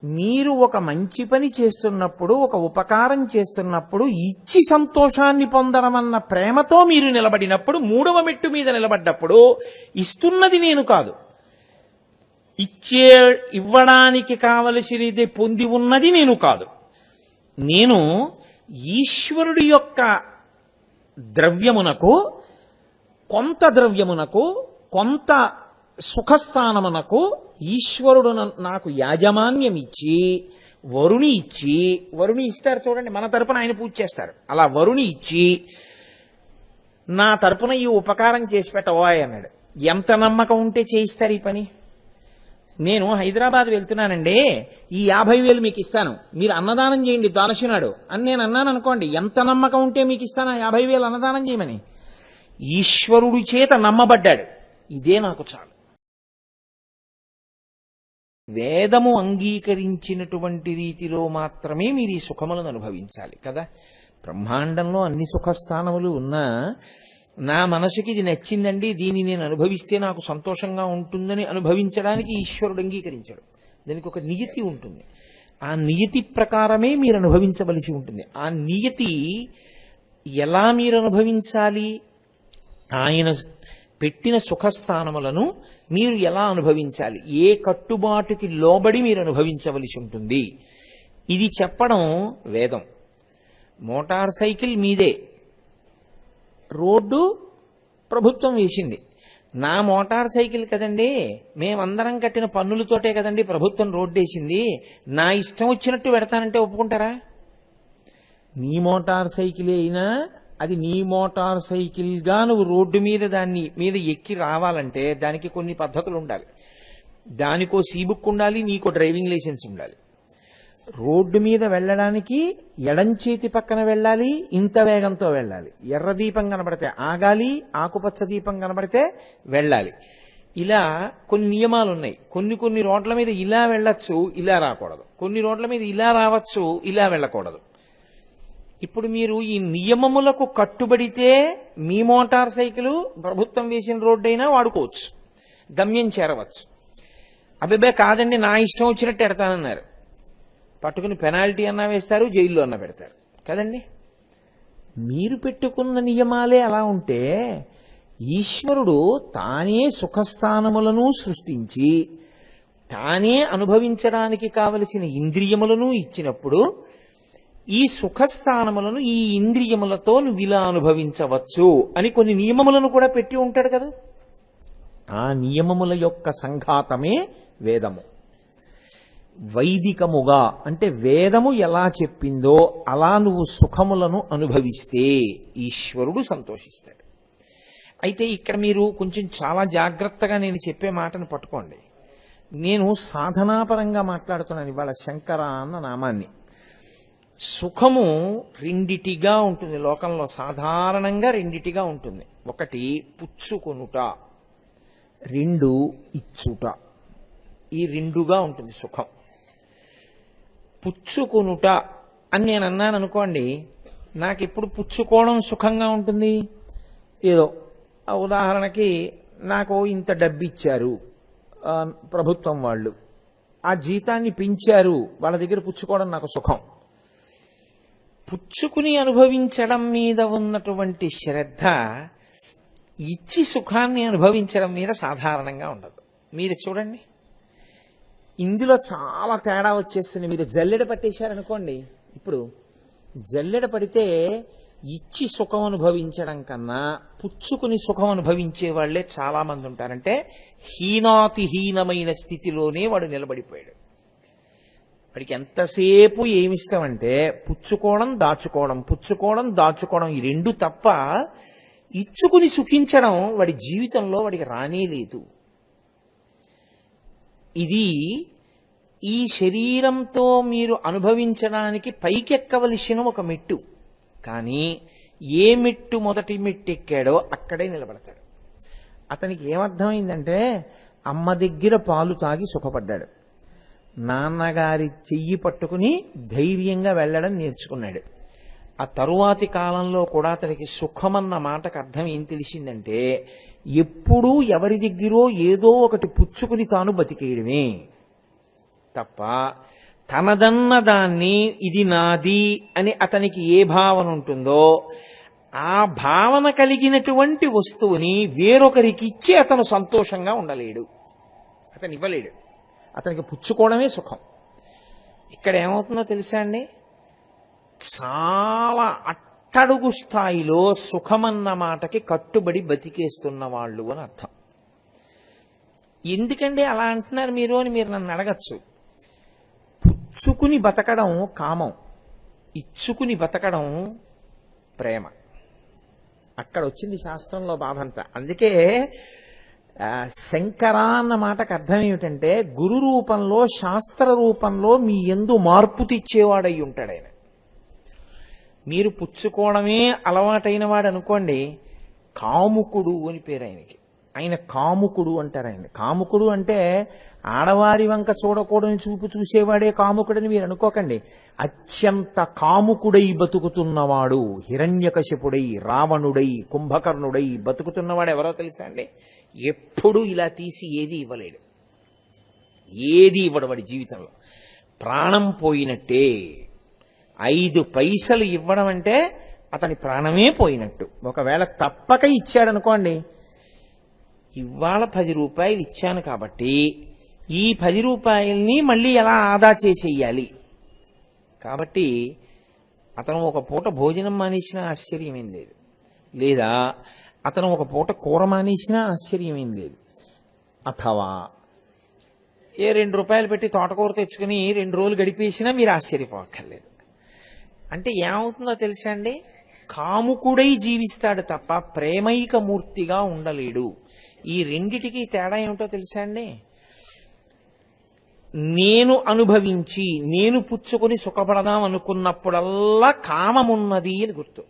మీరు ఒక మంచి పని చేస్తున్నప్పుడు, ఒక ఉపకారం చేస్తున్నప్పుడు, ఇచ్చి సంతోషాన్ని పొందడం అన్న ప్రేమతో మీరు నిలబడినప్పుడు, మూడవ మెట్టు మీద నిలబడ్డప్పుడు, ఇస్తున్నది నేను కాదు, ఇవ్వడానికి కావలసినది పొంది ఉన్నది నేను కాదు, నేను ఈశ్వరుడి యొక్క ద్రవ్యమునకు, కొంత ద్రవ్యమునకు, కొంత సుఖస్థానమునకు ఈశ్వరుడు నాకు యాజమాన్యం ఇచ్చి, వరుణి ఇచ్చి, వరుణి ఇస్తారు చూడండి, మన తరపున ఆయన పూజ చేస్తారు, అలా వరుణి ఇచ్చి నా తరపున ఈ ఉపకారం చేసి పెట్టవోయ్ అన్నాడు. ఎంత నమ్మకం ఉంటే చేయిస్తారు ఈ పని? నేను హైదరాబాద్ వెళ్తున్నానండి, ఈ 50,000 మీకు ఇస్తాను, మీరు అన్నదానం చేయండి ద్వాదశినాడు అని నేను అన్నాను అనుకోండి, ఎంత నమ్మకం ఉంటే మీకు ఇస్తాను 50,000 అన్నదానం చేయమని? ఈశ్వరుడి చేత నమ్మబడ్డాడు, ఇదే నాకు చాలు. వేదము అంగీకరించినటువంటి రీతిలో మాత్రమే మీరు ఈ సుఖములను అనుభవించాలి కదా. బ్రహ్మాండంలో అన్ని సుఖస్థానములు ఉన్నా, నా మనసుకి ఇది నచ్చిందండి, దీన్ని నేను అనుభవిస్తే నాకు సంతోషంగా ఉంటుందని అనుభవించడానికి ఈశ్వరుడు అంగీకరించాడు. దానికి ఒక నియతి ఉంటుంది, ఆ నియతి ప్రకారమే మీరు అనుభవించవలసి ఉంటుంది. ఆ నియతి ఎలా మీరు అనుభవించాలి? ఆయన పెట్టిన సుఖస్థానములను మీరు ఎలా అనుభవించాలి, ఏ కట్టుబాటుకి లోబడి మీరు అనుభవించవలసి ఉంటుంది, ఇది చెప్పడం వేదం. మోటార్ సైకిల్ మీదే, రోడ్డు ప్రభుత్వం వేసింది, నా మోటార్ సైకిల్ కదండి, మేమందరం కట్టిన పన్నులతోటే కదండి ప్రభుత్వం రోడ్డు వేసింది, నా ఇష్టం వచ్చినట్టు పెడతానంటే ఒప్పుకుంటారా? నీ మోటార్ సైకిల్ అయినా అది నీ మోటార్ సైకిల్గా నువ్వు రోడ్డు మీద దాన్ని మీద ఎక్కి రావాలంటే దానికి కొన్ని పద్ధతులు ఉండాలి. దానికో సీబుక్ ఉండాలి, నీకో డ్రైవింగ్ లైసెన్స్ ఉండాలి. రోడ్డు మీద వెళ్ళడానికి ఎడం చేతి పక్కన వెళ్ళాలి, ఇంత వేగంతో వెళ్ళాలి, ఎర్ర దీపం కనబడితే ఆగాలి, ఆకుపచ్చ దీపం కనబడితే వెళ్ళాలి. ఇలా కొన్ని నియమాలు ఉన్నాయి. కొన్ని రోడ్ల మీద ఇలా వెళ్ళొచ్చు, ఇలా రాకూడదు, కొన్ని రోడ్ల మీద ఇలా రావచ్చు, ఇలా వెళ్ళకూడదు. ఇప్పుడు మీరు ఈ నియమములకు కట్టుబడితే మీ మోటార్ సైకిల్ ప్రభుత్వం వేసిన రోడ్డు అయినా వాడుకోవచ్చు, గమ్యం చేరవచ్చు. అబ్బాయి కాదండి నా ఇష్టం వచ్చినట్టు ఎడతానన్నారు, పట్టుకుని పెనాల్టీ అన్నా వేస్తారు, జైల్లో అన్నా పెడతారు కదండి. మీరు పెట్టుకున్న నియమాలే అలా ఉంటే, ఈశ్వరుడు తానే సుఖస్థానములను సృష్టించి తానే అనుభవించడానికి కావలసిన ఇంద్రియములను ఇచ్చినప్పుడు, ఈ సుఖస్థానములను ఈ ఇంద్రియములతో నువ్వు ఇలా అనుభవించవచ్చు అని కొన్ని నియమములను కూడా పెట్టి ఉంటాడు కదా. ఆ నియమముల యొక్క సంఘాతమే వేదము. వైదికముగా అంటే వేదము ఎలా చెప్పిందో అలా నువ్వు సుఖములను అనుభవిస్తే ఈశ్వరుడు సంతోషిస్తాడు. అయితే ఇక్కడ మీరు కొంచెం చాలా జాగ్రత్తగా నేను చెప్పే మాటను పట్టుకోండి. నేను సాధనాపరంగా మాట్లాడుతున్నాను ఇవాళ, శంకర అన్న నామాన్ని. సుఖము రెండిటిగా ఉంటుంది లోకంలో, సాధారణంగా రెండిటిగా ఉంటుంది. ఒకటి పుచ్చుకొనుట, రెండు ఇచ్చుట. ఈ రెండుగా ఉంటుంది సుఖం. పుచ్చుకొనుట అని నేను అన్నాను అనుకోండి, నాకు ఎప్పుడు పుచ్చుకోవడం సుఖంగా ఉంటుంది? ఏదో ఉదాహరణకి నాకు ఇంత డబ్బు ఇచ్చారు ప్రభుత్వం వాళ్ళు, ఆ జీతాన్ని పెంచారు, వాళ్ళ దగ్గర పుచ్చుకోవడం నాకు సుఖం. పుచ్చుకుని అనుభవించడం మీద ఉన్నటువంటి శ్రద్ధ ఇచ్చి సుఖాన్ని అనుభవించడం మీద సాధారణంగా ఉండదు. మీరు చూడండి, ఇందులో చాలా తేడా వచ్చేస్తుంది. మీరు జల్లెడ పట్టేశారనుకోండి, ఇప్పుడు జల్లెడ పడితే ఇచ్చి సుఖం అనుభవించడం కన్నా పుచ్చుకుని సుఖం అనుభవించే వాళ్లే చాలా మంది ఉంటారంటే హీనాతిహీనమైన స్థితిలోనే వాడు నిలబడిపోయాడు. వాడికి ఎంతసేపు ఏమిస్తామంటే పుచ్చుకోవడం దాచుకోవడం, పుచ్చుకోవడం దాచుకోవడం, ఈ రెండు తప్ప ఇచ్చుకుని సుఖించడం వాడి జీవితంలో వాడికి రానే లేదు. ఇది ఈ శరీరంతో మీరు అనుభవించడానికి పైకెక్కవలసిన ఒక మెట్టు. కానీ ఏ మెట్టు మొదటి మెట్టు ఎక్కాడో అక్కడే నిలబడతాడు. అతనికి ఏమర్థమైందంటే, అమ్మ దగ్గర పాలు తాగి సుఖపడ్డాడు, నాన్నగారి చెయ్యి పట్టుకుని ధైర్యంగా వెళ్ళడం నేర్చుకున్నాడు. ఆ తరువాతి కాలంలో కూడా అతనికి సుఖమన్న మాటకు అర్థం ఏం తెలిసిందంటే, ఎప్పుడూ ఎవరి దగ్గరో ఏదో ఒకటి పుచ్చుకుని తాను బతికేయడమే తప్ప తనదన్న దాన్ని ఇది నాది అని అతనికి ఏ భావన ఉంటుందో ఆ భావన కలిగినటువంటి వస్తువుని వేరొకరికి ఇచ్చి అతను సంతోషంగా ఉండలేడు, అతను ఇవ్వలేడు. అతనికి పుచ్చుకోవడమే సుఖం. ఇక్కడ ఏమవుతుందో తెలుసా అండి, చాలా అట్టడుగు స్థాయిలో సుఖమన్న మాటకి కట్టుబడి బతికేస్తున్న వాళ్ళు అని అర్థం. ఎందుకండి అలా అంటున్నారు మీరు అని మీరు నన్ను అడగచ్చు. పుచ్చుకుని బతకడం కామం, ఇచ్చుకుని బతకడం ప్రేమ. అక్కడ వచ్చింది శాస్త్రంలో బాధంతా. అందుకే శంకర అన్న మాటకు అర్థం ఏమిటంటే గురు రూపంలో శాస్త్ర రూపంలో మీ యందు మార్పు తెచ్చేవాడై ఉంటాడు ఆయన. మీరు పుచ్చుకోవడమే అలవాటైన వాడు అనుకోండి, కాముకుడు అని పేరు ఆయనకి. ఆయన కాముకుడు అంటారు ఆయన. కాముకుడు అంటే ఆడవారి వంక చూడకూడని చూపు చూసేవాడే కాముకుడని మీరు అనుకోకండి. అత్యంత కాముకుడై బతుకుతున్నవాడు, హిరణ్యకశిపుడై, రావణుడై, కుంభకర్ణుడై బతుకుతున్నవాడు ఎవరో తెలుసా అండి? ఎప్పుడూ ఇలా తీసి ఏది ఇవ్వలేడు, ఏది ఇవ్వడు వాడి జీవితంలో. ప్రాణం పోయినట్టే. 5 పైసలు ఇవ్వడం అంటే అతని ప్రాణమే పోయినట్టు. ఒకవేళ తప్పక ఇచ్చాడనుకోండి, ఇవాళ 10 రూపాయలు ఇచ్చాను కాబట్టి ఈ 10 రూపాయల్ని మళ్ళీ ఎలా ఆదా చేసేయాలి. కాబట్టి అతను ఒక పూట భోజనం మానేసినా ఆశ్చర్యమేం లేదు, లేదా అతను ఒక పూట కూర మానేసినా ఆశ్చర్యమేం లేదు. అథవా 2 రూపాయలు పెట్టి తోటకూర తెచ్చుకుని 2 రోజులు గడిపేసినా మీరు ఆశ్చర్యపోక్కర్లేదు. అంటే ఏమవుతుందో తెలుసా అండి, కాముకుడై జీవిస్తాడు తప్ప ప్రేమైక మూర్తిగా ఉండలేడు. ఈ రెండిటికి తేడా ఏమిటో తెలుసా అండి? నేను అనుభవించి నేను పుచ్చుకొని సుఖపడదాం అనుకున్నప్పుడల్లా కామమున్నది అని గుర్తు.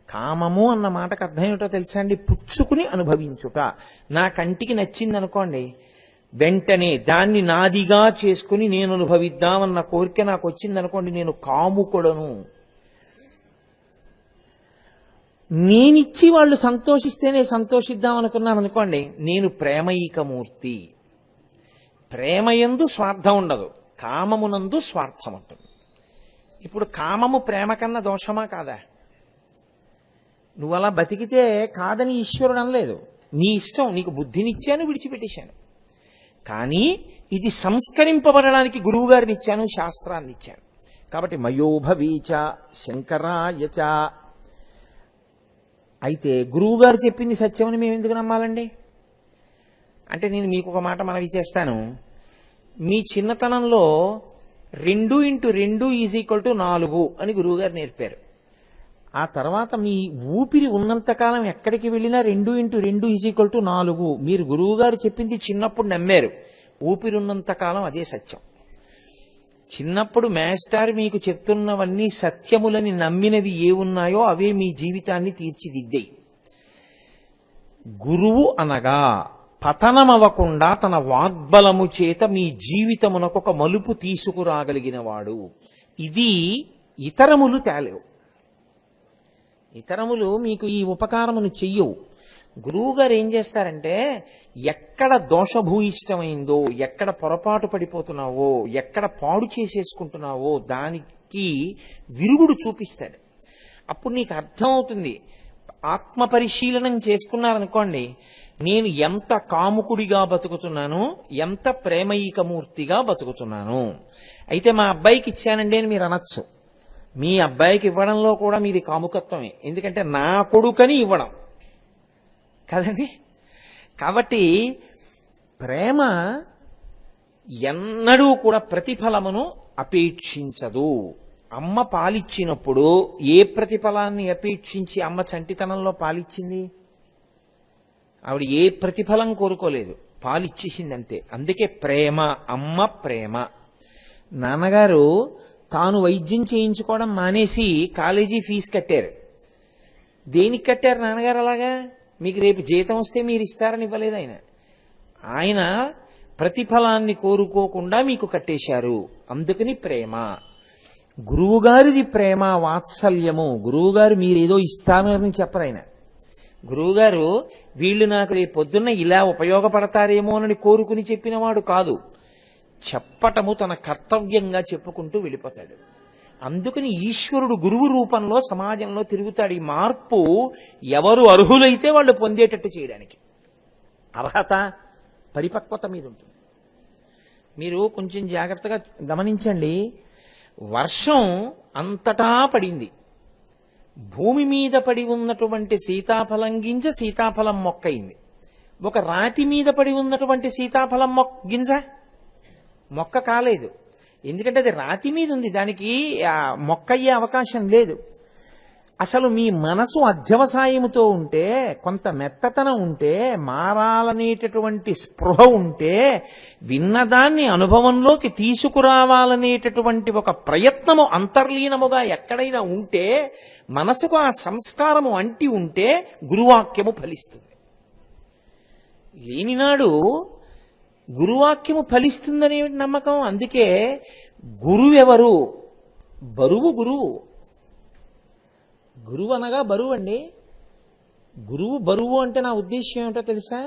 కామము అన్న మాటకు అర్థం ఏమిటో తెలుసా అండి? పుచ్చుకుని అనుభవించుట. నా కంటికి నచ్చింది అనుకోండి, వెంటనే దాన్ని నాదిగా చేసుకుని నేను అనుభవిద్దామన్న కోరిక నాకు వచ్చింది అనుకోండి, నేను కాముకుడను. నేనిచ్చి వాళ్ళు సంతోషిస్తేనే సంతోషిద్దాం అనుకున్నాను అనుకోండి, నేను ప్రేమైకమూర్తి. ప్రేమయందు స్వార్థం ఉండదు, కామమునందు స్వార్థం ఉంటుంది. ఇప్పుడు కామము ప్రేమ కన్నా దోషమా కాదా? నువ్వు అలా బతికితే కాదని ఈశ్వరుడు అనలేదు. నీ ఇష్టం, నీకు బుద్ధినిచ్చాను, విడిచిపెట్టేశాను. కానీ ఇది సంస్కరింపబడడానికి గురువు గారిని ఇచ్చాను, శాస్త్రాన్ని ఇచ్చాను. కాబట్టి మయోభవీచ శంకరాయచ. అయితే గురువు గారు చెప్పింది సత్యమని మేము ఎందుకు నమ్మాలండి? అంటే నేను మీకు ఒక మాట మనవి చేస్తాను. మీ చిన్నతనంలో 2x2 = 4 అని గురువు గారు నేర్పారు. ఆ తర్వాత మీ ఊపిరి ఉన్నంతకాలం ఎక్కడికి వెళ్ళినా 2x2 = 4. మీరు గురువు గారు చెప్పింది చిన్నప్పుడు నమ్మారు, ఊపిరి ఉన్నంతకాలం అదే సత్యం. చిన్నప్పుడు మేస్టార్ మీకు చెప్తున్నవన్నీ సత్యములని నమ్మినవి ఏ ఉన్నాయో అవే మీ జీవితాన్ని తీర్చిదిద్దాయి. గురువు అనగా పతనమవ్వకుండా తన వాగ్బలము చేత మీ జీవితమునకొక మలుపు తీసుకురాగలిగిన వాడు. ఇది ఇతరములు తేలేవు. ఇతరములు మీకు ఈ ఉపకారమును చెయ్యవు. గురువు గారు ఏం చేస్తారంటే, ఎక్కడ దోషభూయిష్టమైందో, ఎక్కడ పొరపాటు పడిపోతున్నావో, ఎక్కడ పాడు చేసేసుకుంటున్నావో దానికి విరుగుడు చూపిస్తాడు. అప్పుడు నీకు అర్థమవుతుంది. ఆత్మ పరిశీలనం చేసుకున్నారనుకోండి, నేను ఎంత కాముకుడిగా బతుకుతున్నాను, ఎంత ప్రేమైకమూర్తిగా బతుకుతున్నాను. అయితే మా అబ్బాయికి ఇచ్చానండి అని మీరు అనొచ్చు. మీ అబ్బాయికి ఇవ్వడంలో కూడా మీది కాముకత్వమే. ఎందుకంటే నా కొడుకని ఇవ్వడం కదండి. కాబట్టి ప్రేమ ఎన్నడూ కూడా ప్రతిఫలమును అపేక్షించదు. అమ్మ పాలిచ్చినప్పుడు ఏ ప్రతిఫలాన్ని అపేక్షించి అమ్మ చంటితనంలో పాలిచ్చింది? ఆవిడ ఏ ప్రతిఫలం కోరుకోలేదు, పాలిచ్చేసింది అంతే. అందుకే ప్రేమ, అమ్మ ప్రేమ. నాన్నగారు తాను వైద్యం చేయించుకోవడం మానేసి కాలేజీ ఫీజు కట్టారు. దేనికి కట్టారు నాన్నగారు అలాగా? మీకు రేపు జీతం వస్తే మీరు ఇస్తారని ఇవ్వలేదు ఆయన. ఆయన ప్రతిఫలాన్ని కోరుకోకుండా మీకు కట్టేశారు. అందుకని ప్రేమ. గురువుగారిది ప్రేమ, వాత్సల్యము. గురువుగారు మీరేదో ఇస్తారని చెప్పరు ఆయన. గురువుగారు వీళ్ళు నాకు రేపు పొద్దున్న ఇలా ఉపయోగపడతారేమో అని కోరుకుని చెప్పినవాడు కాదు. చెప్పటము తన కర్తవ్యంగా చెప్పుకుంటూ వెళ్ళిపోతాడు. అందుకని ఈశ్వరుడు గురువు రూపంలో సమాజంలో తిరుగుతాడు. ఈ మార్పు ఎవరు అర్హులైతే వాళ్ళు పొందేటట్టు చేయడానికి అర్హత, పరిపక్వత మీద ఉంటుంది. మీరు కొంచెం జాగ్రత్తగా గమనించండి. వర్షం అంతటా పడింది. భూమి మీద పడి ఉన్నటువంటి సీతాఫలం గింజ సీతాఫలం మొక్క అయింది. ఒక రాతి మీద పడి ఉన్నటువంటి సీతాఫలం గింజ మొక్క కాలేదు. ఎందుకంటే అది రాతి మీద ఉంది, దానికి మొక్క అయ్యే అవకాశం లేదు. అసలు మీ మనసు అధ్యవసాయముతో ఉంటే, కొంత మెత్తతనం ఉంటే, మారాలనేటటువంటి స్పృహ ఉంటే, విన్నదాన్ని అనుభవంలోకి తీసుకురావాలనేటటువంటి ఒక ప్రయత్నము అంతర్లీనముగా ఎక్కడైనా ఉంటే, మనసుకు ఆ సంస్కారము అంటి ఉంటే గురువాక్యము ఫలిస్తుంది. లేనినాడు గురువాక్యము ఫలిస్తుందనే నమ్మకం. అందుకే గురువెవరు? బరువు గురువు. గురువు అనగా బరువు అండి. గురువు బరువు అంటే నా ఉద్దేశం ఏమిటో తెలుసా?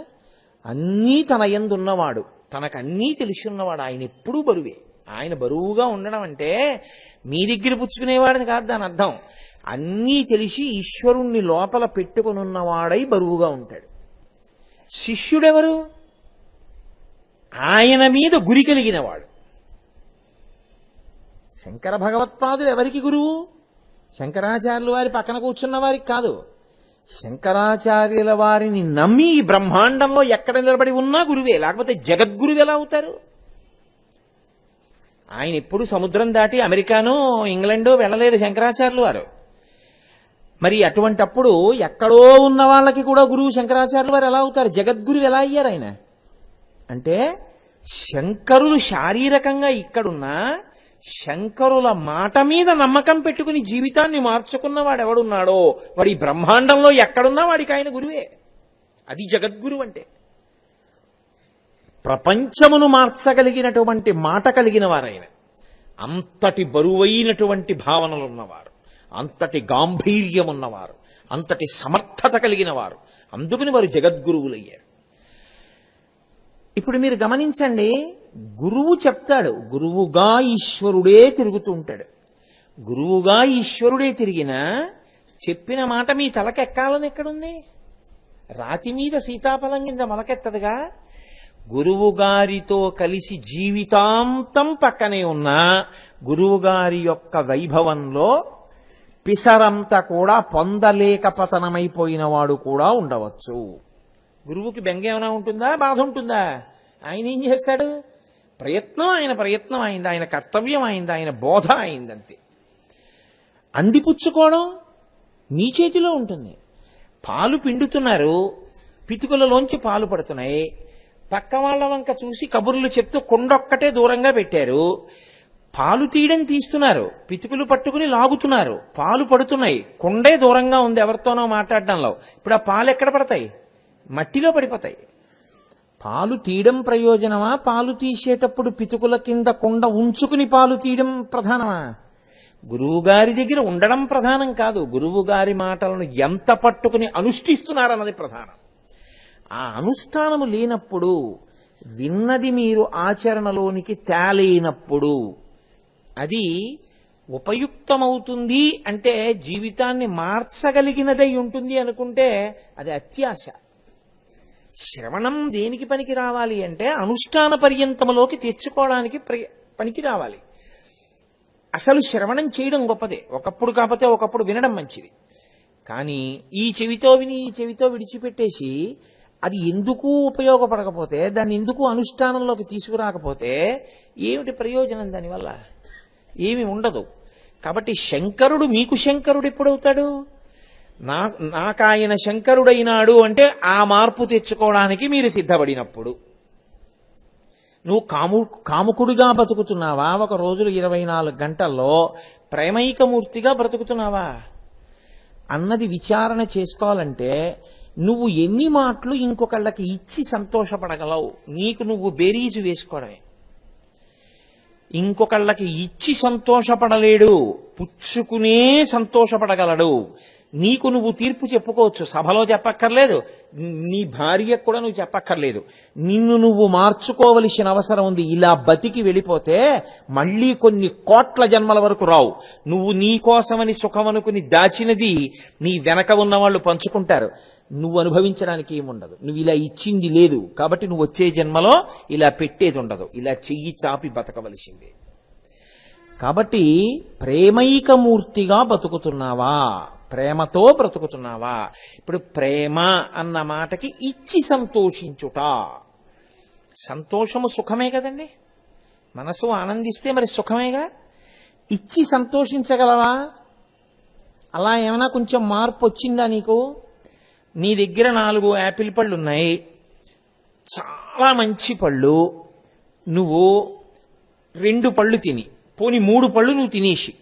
అన్నీ తన యందు ఉన్నవాడు, తనకు అన్నీ తెలిసి ఉన్నవాడు. ఆయన ఎప్పుడూ బరువే. ఆయన బరువుగా ఉండడం అంటే మీ దగ్గర పుచ్చుకునేవాడని కాదు దాని అర్థం. అన్నీ తెలిసి ఈశ్వరుణ్ణి లోపల పెట్టుకుని ఉన్నవాడై బరువుగా ఉంటాడు. శిష్యుడెవరు? ఆయన మీద గురి కలిగిన వాడు. శంకర భగవత్పాదులు ఎవరికి గురువు? శంకరాచార్యుల వారి పక్కన కూర్చున్న వారికి కాదు. శంకరాచార్యుల వారిని నమ్మి ఈ బ్రహ్మాండంలో ఎక్కడ నిలబడి ఉన్నా గురువే. లేకపోతే జగద్గురువు ఎలా అవుతారు? ఆయన ఎప్పుడు సముద్రం దాటి అమెరికానో ఇంగ్లాండో వెళ్ళలేదు శంకరాచార్యుల వారు. మరి అటువంటప్పుడు ఎక్కడో ఉన్న వాళ్ళకి కూడా గురువు శంకరాచార్యుల వారు ఎలా అవుతారు? జగద్గురువు ఎలా అయ్యారు ఆయన? అంటే శంకరులు శారీరకంగా ఇక్కడున్నా శంకరుల మాట మీద నమ్మకం పెట్టుకుని జీవితాన్ని మార్చుకున్నవాడు ఎవడున్నాడో వాడి బ్రహ్మాండంలో ఎక్కడున్నా వాడికి ఆయన గురువే. అది జగద్గురువు అంటే. ప్రపంచమును మార్చగలిగినటువంటి మాట కలిగిన వారైన, అంతటి బరువైనటువంటి భావనలు ఉన్నవారు, అంతటి గాంభీర్యం ఉన్నవారు, అంతటి సమర్థత కలిగిన వారు. అందుకని వారు జగద్గురువులయ్యారు. ఇప్పుడు మీరు గమనించండి, గురువు చెప్తాడు, గురువుగా ఈశ్వరుడే తిరుగుతూ ఉంటాడు. గురువుగా ఈశ్వరుడే తిరిగినా చెప్పిన మాట మీ తలకెక్కాలని ఎక్కడుంది? రాతి మీద సీతాఫలం కింద మొలకెత్తదుగా. గురువు గారితో కలిసి జీవితాంతం పక్కనే ఉన్నా గురువుగారి యొక్క వైభవంలో పిసరంతా కూడా పొందలేక పతనమైపోయిన వాడు కూడా ఉండవచ్చు. గురువుకి బెంగ ఏమైనా ఉంటుందా? బాధ ఉంటుందా? ఆయన ఏం చేస్తాడు? ఆయన ప్రయత్నం అయింది, ఆయన కర్తవ్యం అయింది, ఆయన బోధ అయిందంతే. అందిపుచ్చుకోవడం మీ చేతిలో ఉంటుంది. పాలు పిండుతున్నారు, పితుకులలోంచి పాలు పడుతున్నాయి. పక్క వాళ్ళ వంక చూసి కబుర్లు చెప్తూ కొండొక్కటే దూరంగా పెట్టారు. పాలు తీస్తున్నారు, పితుకులు పట్టుకుని లాగుతున్నారు, పాలు పడుతున్నాయి, కొండే దూరంగా ఉంది ఎవరితోనో మాట్లాడడంలో. ఇప్పుడు ఆ పాలు ఎక్కడ పడతాయి? మట్టిలో పడిపోతాయి. పాలు తీయడం ప్రయోజనమా? పాలు తీసేటప్పుడు పితుకుల కింద కొండ ఉంచుకుని పాలు తీయడం ప్రధానమా? గురువుగారి దగ్గర ఉండడం ప్రధానం కాదు, గురువుగారి మాటలను ఎంత పట్టుకుని అనుష్ఠిస్తున్నారన్నది ప్రధానం. ఆ అనుష్ఠానము లేనప్పుడు, విన్నది మీరు ఆచరణలోనికి తేలేనప్పుడు అది ఉపయుక్తమవుతుంది అంటే జీవితాన్ని మార్చగలిగినదై ఉంటుంది అనుకుంటే అది అత్యాశ. శ్రవణం దేనికి పనికి రావాలి అంటే అనుష్ఠాన పర్యంతములోకి తెచ్చుకోవడానికి పనికి రావాలి. అసలు శ్రవణం చేయడం గొప్పదే. ఒకప్పుడు కాకపోతే ఒకప్పుడు వినడం మంచిది. కానీ ఈ చెవితో విని ఈ చెవితో విడిచిపెట్టేసి అది ఎందుకు ఉపయోగపడకపోతే, దాన్ని ఎందుకు అనుష్ఠానంలోకి తీసుకురాకపోతే ఏమిటి ప్రయోజనం? దానివల్ల ఏమి ఉండదు. కాబట్టి శంకరుడు మీకు శంకరుడు ఎప్పుడవుతాడు? నాకాయన శంకరుడైనాడు అంటే ఆ మార్పు తెచ్చుకోవడానికి మీరు సిద్ధపడినప్పుడు. నువ్వు కాముకుడిగా బతుకుతున్నావా? ఒక రోజులు 24 గంటల్లో ప్రేమైకమూర్తిగా బ్రతుకుతున్నావా అన్నది విచారణ చేసుకోవాలంటే నువ్వు ఎన్ని మాటలు ఇంకొకళ్ళకి ఇచ్చి సంతోషపడగలవు? నీకు నువ్వు బేరీజు వేసుకోవడమే. ఇంకొకళ్ళకి ఇచ్చి సంతోషపడలేడు, పుచ్చుకునే సంతోషపడగలడు. నీకు నువ్వు తీర్పు చెప్పుకోవచ్చు, సభలో చెప్పక్కర్లేదు, నీ భార్యకు కూడా నువ్వు చెప్పక్కర్లేదు. నిన్ను నువ్వు మార్చుకోవలసిన అవసరం ఉంది. ఇలా బతికి వెళ్ళిపోతే మళ్ళీ కొన్ని కోట్ల జన్మల వరకు రావు. నువ్వు నీ కోసమని సుఖమనుకుని దాచినది నీ వెనక ఉన్న వాళ్ళు పంచుకుంటారు, నువ్వు అనుభవించడానికి ఏముండదు. నువ్వు ఇలా ఇచ్చింది లేదు కాబట్టి నువ్వు వచ్చే జన్మలో ఇలా పెట్టేది ఉండదు. ఇలా చెయ్యి చాపి బతకవలసిందే. కాబట్టి ప్రేమైకమూర్తిగా బతుకుతున్నావా, ప్రేమతో బ్రతుకుతున్నావా? ఇప్పుడు ప్రేమ అన్న మాటకి ఇచ్చి సంతోషించుట. సంతోషము సుఖమే కదండి. మనసు ఆనందిస్తే మరి సుఖమేగా. ఇచ్చి సంతోషించగలవా? అలా ఏమైనా కొంచెం మార్పు వచ్చిందా నీకు? నీ దగ్గర 4 యాపిల్ పళ్ళు ఉన్నాయి, చాలా మంచి పళ్ళు. నువ్వు 2 పళ్ళు తిని, పోని 3 పళ్ళు నువ్వు తినేసి,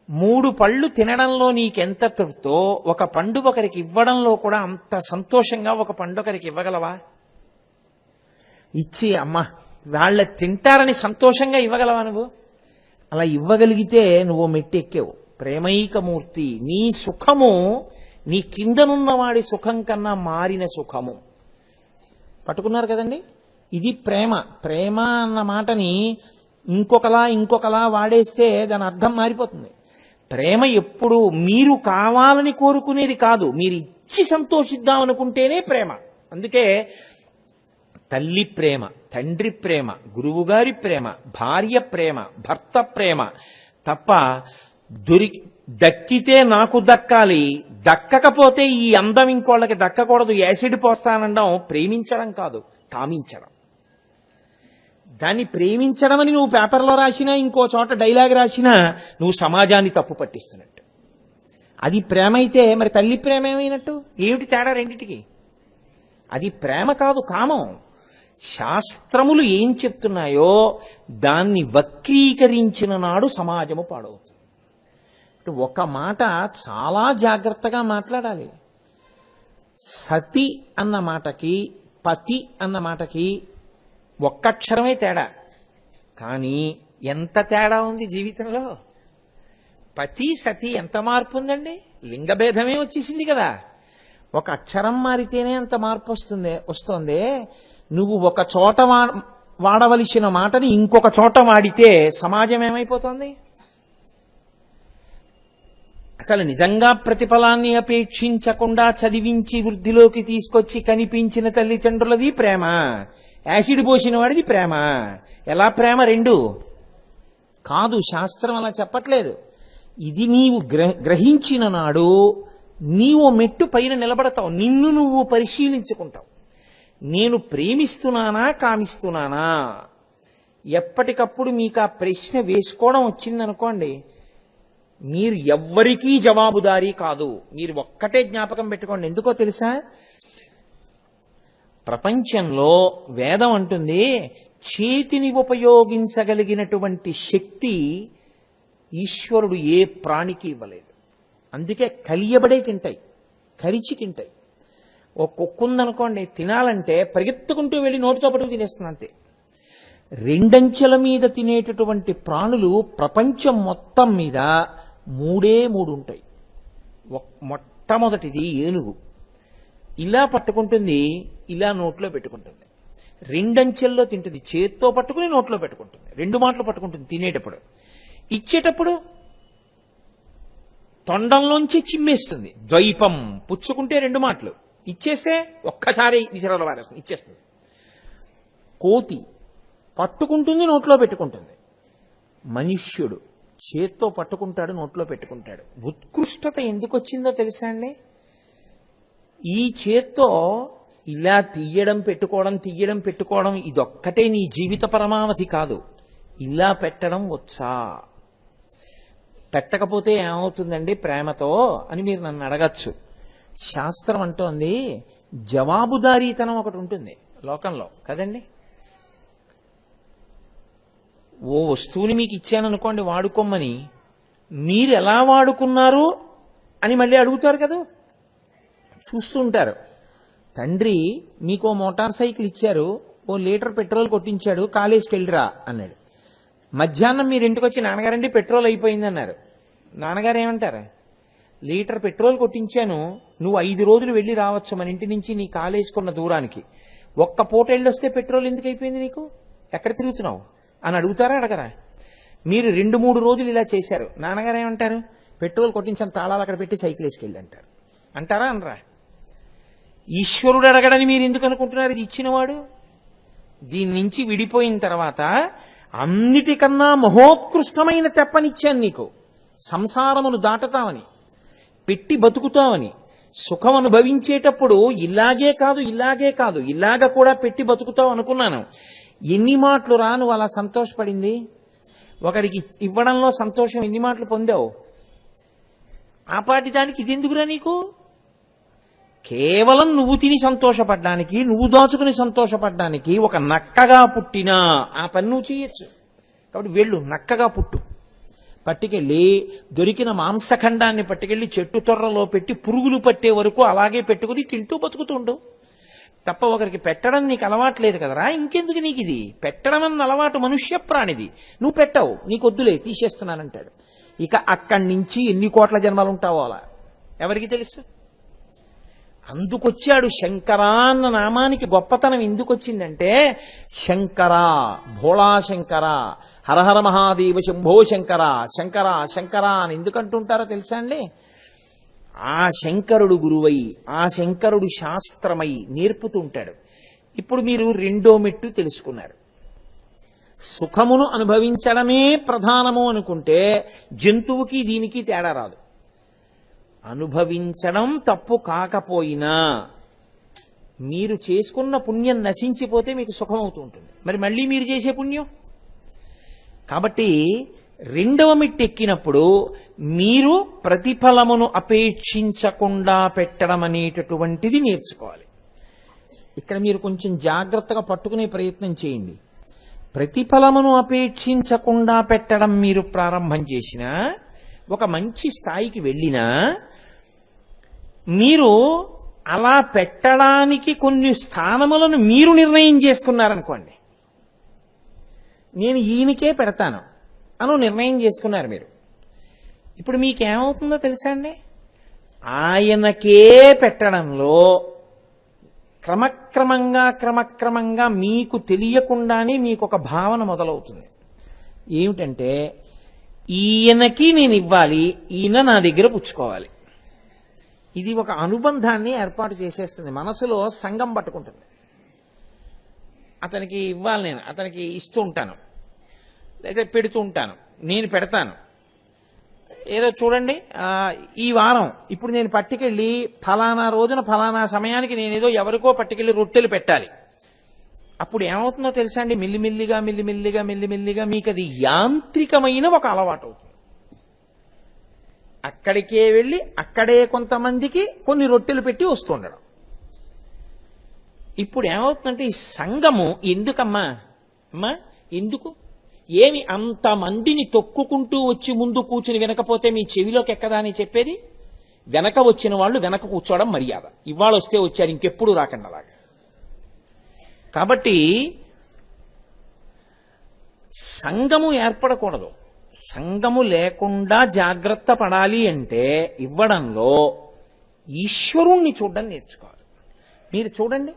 3 పళ్ళు తినడంలో నీకెంత తృప్తో ఒక పండు ఒకరికి ఇవ్వడంలో కూడా అంత సంతోషంగా ఒక పండు ఒకరికి ఇవ్వగలవా? ఇచ్చి అమ్మ వాళ్ళ తింటారని సంతోషంగా ఇవ్వగలవా నువ్వు? అలా ఇవ్వగలిగితే నువ్వు మెట్టెక్కావు. ప్రేమైకమూర్తి. నీ సుఖము నీ కిందనున్నవాడి సుఖం కన్నా మారిన సుఖము. పట్టుకున్నారు కదండి. ఇది ప్రేమ. ప్రేమ అన్న మాటని ఇంకొకలా వాడేస్తే దాని అర్థం మారిపోతుంది. ప్రేమ ఎప్పుడు మీరు కావాలని కోరుకునేది కాదు, మీరు ఇచ్చి సంతోషిద్దాం అనుకుంటేనే ప్రేమ. అందుకే తల్లి ప్రేమ, తండ్రి ప్రేమ, గురువుగారి ప్రేమ, భార్య ప్రేమ, భర్త ప్రేమ తప్ప దక్కితే నాకు దక్కాలి, దక్కకపోతే ఈ అందం ఇంకోళ్ళకి దక్కకూడదు, యాసిడ్ పోస్తానడం ప్రేమించడం కాదు, కామించడం. దాన్ని ప్రేమించడం అని నువ్వు పేపర్లో రాసినా, ఇంకో చోట డైలాగ్ రాసినా నువ్వు సమాజాన్ని తప్పు పట్టిస్తున్నట్టు. అది ప్రేమ అయితే మరి తల్లి ప్రేమ ఏమైనట్టు? ఏమిటి తేడా రెండిటికి? అది ప్రేమ కాదు, కామం. శాస్త్రములు ఏం చెప్తున్నాయో దాన్ని వక్రీకరించిన నాడు సమాజము పాడవుతుంది. ఒక మాట చాలా జాగ్రత్తగా మాట్లాడాలి. సతి అన్న మాటకి పతి అన్న మాటకి ఒక్కక్షరమే తేడా, కానీ ఎంత తేడా ఉంది జీవితంలో. పతి సతి ఎంత మార్పు ఉందండి. లింగభేదమే వచ్చేసింది కదా. ఒక అక్షరం మారితేనే అంత మార్పు వస్తుంది. నువ్వు ఒక చోట వాడవలసిన మాటని ఇంకొక చోట వాడితే సమాజం ఏమైపోతుంది? అసలు నిజంగా ప్రతిఫలాన్ని అపేక్షించకుండా చదివించి వృద్ధిలోకి తీసుకొచ్చి కనిపించిన తల్లిదండ్రులది ప్రేమ, యాసిడ్ పోసిన వాడిది ప్రేమ. ఎలా ప్రేమ? 2 కాదు. శాస్త్రం అలా చెప్పట్లేదు. ఇది నీవు గ్రహించిన నాడు నీవు మెట్టు పైన నిలబడతావు. నిన్ను నువ్వు పరిశీలించుకుంటావు. నేను ప్రేమిస్తున్నానా, కామిస్తున్నానా? ఎప్పటికప్పుడు మీకు ఆ ప్రశ్న వేసుకోవడం వచ్చిందనుకోండి, మీరు ఎవ్వరికీ జవాబుదారీ కాదు. మీరు ఒక్కటే జ్ఞాపకం పెట్టుకోండి. ఎందుకో తెలుసా? ప్రపంచంలో వేదం అంటుంది, చేతిని ఉపయోగించగలిగినటువంటి శక్తి ఈశ్వరుడు ఏ ప్రాణికి ఇవ్వలేదు. అందుకే కలియబడే తింటాయి, కరిచి తింటాయి. ఓ కుక్క ఉందనుకోండి, తినాలంటే పరిగెత్తుకుంటూ వెళ్ళి నోటితో పట్టుకు తినేస్తుంది అంతే. 2 అంచెల మీద తినేటటువంటి ప్రాణులు ప్రపంచం మొత్తం మీద 3 ఉంటాయి. మొట్టమొదటిది ఏనుగు. ఇలా పట్టుకుంటుంది, ఇలా నోట్లో పెట్టుకుంటుంది. 2 అంచెల్లో తింటుంది, చేత్తో పట్టుకుని నోట్లో పెట్టుకుంటుంది. 2 మాటలు పట్టుకుంటుంది తినేటప్పుడు. ఇచ్చేటప్పుడు తొండంలోంచి చిమ్మేస్తుంది. ద్వైపం, పుచ్చుకుంటే 2 మాటలు, ఇచ్చేస్తే ఒక్కసారి విసిరాల వారేస్తుంది, ఇచ్చేస్తుంది. కోతి పట్టుకుంటుంది, నోట్లో పెట్టుకుంటుంది. మనుష్యుడు చేత్తో పట్టుకుంటాడు, నోట్లో పెట్టుకుంటాడు. ఉత్కృష్టత ఎందుకు వచ్చిందో తెలుసా అండి? ఈ చేత్తో ఇలా తీయడం పెట్టుకోవడం ఇదొక్కటే నీ జీవిత పరమావధి కాదు. ఇలా పెట్టడం వచ్చా? పెట్టకపోతే ఏమవుతుందండి ప్రేమతో అని మీరు నన్ను అడగచ్చు. శాస్త్రం అంటోంది జవాబుదారీతనం ఒకటి ఉంటుంది లోకంలో కదండి. ఓ వస్తువుని మీకు ఇచ్చాననుకోండి వాడుకోమని, మీరు ఎలా వాడుకున్నారు అని మళ్ళీ అడుగుతారు కదా, చూస్తూ ఉంటారు. తండ్రి మీకు మోటార్ సైకిల్ ఇచ్చారు, 1 లీటర్ పెట్రోల్ కొట్టించాడు, కాలేజీకి వెళ్ళిరా అన్నాడు. మధ్యాహ్నం మీరు ఇంటికి వచ్చి నాన్నగారండి పెట్రోల్ అయిపోయింది అన్నారు. నాన్నగారు ఏమంటారు? లీటర్ పెట్రోల్ కొట్టించాను, నువ్వు 5 రోజులు వెళ్ళి రావచ్చు మన ఇంటి నుంచి నీ కాలేసుకున్న దూరానికి, ఒక్క పూట వెళ్ళొస్తే పెట్రోల్ ఎందుకు అయిపోయింది నీకు, ఎక్కడ తిరుగుతున్నావు అని అడుగుతారా అడగరా? మీరు 2-3 రోజులు ఇలా చేశారు, నాన్నగారు ఏమంటారు? పెట్రోల్ కొట్టించిన తాళాలు అక్కడ పెట్టి సైకిల్ వేసుకెళ్ళి అంటారు. అంటారా అనరా? ఈశ్వరుడు అడగడని మీరు ఎందుకు అనుకుంటున్నారు? ఇది ఇచ్చినవాడు. దీని నుంచి విడిపోయిన తర్వాత అన్నిటికన్నా మహోత్కృష్టమైన తెప్పనిచ్చాను నీకు, సంసారమును దాటతామని, పెట్టి బతుకుతామని. సుఖం అనుభవించేటప్పుడు ఇలాగే కాదు ఇలాగ కూడా పెట్టి బతుకుతావు అనుకున్నాను. ఎన్ని మాటలు రా నువ్వు అలా సంతోషపడింది? ఒకరికి ఇవ్వడంలో సంతోషం ఎన్ని మాటలు పొందావు? ఆ పాటి దానికి ఇది ఎందుకురా నీకు? కేవలం నువ్వు తిని సంతోషపడ్డానికి, నువ్వు దాచుకుని సంతోషపడ్డానికి ఒక నక్కగా పుట్టినా ఆ పని నువ్వు చేయొచ్చు. కాబట్టి వెళ్ళు, నక్కగా పుట్టు. పట్టుకెళ్ళి దొరికిన మాంసఖండాన్ని పట్టుకెళ్ళి చెట్టు తొర్రలో పెట్టి పురుగులు పట్టే వరకు అలాగే పెట్టుకుని తింటూ బతుకుతుండు తప్ప ఒకరికి పెట్టడం నీకు అలవాట్లేదు కదరా. ఇంకెందుకు నీకు ఇది పెట్టడం అన్న అలవాటు? మనుష్య ప్రాణిది, నువ్వు పెట్టవు, నీకొద్దులే తీసేస్తున్నానంటాడు. ఇక అక్కడి నుంచి ఎన్ని కోట్ల జన్మలు ఉంటావో అలా ఎవరికి తెలుసు. అందుకొచ్చాడు శంకరా అన్న నామానికి గొప్పతనం ఎందుకు వచ్చిందంటే, శంకర, భోళా శంకర, హరహర మహాదేవ శంభో శంకర, శంకర శంకర అని ఎందుకంటుంటారో తెలుసా అండి? ఆ శంకరుడు గురువై, ఆ శంకరుడు శాస్త్రమై నేర్పుతూ ఉంటాడు. ఇప్పుడు మీరు 2వ మెట్టు తెలుసుకున్నారు. సుఖమును అనుభవించడమే ప్రధానము అనుకుంటే జంతువుకి దీనికి తేడా రాదు. అనుభవించడం తప్పు కాకపోయినా మీరు చేసుకున్న పుణ్యం నశించిపోతే మీకు సుఖం అవుతూ ఉంటుంది. మరి మళ్ళీ మీరు చేసే పుణ్యం. కాబట్టి 2వ మెట్టెక్కినప్పుడు మీరు ప్రతిఫలమును అపేక్షించకుండా పెట్టడం అనేటటువంటిది నేర్చుకోవాలి. ఇక్కడ మీరు కొంచెం జాగ్రత్తగా పట్టుకునే ప్రయత్నం చేయండి. ప్రతిఫలమును అపేక్షించకుండా పెట్టడం మీరు ప్రారంభం చేసినా, ఒక మంచి స్థాయికి వెళ్ళినా, మీరు అలా పెట్టడానికి కొన్ని స్థానములను మీరు నిర్ణయం చేసుకున్నారనుకోండి. నేను ఈయనకే పెడతాను అని నిర్ణయం చేసుకున్నారు మీరు. ఇప్పుడు మీకేమవుతుందో తెలుసా అండి? ఆయనకే పెట్టడంలో క్రమక్రమంగా మీకు తెలియకుండానే మీకు ఒక భావన మొదలవుతుంది. ఏమిటంటే, ఈయనకి నేను ఇవ్వాలి, ఈయన నా దగ్గర పుచ్చుకోవాలి. ఇది ఒక అనుబంధాన్ని ఏర్పాటు చేసేస్తుంది. మనసులో సంఘం పట్టుకుంటుంది. అతనికి ఇవ్వాలి, నేను అతనికి ఇస్తూ ఉంటాను, లేదా పెడుతూ ఉంటాను, నేను పెడతాను. ఏదో చూడండి, ఈ వారం ఇప్పుడు నేను పట్టుకెళ్ళి ఫలానా రోజున ఫలానా సమయానికి నేనేదో ఎవరికో పట్టుకెళ్ళి రొట్టెలు పెట్టాలి. అప్పుడు ఏమవుతుందో తెలుసా అండి? మెల్లిమెల్లిగా మీకు అది యాంత్రికమైన ఒక అలవాటు అవుతుంది. అక్కడికే వెళ్ళి అక్కడే కొంతమందికి కొన్ని రొట్టెలు పెట్టి వస్తుండడం. ఇప్పుడు ఏమవుతుందంటే, ఈ సంఘము ఎందుకమ్మా ఎందుకు? ఏమి అంతమందిని తొక్కుకుంటూ వచ్చి ముందు కూర్చుని వినకపోతే మీ చెవిలోకి ఎక్కదా అని చెప్పేది? వెనక వచ్చిన వాళ్ళు వెనక కూర్చోవడం మర్యాద. ఇవాళ వస్తే వచ్చారు, ఇంకెప్పుడు రాకండి అలాగా. కాబట్టి సంఘము ఏర్పడకూడదు. సంఘము లేకుండా జాగ్రత్త పడాలి అంటే ఇవ్వడంలో ఈశ్వరుణ్ణి చూడడం నేర్చుకోవాలి. మీరు చూడండి,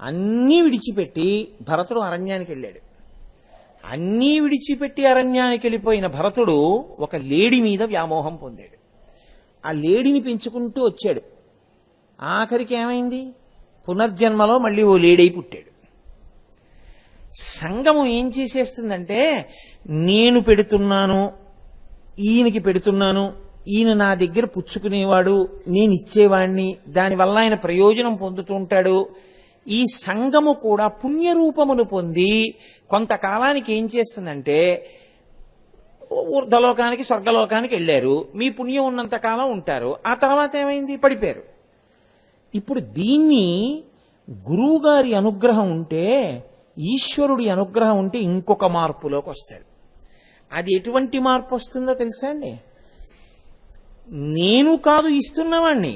అన్నీ విడిచిపెట్టి భరతుడు అరణ్యానికి వెళ్ళాడు. అన్నీ విడిచిపెట్టి అరణ్యానికి వెళ్ళిపోయిన భరతుడు ఒక లేడి మీద వ్యామోహం పొందాడు. ఆ లేడిని పెంచుకుంటూ వచ్చాడు. ఆఖరికి ఏమైంది? పునర్జన్మలో మళ్ళీ ఓ లేడై పుట్టాడు. సంఘము ఏం చేసేస్తుందంటే, నేను పెడుతున్నాను, ఈయనకి పెడుతున్నాను, ఈయన నా దగ్గర పుచ్చుకునేవాడు, నేను ఇచ్చేవాణ్ణి, దానివల్ల ఆయన ప్రయోజనం పొందుతూ ఉంటాడు. ఈ సంఘము కూడా పుణ్యరూపమును పొంది కొంతకాలానికి ఏం చేస్తుందంటే, ఊర్ధలోకానికి స్వర్గలోకానికి వెళ్ళారు, మీ పుణ్యం ఉన్నంత కాలం ఉంటారు, ఆ తర్వాత ఏమైంది? పడిపోయారు. ఇప్పుడు దీన్ని గురువుగారి అనుగ్రహం ఉంటే, ఈశ్వరుడి అనుగ్రహం ఉంటే ఇంకొక మార్పులోకి వస్తాడు. అది ఎటువంటి మార్పు వస్తుందో తెలుసా అండి? నేను కాదు ఇస్తున్నవాణ్ణి.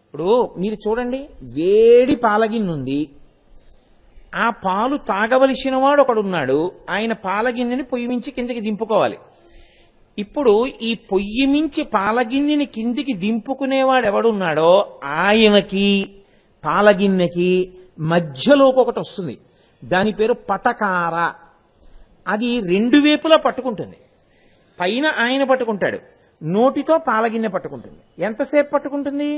ఇప్పుడు మీరు చూడండి, వేడి పాలగిన్నుంది, ఆ పాలు తాగవలసిన వాడు ఒకడున్నాడు, ఆయన పాలగిన్నెని పొయ్యి మించి కిందకి దింపుకోవాలి. ఇప్పుడు ఈ పొయ్యి మించి పాలగిన్నెని కిందికి దింపుకునేవాడు ఎవడున్నాడో ఆయనకి పాలగిన్నెకి మధ్యలోకి ఒకటి వస్తుంది. దాని పేరు పటకార. అది రెండు వైపులా పట్టుకుంటుంది. పైన ఆయన పట్టుకుంటాడు, నోటితో పాలగిన్నె పట్టుకుంటుంది. ఎంతసేపు పట్టుకుంటుంది?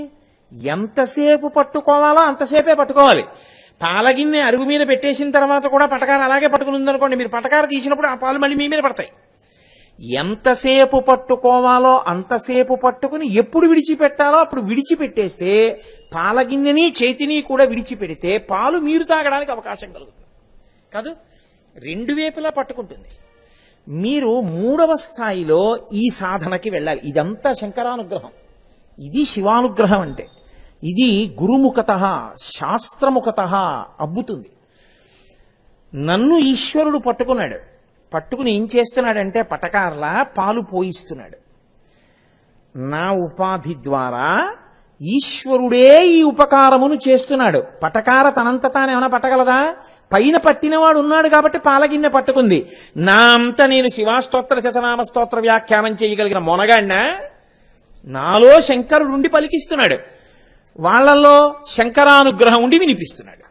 ఎంతసేపు పట్టుకోవాలో అంతసేపే పట్టుకోవాలి. పాలగిన్నె అరుగు మీద పెట్టేసిన తర్వాత కూడా పటకార అలాగే పట్టుకుని ఉందనుకోండి, మీరు పటకార తీసినప్పుడు ఆ పాలు మళ్ళీ మీ మీద పడతాయి. ఎంతసేపు పట్టుకోవాలో అంతసేపు పట్టుకుని ఎప్పుడు విడిచిపెట్టాలో అప్పుడు విడిచిపెట్టేస్తే పాలగిన్నెని చేతిని కూడా విడిచిపెడితే పాలు మీరు తాగడానికి అవకాశం కలుగుతుంది కాదు. రెండు వైపులా పట్టుకుంటుంది. మీరు మూడవ స్థాయిలో ఈ సాధనకి వెళ్ళాలి. ఇదంతా శంకరానుగ్రహం, ఇది శివానుగ్రహం. అంటే ఇది గురుముఖత శాస్త్రముఖత అబ్బుతుంది. నన్ను ఈశ్వరుడు పట్టుకున్నాడు. పట్టుకుని ఏం చేస్తున్నాడంటే పటకార్లా పాలు పోయిస్తున్నాడు. నా ఉపాధి ద్వారా ఈశ్వరుడే ఈ ఉపకారమును చేస్తున్నాడు. పటకార తనంత తానేమైనా పట్టగలదా? పైన పట్టినవాడు ఉన్నాడు కాబట్టి పాలగిన్నె పట్టుకుంది. నా అంత నేను శివాస్తోత్ర శతనామ స్తోత్ర వ్యాఖ్యానం చేయగలిగిన మొనగాడినా? నాలో శంకరుడు ఉండి పలికిస్తున్నాడు, వాళ్లలో శంకరానుగ్రహం ఉండి వినిపిస్తున్నాడు.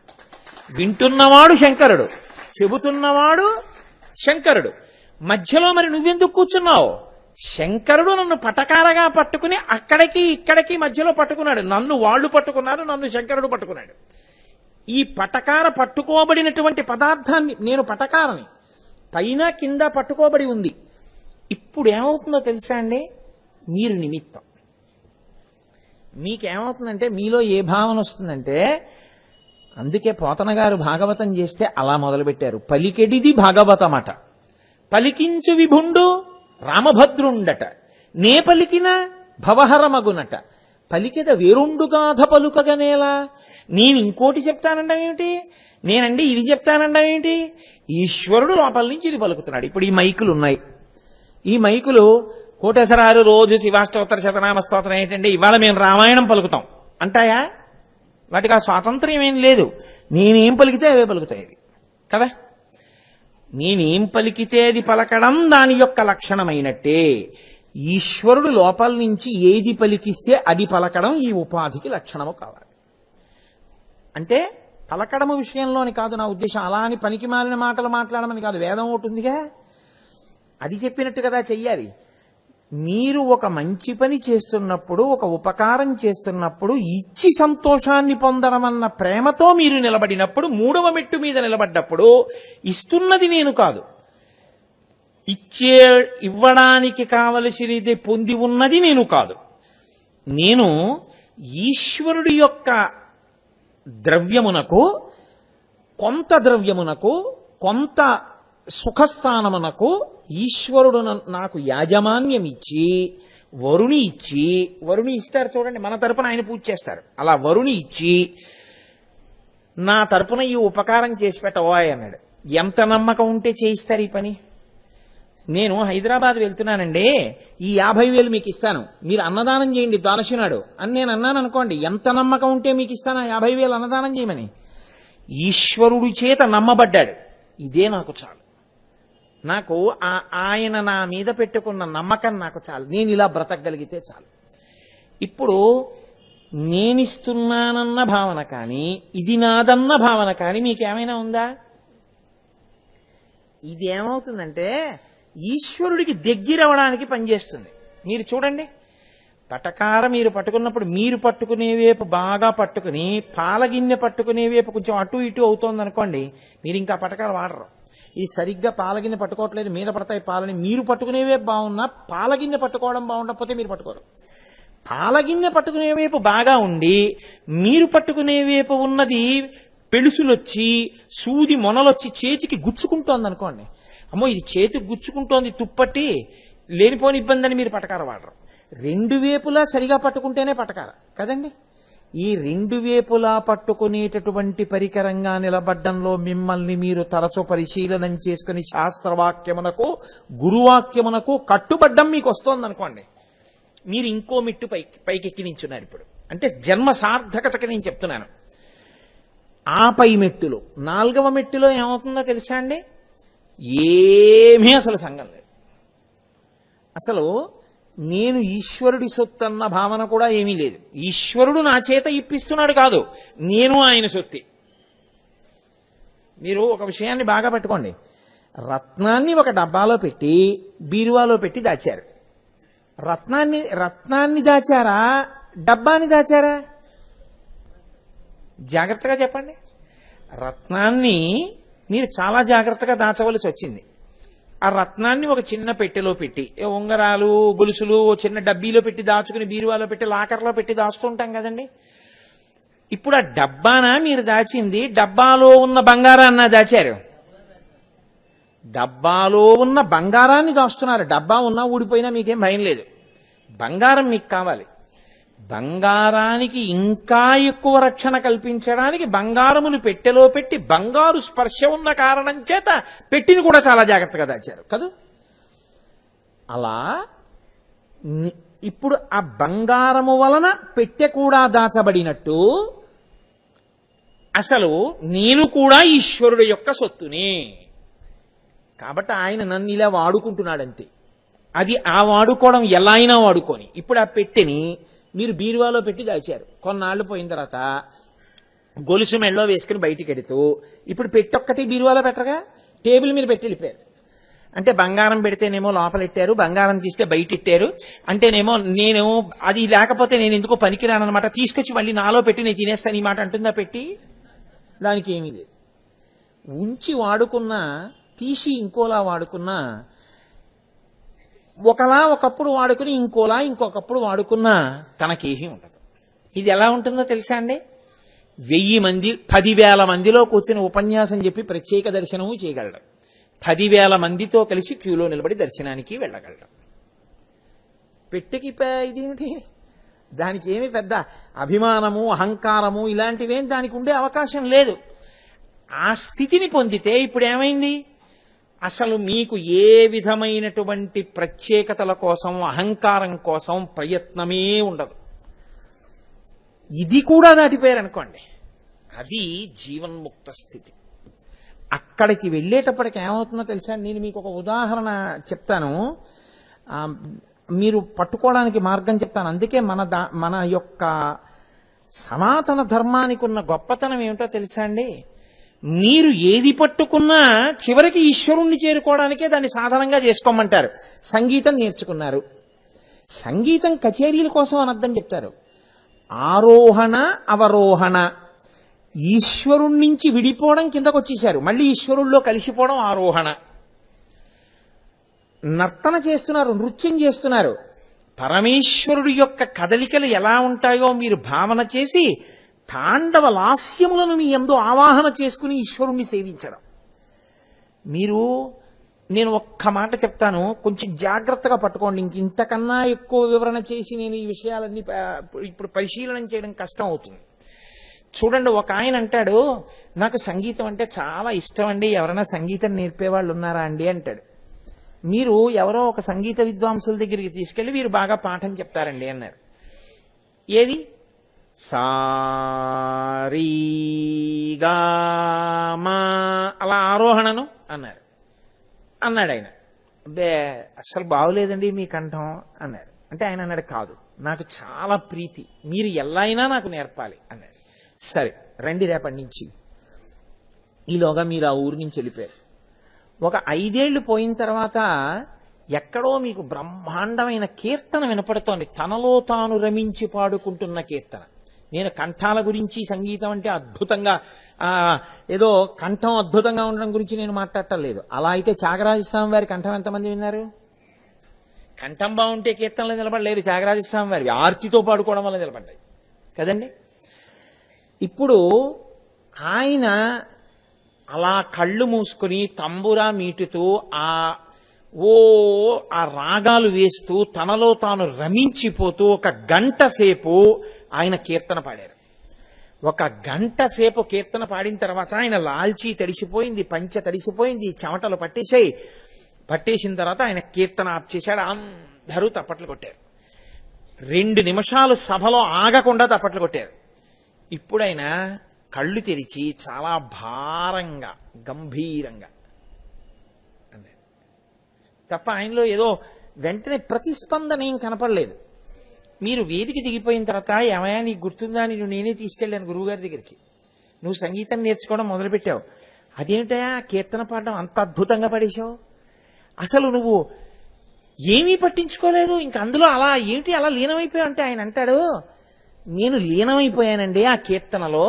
వింటున్నవాడు శంకరుడు, చెబుతున్నవాడు శంకరుడు. మధ్యలో మరి నువ్వెందుకు కూర్చున్నావు? శంకరుడు నన్ను పటకారగా పట్టుకుని అక్కడికి ఇక్కడికి మధ్యలో పట్టుకున్నాడు. నన్ను వాళ్ళు పట్టుకున్నారు, నన్ను శంకరుడు పట్టుకున్నాడు. ఈ పటకార పట్టుకోబడినటువంటి పదార్థాన్ని, నేను పటకారని పైన కింద పట్టుకోబడి ఉంది. ఇప్పుడు ఏమవుతుందో తెలుసా అండి? మీరు నిమిత్తం. మీకేమవుతుందంటే మీలో ఏ భావన వస్తుందంటే, అందుకే పోతన గారు భాగవతం చేస్తే అలా మొదలుపెట్టారు. పలికెడిది భాగవతమట, పలికించు విభుండు రామభద్రుండట, నే పలికిన భవహరమగునట, పలికెద వేరుండుగాథ పలుకగనేలా. నేను ఇంకోటి చెప్తానండం ఏమిటి, నేనండి ఇది చెప్తానండం ఏమిటి? ఈశ్వరుడు లోపల నుంచి ఇది పలుకుతున్నాడు. ఇప్పుడు ఈ మైకులు ఉన్నాయి. ఈ మైకులు కోటేశ్వరారు రోజు శివాష్టోత్తర శతనామ స్తోత్రం ఏంటంటే ఇవాళ మేము రామాయణం పలుకుతాం అంటాయా? వాటికి ఆ స్వాతంత్ర్యం ఏం లేదు. నేనేం పలికితే అవే పలుకుతాయి కదా. నేనేం పలికితే అది పలకడం దాని యొక్క లక్షణమైనట్టే. ఈశ్వరుడు లోపల నుంచి ఏది పలికిస్తే అది పలకడం ఈ ఉపాధికి లక్షణము కావాలి. అంటే పలకడము విషయంలోని కాదు నా ఉద్దేశం. అలా అని పనికి మాలిన మాటలు మాట్లాడమని కాదు. వేదం ఒకటి ఉందిగా, అది చెప్పినట్టు కదా చెయ్యాలి. మీరు ఒక మంచి పని చేస్తున్నప్పుడు, ఒక ఉపకారం చేస్తున్నప్పుడు, ఇచ్చి సంతోషాన్ని పొందడం అన్న ప్రేమతో మీరు నిలబడినప్పుడు, మూడవ మెట్టు మీద నిలబడ్డప్పుడు ఇస్తున్నది నేను కాదు, ఇవ్వడానికి కావలసినది పొంది ఉన్నది నేను కాదు. నేను ఈశ్వరుడి యొక్క ద్రవ్యమునకు, కొంత ద్రవ్యమునకు, కొంత సుఖస్థానమునకు ఈశ్వరుడు నాకు యాజమాన్యం ఇచ్చి, వరుణి ఇచ్చి, వరుణి ఇస్తారు చూడండి, మన తరపున ఆయన పూజ చేస్తారు, అలా వరుణి ఇచ్చి నా తరపున ఈ ఉపకారం చేసి పెట్టబోయ్ అన్నాడు. ఎంత నమ్మకం ఉంటే చేయిస్తారు ఈ పని? నేను హైదరాబాద్ వెళ్తున్నానండి, ఈ 50,000 మీకు ఇస్తాను, మీరు అన్నదానం చేయండి ద్వాదశి నాడు అని నేను అన్నాను అనుకోండి, ఎంత నమ్మకం ఉంటే మీకు ఇస్తాను 50,000 అన్నదానం చేయమని? ఈశ్వరుడి చేత నమ్మబడ్డాడు. ఇదే నాకు చాలు. నాకు ఆయన నా మీద పెట్టుకున్న నమ్మకం నాకు చాలు. నేను ఇలా బ్రతకగలిగితే చాలు. ఇప్పుడు నేనిస్తున్నానన్న భావన కానీ, ఇది నాదన్న భావన కానీ మీకేమైనా ఉందా? ఇది ఏమవుతుందంటే ఈశ్వరుడికి దగ్గరవడానికి పనిచేస్తుంది. మీరు చూడండి, పటకార మీరు పట్టుకున్నప్పుడు మీరు పట్టుకునే వైపు బాగా పట్టుకుని, పాలగిన్నె పట్టుకునే వైపు కొంచెం అటు ఇటు అవుతోంది అనుకోండి, మీరు ఇంకా పటకార వాడరు. ఈ సరిగ్గా పాలగిన్నె పట్టుకోవట్లేదు, మీద పడతాయి పాలని, మీరు పట్టుకునే వైపు బాగున్నా పాలగిన్నె పట్టుకోవడం బాగుండకపోతే మీరు పట్టుకోరు. పాలగిన్నె పట్టుకునే వైపు బాగా ఉండి మీరు పట్టుకునే వైపు ఉన్నది పెళుసులొచ్చి సూది మొనలొచ్చి చేతికి గుచ్చుకుంటోంది అనుకోండి, అమ్మో ఇది చేతికి గుచ్చుకుంటోంది తుప్పట్టి లేనిపోని ఇబ్బంది అని మీరు పటకార వాడరు. రెండు వైపులా సరిగా పట్టుకుంటేనే పటకార కదండి. ఈ రెండు వైపులా పట్టుకునేటటువంటి పరికరంగా నిలబడ్డంలో మిమ్మల్ని మీరు తరచు పరిశీలనం చేసుకుని శాస్త్రవాక్యమునకు గురువాక్యమునకు కట్టుబడ్డం మీకు వస్తోంది అనుకోండి, మీరు ఇంకో మిట్టు పైకెక్కి నించున్నారు. ఇప్పుడు అంటే జన్మ సార్థకతకి నేను చెప్తున్నాను. ఆ పై మెట్టులో 4వ మెట్టులో ఏమవుతుందో తెలుసా అండి? ఏమీ అసలు సంగం లేదు. అసలు నేను ఈశ్వరుడి సొత్తు అన్న భావన కూడా ఏమీ లేదు. ఈశ్వరుడు నా చేత ఇప్పిస్తున్నాడు కాదు, నేను ఆయన సొత్తి. మీరు ఒక విషయాన్ని బాగా పట్టుకోండి. రత్నాన్ని ఒక డబ్బాలో పెట్టి బీరువాలో పెట్టి దాచారు. రత్నాన్ని దాచారా, డబ్బాని దాచారా? జాగ్రత్తగా చెప్పండి. రత్నాన్ని మీరు చాలా జాగ్రత్తగా దాచవలసి వచ్చింది. ఆ రత్నాన్ని ఒక చిన్న పెట్టెలో పెట్టి, ఉంగరాలు గొలుసులు చిన్న డబ్బీలో పెట్టి దాచుకుని బీరువాలో పెట్టి లాకర్లో పెట్టి దాచుతుంటాం కదండి. ఇప్పుడు ఆ డబ్బానా మీరు దాచింది, డబ్బాలో ఉన్న బంగారాన్న దాచారు? డబ్బాలో ఉన్న బంగారాన్ని దాస్తున్నారు. డబ్బా ఉన్నా ఊడిపోయినా మీకేం భయం లేదు. బంగారం మీకు కావాలి. బంగారానికి ఇంకా ఎక్కువ రక్షణ కల్పించడానికి బంగారమును పెట్టెలో పెట్టి బంగారు స్పర్శ ఉన్న కారణం చేత పెట్టిని కూడా చాలా జాగ్రత్తగా దాచారు కదూ. అలా ఇప్పుడు ఆ బంగారము వలన పెట్టె కూడా దాచబడినట్టు అసలు నేను కూడా ఈశ్వరుడు యొక్క సొత్తుని. కాబట్టి ఆయన నన్ను ఇలా వాడుకుంటున్నాడంతే. అది ఆ వాడుకోవడం ఎలా అయినా వాడుకొని, ఇప్పుడు ఆ పెట్టెని మీరు బీరువాలో పెట్టి దాచారు. కొన్నాళ్ళు పోయిన తర్వాత గొలుసు మెళ్ళలో వేసుకుని బయటికి ఎడుతూ ఇప్పుడు పెట్టొక్కటి బీరువాలో పెట్టరుగా, టేబుల్ మీద పెట్టి వెళ్ళిపోయారు. అంటే బంగారం పెడితేనేమో లోపలెట్టారు, బంగారం తీస్తే బయట ఇట్టారు అంటేనేమో నేను అది లేకపోతే నేను ఎందుకో పనికిరానమాట, తీసుకొచ్చి మళ్ళీ నాలో పెట్టి నేను తినేస్తాను ఈ మాట అంటుందా పెట్టి? దానికి ఏమీ లేదు. ఉంచి వాడుకున్నా, తీసి ఇంకోలా వాడుకున్నా, ఒకలా ఒకప్పుడు వాడుకుని ఇంకోలా ఇంకొకప్పుడు వాడుకున్నా తనకేమీ ఉండదు. ఇది ఎలా ఉంటుందో తెలుసా అండి? 1000 మంది 10,000 మందిలో కూర్చుని ఉపన్యాసం చెప్పి ప్రత్యేక దర్శనము చేయగలడు. 10,000 మందితో కలిసి క్యూలో నిలబడి దర్శనానికి వెళ్ళగలడు. పెట్టెకి ఇదేమిటి? దానికి ఏమి పెద్ద అభిమానము అహంకారము ఇలాంటివేం దానికి ఉండే అవకాశం లేదు. ఆ స్థితిని పొందితే ఇప్పుడు ఏమైంది? అసలు మీకు ఏ విధమైనటువంటి ప్రత్యేకతల కోసం అహంకారం కోసం ప్రయత్నమే ఉండదు. ఇది కూడా దాటిపోయారనుకోండి, అది జీవన్ముక్త స్థితి. అక్కడికి వెళ్ళేటప్పటికి ఏమవుతుందో తెలుసా? నేను మీకు ఒక ఉదాహరణ చెప్తాను, మీరు పట్టుకోవడానికి మార్గం చెప్తాను. అందుకే మన యొక్క సనాతన ధర్మానికి ఉన్న గొప్పతనం ఏమిటో తెలుసా అండి? మీరు ఏది పట్టుకున్నా చివరికి ఈశ్వరుణ్ణి చేరుకోవడానికే దాన్ని సాధనంగా చేసుకోమంటారు. సంగీతం నేర్చుకున్నారు, సంగీతం కచేరీల కోసం అని అర్థం చెప్తారు. ఆరోహణ అవరోహణ, ఈశ్వరుణ్ణి నుంచి విడిపోవడం కిందకు వచ్చేశారు, మళ్ళీ ఈశ్వరుల్లో కలిసిపోవడం ఆరోహణ. నర్తన చేస్తున్నారు, నృత్యం చేస్తున్నారు, పరమేశ్వరుడు యొక్క కదలికలు ఎలా ఉంటాయో మీరు భావన చేసి తాండవ లాస్యములను మీ యందు ఆవాహన చేసుకుని ఈశ్వరుణ్ణి సేవించడం. నేను ఒక్క మాట చెప్తాను, కొంచెం జాగ్రత్తగా పట్టుకోండి. ఇంతకన్నా ఎక్కువ వివరణ చేసి నేను ఈ విషయాలన్నీ ఇప్పుడు పరిశీలన చేయడం కష్టం అవుతుంది. చూడండి, ఒక ఆయన అంటాడు, నాకు సంగీతం అంటే చాలా ఇష్టం అండి, ఎవరైనా సంగీతం నేర్పేవాళ్ళు ఉన్నారా అండి అంటాడు. మీరు ఎవరో ఒక సంగీత విద్వాంసుల దగ్గరికి తీసుకెళ్లి వీరు బాగా పాఠం చెప్తారండి అన్నారు. ఏది? సారీగామా అలా ఆరోహణను అన్నాడు ఆయన. అబ్బే అస్సలు బాగులేదండి మీ కంఠం అన్నారు. అంటే ఆయన అన్నాడు, కాదు నాకు చాలా ప్రీతి, మీరు ఎలా అయినా నాకు నేర్పాలి అన్నాడు. సరే రండి రేపటి నుంచి. ఈలోగా మీరు ఆ ఊరి నుంచి వెళ్ళిపోయారు. ఒక 5 ఏళ్లు పోయిన తర్వాత ఎక్కడో మీకు బ్రహ్మాండమైన కీర్తన వినపడుతోంది, తనలో తాను రమించి పాడుకుంటున్న కీర్తన. నేను కంఠాల గురించి, సంగీతం అంటే అద్భుతంగా ఏదో కంఠం అద్భుతంగా ఉండడం గురించి నేను మాట్లాడటం లేదు. అలా అయితే త్యాగరాజస్వామి వారి కంఠం ఎంతమంది విన్నారు? కంఠం బాగుంటే కీర్తనలు నిలబడలేదు, త్యాగరాజస్వామి వారి ఆర్తితో పాడుకోవడం వల్ల నిలబడ్డాయి కదండి. ఇప్పుడు ఆయన అలా కళ్ళు మూసుకుని తంబురా మీటుతూ ఆ రాగాలు వేస్తూ తనలో తాను రమించిపోతూ 1 గంట సేపు ఆయన కీర్తన పాడారు. 1 గంట సేపు కీర్తన పాడిన తర్వాత ఆయన లాల్చీ తడిసిపోయింది, పంచ తడిసిపోయింది, చెమటలు పట్టేసిన తర్వాత ఆయన కీర్తన ఆప్ చేశాడు. అందరూ తప్పట్లు కొట్టారు. 2 నిమిషాలు సభలో ఆగకుండా తప్పట్లు కొట్టారు. ఇప్పుడు ఆయన కళ్ళు తెరిచి చాలా భారంగా గంభీరంగా అన్నారు తప్ప ఆయనలో ఏదో వెంటనే ప్రతిస్పందన ఏం కనపడలేదు. మీరు వేదిక దిగిపోయిన తర్వాత ఏమయ్యా నీకు గుర్తుందా అని నేనే తీసుకెళ్ళాను గురువుగారి దగ్గరికి. నువ్వు సంగీతం నేర్చుకోవడం మొదలుపెట్టావు, అదేమిటయా కీర్తన పాడడం అంత అద్భుతంగా పడేశావు, అసలు నువ్వు ఏమీ పట్టించుకోలేదు, ఇంక అందులో అలా ఏమిటి అలా లీనమైపోయావు అంటే ఆయన అంటాడు, నేను లీనమైపోయానండి ఆ కీర్తనలో,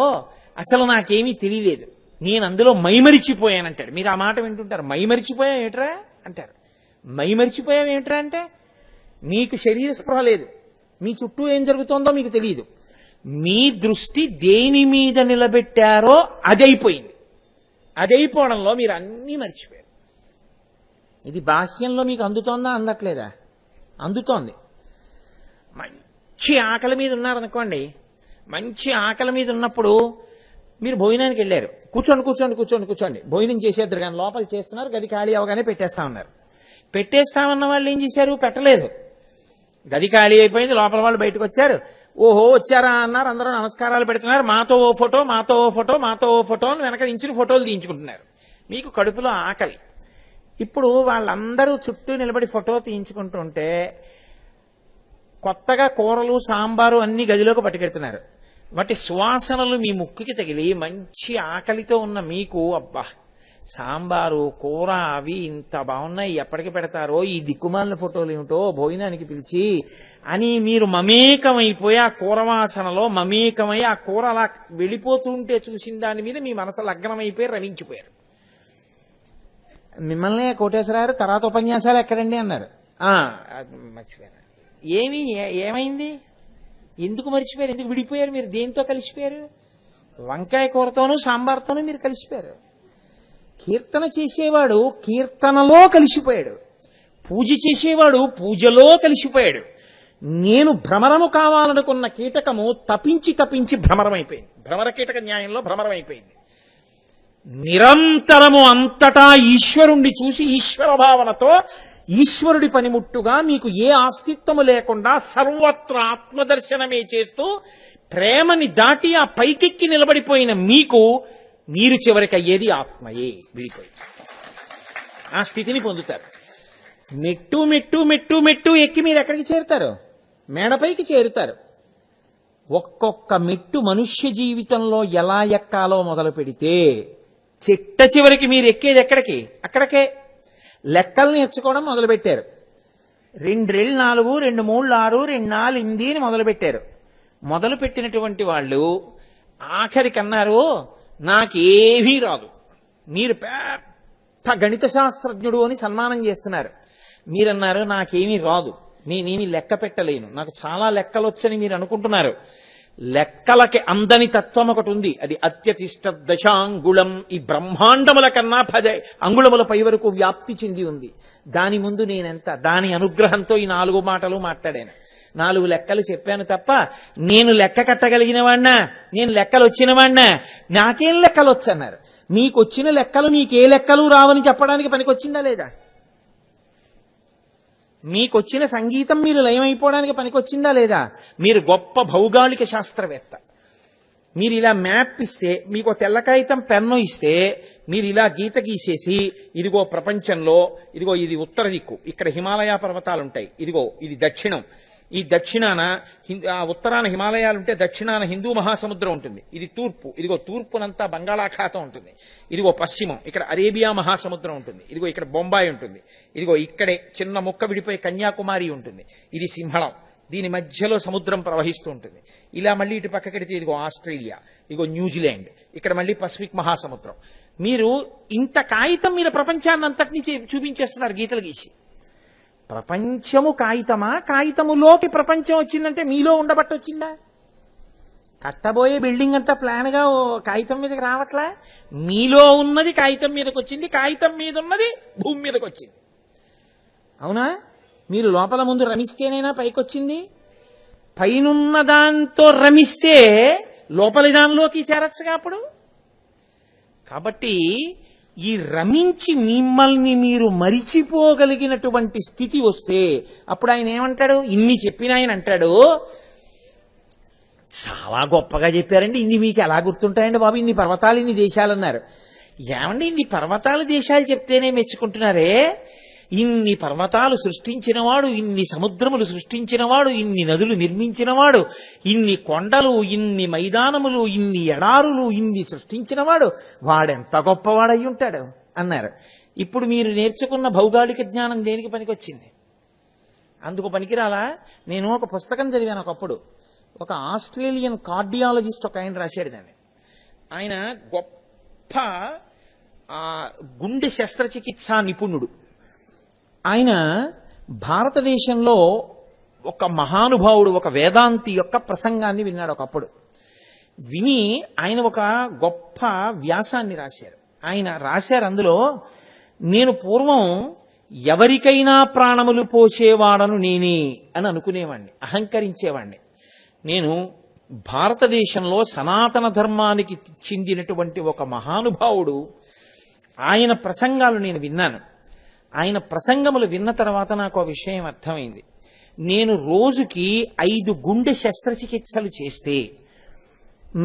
అసలు నాకేమీ తెలియలేదు, నేను అందులో మైమరిచిపోయానంటాడు. మీరు ఆ మాట వింటుంటారు, మైమరిచిపోయావు ఏమిట్రా అంటారు. మైమరిచిపోయావు ఏమిట్రా అంటే మీకు శరీర స్పృహ లేదు, మీ చుట్టూ ఏం జరుగుతోందో మీకు తెలియదు, మీ దృష్టి దేని మీద నిలబెట్టారో అదైపోయింది. అదైపోవడంలో మీరు అన్నీ మర్చిపోయారు. ఇది బాహ్యంలో మీకు అందుతోందా అందట్లేదా? అందుతోంది. మంచి ఆకలి మీద ఉన్నారనుకోండి, మంచి ఆకలి మీద ఉన్నప్పుడు మీరు భోజనానికి వెళ్ళారు, కూర్చోండి కూర్చోండి కూర్చోండి కూర్చోండి భోజనం చేసేద్దరు కానీ లోపల చేస్తున్నారు, గది ఖాళీ అవగానే పెట్టేస్తా ఉన్నారు. పెట్టేస్తామన్న వాళ్ళు ఏం చేశారు, పెట్టలేదు. గది ఖాళీ అయిపోయింది, లోపల వాళ్ళు బయటకు వచ్చారు, ఓహో వచ్చారా అన్నారు, అందరూ నమస్కారాలు పెడుతున్నారు, మాతో ఓ ఫోటో మాతో ఓ ఫోటో మాతో ఓ ఫోటో అని వెనక నుంచి ఫోటోలు తీయించుకుంటున్నారు. మీకు కడుపులో ఆకలి. ఇప్పుడు వాళ్ళందరూ చుట్టూ నిలబడి ఫోటో తీయించుకుంటుంటే కొత్తగా కూరలు సాంబారు అన్ని గదిలోకి పట్టుకెడుతున్నారు. వాటి సువాసనలు మీ ముక్కుకి తగిలి మంచి ఆకలితో ఉన్న మీకు అబ్బా సాంబారు కూర అవి ఇంత బాగున్నాయి, ఎప్పటికి పెడతారో ఈ దిక్కుమాలిన ఫోటోలు ఏమిటో భోజనానికి పిలిచి అని మీరు మమేకమైపోయి ఆ కూర వాసనలో మమేకమై ఆ కూర అలా వెళ్ళిపోతుంటే చూసిన దాని మీద మీ మనసు లగ్నమైపోయి రమించిపోయారు. మిమ్మల్ని కోటేశ్వరారు తర్వాత ఉపన్యాసాలు ఎక్కడండి అన్నారు. మర్చిపోయారు. ఏమైంది, ఎందుకు మర్చిపోయారు, ఎందుకు విడిపోయారు, మీరు దేంతో కలిసిపోయారు? వంకాయ కూరతోనూ సాంబార్తోనూ మీరు కలిసిపోయారు. కీర్తన చేసేవాడు కీర్తనలో కలిసిపోయాడు, పూజ చేసేవాడు పూజలో కలిసిపోయాడు. నేను భ్రమరము కావాలనుకున్న కీటకము తపించి తపించి భ్రమరమైపోయింది, భ్రమర కీటక న్యాయంలో భ్రమరమైపోయింది. నిరంతరము అంతటా ఈశ్వరుణ్ణి చూసి ఈశ్వర భావనతో ఈశ్వరుడి పనిముట్టుగా మీకు ఏ అస్తిత్వము లేకుండా సర్వత్ర ఆత్మదర్శనమే చేస్తూ ప్రేమని దాటి ఆ పైకెక్కి నిలబడిపోయిన మీకు మీరు చివరికి అయ్యేది ఆత్మయే విడిపోయి ఆ స్థితిని పొందుతారు. మెట్టు మెట్టు మెట్టు మెట్టు ఎక్కి మీరు ఎక్కడికి చేరుతారు? మేడపైకి చేరుతారు. ఒక్కొక్క మెట్టు మనుష్య జీవితంలో ఎలా ఎక్కాలో మొదలు పెడితే చిట్ట చివరికి మీరు ఎక్కేది ఎక్కడికి? అక్కడికే. లెక్కల్ని నేర్చుకోవడం మొదలుపెట్టారు. 2 రెళ్ళు 4, 2 3 6, 2 4 8 అని మొదలుపెట్టారు. మొదలుపెట్టినటువంటి వాళ్ళు ఆఖరికన్నారు నాకేమీ రాదు, మీరు పెద్ద గణిత శాస్త్రజ్ఞుడు అని సన్మానం చేస్తున్నారు. మీరన్నారు నాకేమీ రాదు, నేనేమి లెక్క పెట్టలేను, నాకు చాలా లెక్కలు వచ్చని మీరు అనుకుంటున్నారు. లెక్కలకి అందని తత్వం ఒకటి ఉంది, అది అత్యతిష్ట దశాంగుళం. ఈ బ్రహ్మాండముల కన్నా 10 అంగుళముల పై వరకు వ్యాప్తి చెంది ఉంది. దాని ముందు నేనెంత? దాని అనుగ్రహంతో ఈ 4 మాటలు మాట్లాడాను, 4 లెక్కలు చెప్పాను తప్ప నేను లెక్క కట్టగలిగిన వాడినా, నేను లెక్కలు వచ్చిన వాడినా, నాకేం లెక్కలు వచ్చన్నారు. మీకు వచ్చిన లెక్కలు మీకే లెక్కలు రావని చెప్పడానికి పనికొచ్చిందా లేదా? మీకొచ్చిన సంగీతం మీరు లయమైపోవడానికి పనికొచ్చిందా లేదా? మీరు గొప్ప భౌగోళిక శాస్త్రవేత్త. మీరు ఇలా మ్యాప్ ఇస్తే, మీకు తెల్ల కాగితం పెన్ను ఇస్తే మీరు ఇలా గీత గీసేసి ఇదిగో ప్రపంచంలో ఇదిగో ఇది ఉత్తర దిక్కు, ఇక్కడ హిమాలయ పర్వతాలు ఉంటాయి, ఇదిగో ఇది దక్షిణం, ఈ దక్షిణాన ఉత్తరాన హిమాలయాలుంటే దక్షిణాన హిందూ మహాసముద్రం ఉంటుంది, ఇది తూర్పు, ఇదిగో తూర్పునంతా బంగాళాఖాతం ఉంటుంది, ఇదిగో పశ్చిమం ఇక్కడ అరేబియా మహాసముద్రం ఉంటుంది, ఇదిగో ఇక్కడ బొంబాయి ఉంటుంది, ఇదిగో ఇక్కడే చిన్న ముక్క విడిపోయి కన్యాకుమారి ఉంటుంది, ఇది సింహళం, దీని మధ్యలో సముద్రం ప్రవహిస్తూ ఉంటుంది. ఇలా మళ్ళీ ఇటు పక్కకెడితే ఇదిగో ఆస్ట్రేలియా, ఇదిగో న్యూజిలాండ్, ఇక్కడ మళ్ళీ పసిఫిక్ మహాసముద్రం. మీరు ఇంత కాగితం మీద ప్రపంచాన్ని అంతటినీ చూపించేస్తున్నారు గీతలు గీసి. ప్రపంచము కాగితమా? కాగితములోకి ప్రపంచం వచ్చిందంటే మీలో ఉండబట్టి వచ్చిందా? కట్టబోయే బిల్డింగ్ అంతా ప్లాన్గా కాగితం మీదకి రావట్లా, మీలో ఉన్నది కాగితం మీదకి వచ్చింది, కాగితం మీద ఉన్నది భూమి మీదకి వచ్చింది. అవునా? మీరు లోపల ముందు రమిస్తేనైనా పైకొచ్చింది, పైనున్న దాంతో రమిస్తే లోపలి దానిలోకి చేరచ్చుగా అప్పుడు. కాబట్టి ఈ రమించి మిమ్మల్ని మీరు మరిచిపోగలిగినటువంటి స్థితి వస్తే అప్పుడు ఆయన ఏమంటాడు? ఇన్ని చెప్పిన ఆయన అంటాడు, చాలా గొప్పగా చెప్పారండి, ఇన్ని మీకు ఎలా గుర్తుంటాయండి బాబు, ఇన్ని పర్వతాలు ఇన్ని దేశాలు అన్నారు. ఏమండి ఇన్ని పర్వతాలు దేశాలు చెప్తేనే మెచ్చుకుంటున్నారే, ఇన్ని పర్వతాలు సృష్టించినవాడు, ఇన్ని సముద్రములు సృష్టించినవాడు, ఇన్ని నదులు నిర్మించినవాడు, ఇన్ని కొండలు, ఇన్ని మైదానములు, ఇన్ని ఎడారులు, ఇన్ని సృష్టించినవాడు, వాడెంత గొప్పవాడై ఉంటాడు అన్నారు. ఇప్పుడు మీరు నేర్చుకున్న భౌగోళిక జ్ఞానం దేనికి పనికొచ్చింది? అందుకు పనికిరాలా? నేను ఒక పుస్తకం చదివాను ఒకప్పుడు. ఒక ఆస్ట్రేలియన్ కార్డియాలజిస్ట్ ఒక ఆయన రాశాడు దాన్ని. ఆయన గొప్ప గుండె శస్త్రచికిత్సా నిపుణుడు. ఆయన భారతదేశంలో ఒక మహానుభావుడు, ఒక వేదాంతి యొక్క ప్రసంగాన్ని విన్నాడు ఒకప్పుడు. విని ఆయన ఒక గొప్ప వ్యాసాన్ని రాశారు. ఆయన రాశారు అందులో, నేను పూర్వం ఎవరికైనా ప్రాణములు పోసేవాడను నేనే అని అనుకునేవాణ్ణి, అహంకరించేవాణ్ణి. నేను భారతదేశంలో సనాతన ధర్మానికి చెందినటువంటి ఒక మహానుభావుడు, ఆయన ప్రసంగాలు నేను విన్నాను. ఆయన ప్రసంగములు విన్న తర్వాత నాకు ఆ విషయం అర్థమైంది. నేను రోజుకి 5 గుండె శస్త్రచికిత్సలు చేస్తే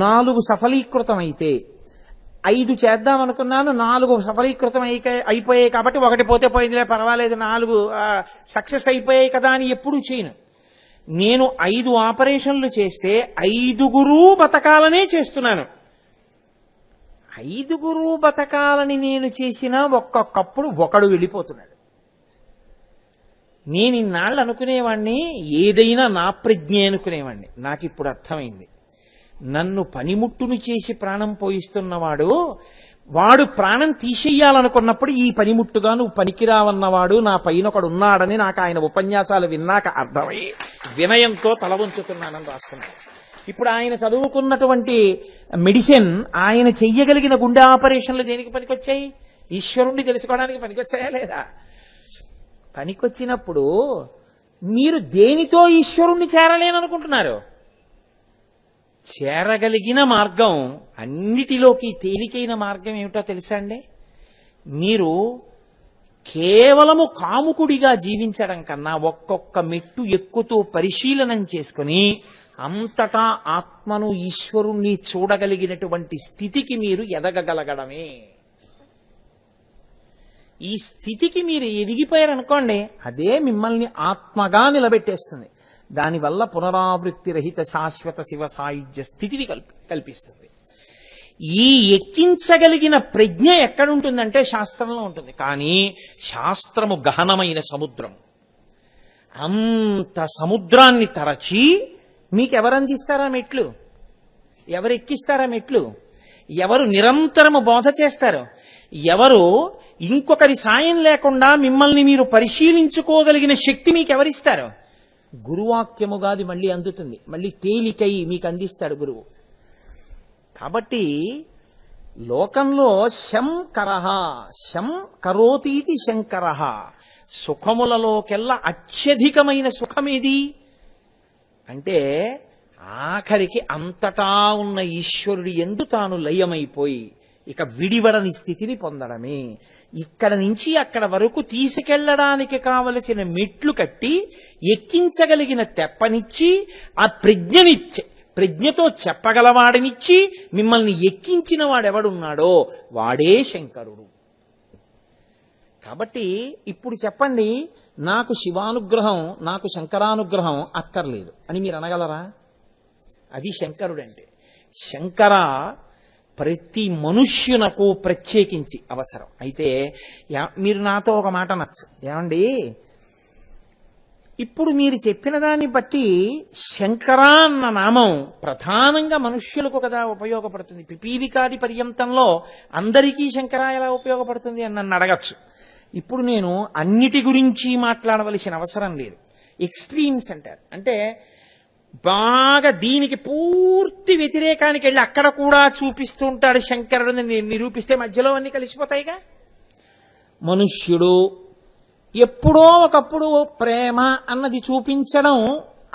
4 సఫలీకృతమైతే, 5 చేద్దాం అనుకున్నాను, 4 సఫలీకృతం అయిపోయాయి కాబట్టి 1 పోతే పోయిందిలే పర్వాలేదు, 4 సక్సెస్ అయిపోయాయి కదా అని ఎప్పుడూ చేయను. నేను 5 ఆపరేషన్లు చేస్తే 5గురు బతకాలనే చేస్తున్నాను. 5గురు బతకాలని నేను చేసినా ఒక్కొక్కప్పుడు ఒకడు వెళ్ళిపోతున్నాడు. నేను ఇన్నాళ్ళు అనుకునేవాణ్ణి ఏదైనా నా ప్రజ్ఞే అనుకునేవాణ్ణి. నాకు ఇప్పుడు అర్థమైంది, నన్ను పనిముట్టును చేసి ప్రాణం పోయిస్తున్నవాడు, వాడు ప్రాణం తీసేయాలనుకున్నప్పుడు ఈ పనిముట్టుగా నువ్వు పనికిరావన్నవాడు నా పైన ఒకడు ఉన్నాడని నాకు ఆయన ఉపన్యాసాలు విన్నాక అర్థమై వినయంతో తల వంచుతున్నానని రాస్తున్నాను. ఇప్పుడు ఆయన చదువుకున్నటువంటి మెడిసిన్, ఆయన చెయ్యగలిగిన గుండె ఆపరేషన్లు దేనికి పనికొచ్చాయి? ఈశ్వరుణ్ణి తెలుసుకోవడానికి పనికొచ్చాయా లేదా? పనికొచ్చినప్పుడు మీరు దేనితో ఈశ్వరుణ్ణి చేరలేననుకుంటున్నారు? చేరగలిగిన మార్గం, అన్నిటిలోకి తేలికైన మార్గం ఏమిటో తెలుసా అండి? మీరు కేవలము కాముకుడిగా జీవించడం కన్నా ఒక్కొక్క మెట్టు ఎక్కుతూ పరిశీలనం చేసుకుని అంతటా ఆత్మను, ఈశ్వరుణ్ణి చూడగలిగినటువంటి స్థితికి మీరు ఎదగగలగడమే. ఈ స్థితికి మీరు ఎదిగిపోయారనుకోండి, అదే మిమ్మల్ని ఆత్మగా నిలబెట్టేస్తుంది. దానివల్ల పునరావృత్తి రహిత శాశ్వత శివ సాయుధ్య స్థితిని కల్పిస్తుంది. ఈ ఎక్కించగలిగిన ప్రజ్ఞ ఎక్కడుంటుందంటే శాస్త్రంలో ఉంటుంది. కానీ శాస్త్రము గహనమైన సముద్రం. అంత సముద్రాన్ని తరచి మీకెవరు అందిస్తారా మెట్లు? ఎవరు ఎక్కిస్తారా మెట్లు? ఎవరు నిరంతరము బోధ చేస్తారు? ఎవరు ఇంకొకరి సాయం లేకుండా మిమ్మల్ని మీరు పరిశీలించుకోగలిగిన శక్తి మీకెవరిస్తారు? గురువాక్యముగా అది మళ్ళీ అందుతుంది. మళ్ళీ తేలికై మీకు అందిస్తాడు గురువు. కాబట్టి లోకంలో శంకరః, శం కరోతీతి శంకరః, సుఖములలోకెల్లా అత్యధికమైన సుఖమేది అంటే ఆఖరికి అంతటా ఉన్న ఈశ్వరుడి యందు తాను లయమైపోయి ఇక విడివడని స్థితిని పొందడమే. ఇక్కడ నుంచి అక్కడ వరకు తీసుకెళ్లడానికి కావలసిన మెట్లు కట్టి ఎక్కించగలిగిన తెప్పనిచ్చి ఆ ప్రజ్ఞతో చెప్పగలవాడినిచ్చి మిమ్మల్ని ఎక్కించిన వాడెవడున్నాడో వాడే శంకరుడు. కాబట్టి ఇప్పుడు చెప్పండి, నాకు శివానుగ్రహం, నాకు శంకరానుగ్రహం అక్కర్లేదు అని మీరు అనగలరా? అది శంకరుడంటే. శంకర ప్రతి మనుష్యునకు ప్రత్యేకించి అవసరం. అయితే మీరు నాతో ఒక మాట అనొచ్చు, ఏమండి ఇప్పుడు మీరు చెప్పిన దాన్ని బట్టి శంకర అన్న నామం ప్రధానంగా మనుష్యులకు కదా ఉపయోగపడుతుంది, పిపీలికాది పర్యంతంలో అందరికీ శంకర ఎలా ఉపయోగపడుతుంది అని నన్ను అడగచ్చు. ఇప్పుడు నేను అన్నిటి గురించి మాట్లాడవలసిన అవసరం లేదు. ఎక్స్ట్రీమ్స్ అంటారు, అంటే బాగా దీనికి పూర్తి వ్యతిరేకానికి వెళ్ళి అక్కడ కూడా చూపిస్తూ ఉంటాడు శంకరుడు నిరూపిస్తే మధ్యలో అన్ని కలిసిపోతాయిగా. మనుష్యుడు ఎప్పుడో ఒకప్పుడు ప్రేమ అన్నది చూపించడం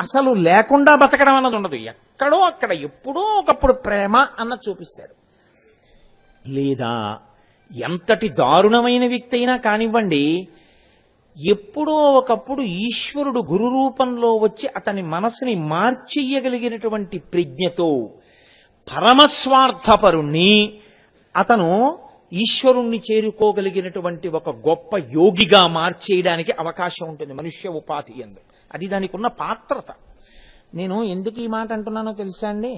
అసలు లేకుండా బతకడం అన్నది ఉండదు. ఎక్కడో అక్కడ ఎప్పుడో ఒకప్పుడు ప్రేమ అన్నది చూపిస్తాడు. లేదా ఎంతటి దారుణమైన వ్యక్తి అయినా కానివ్వండి, ఎప్పుడో ఒకప్పుడు ఈశ్వరుడు గురు రూపంలో వచ్చి అతని మనసుని మార్చెయ్యగలిగినటువంటి ప్రజ్ఞతో పరమస్వార్థపరుణ్ణి అతను ఈశ్వరుణ్ణి చేరుకోగలిగినటువంటి ఒక గొప్ప యోగిగా మార్చేయడానికి అవకాశం ఉంటుంది మనుష్య ఉపాధి యందు. అది దానికి ఉన్న పాత్రత. నేను ఎందుకు ఈ మాట అంటున్నానో తెలుసా అండి?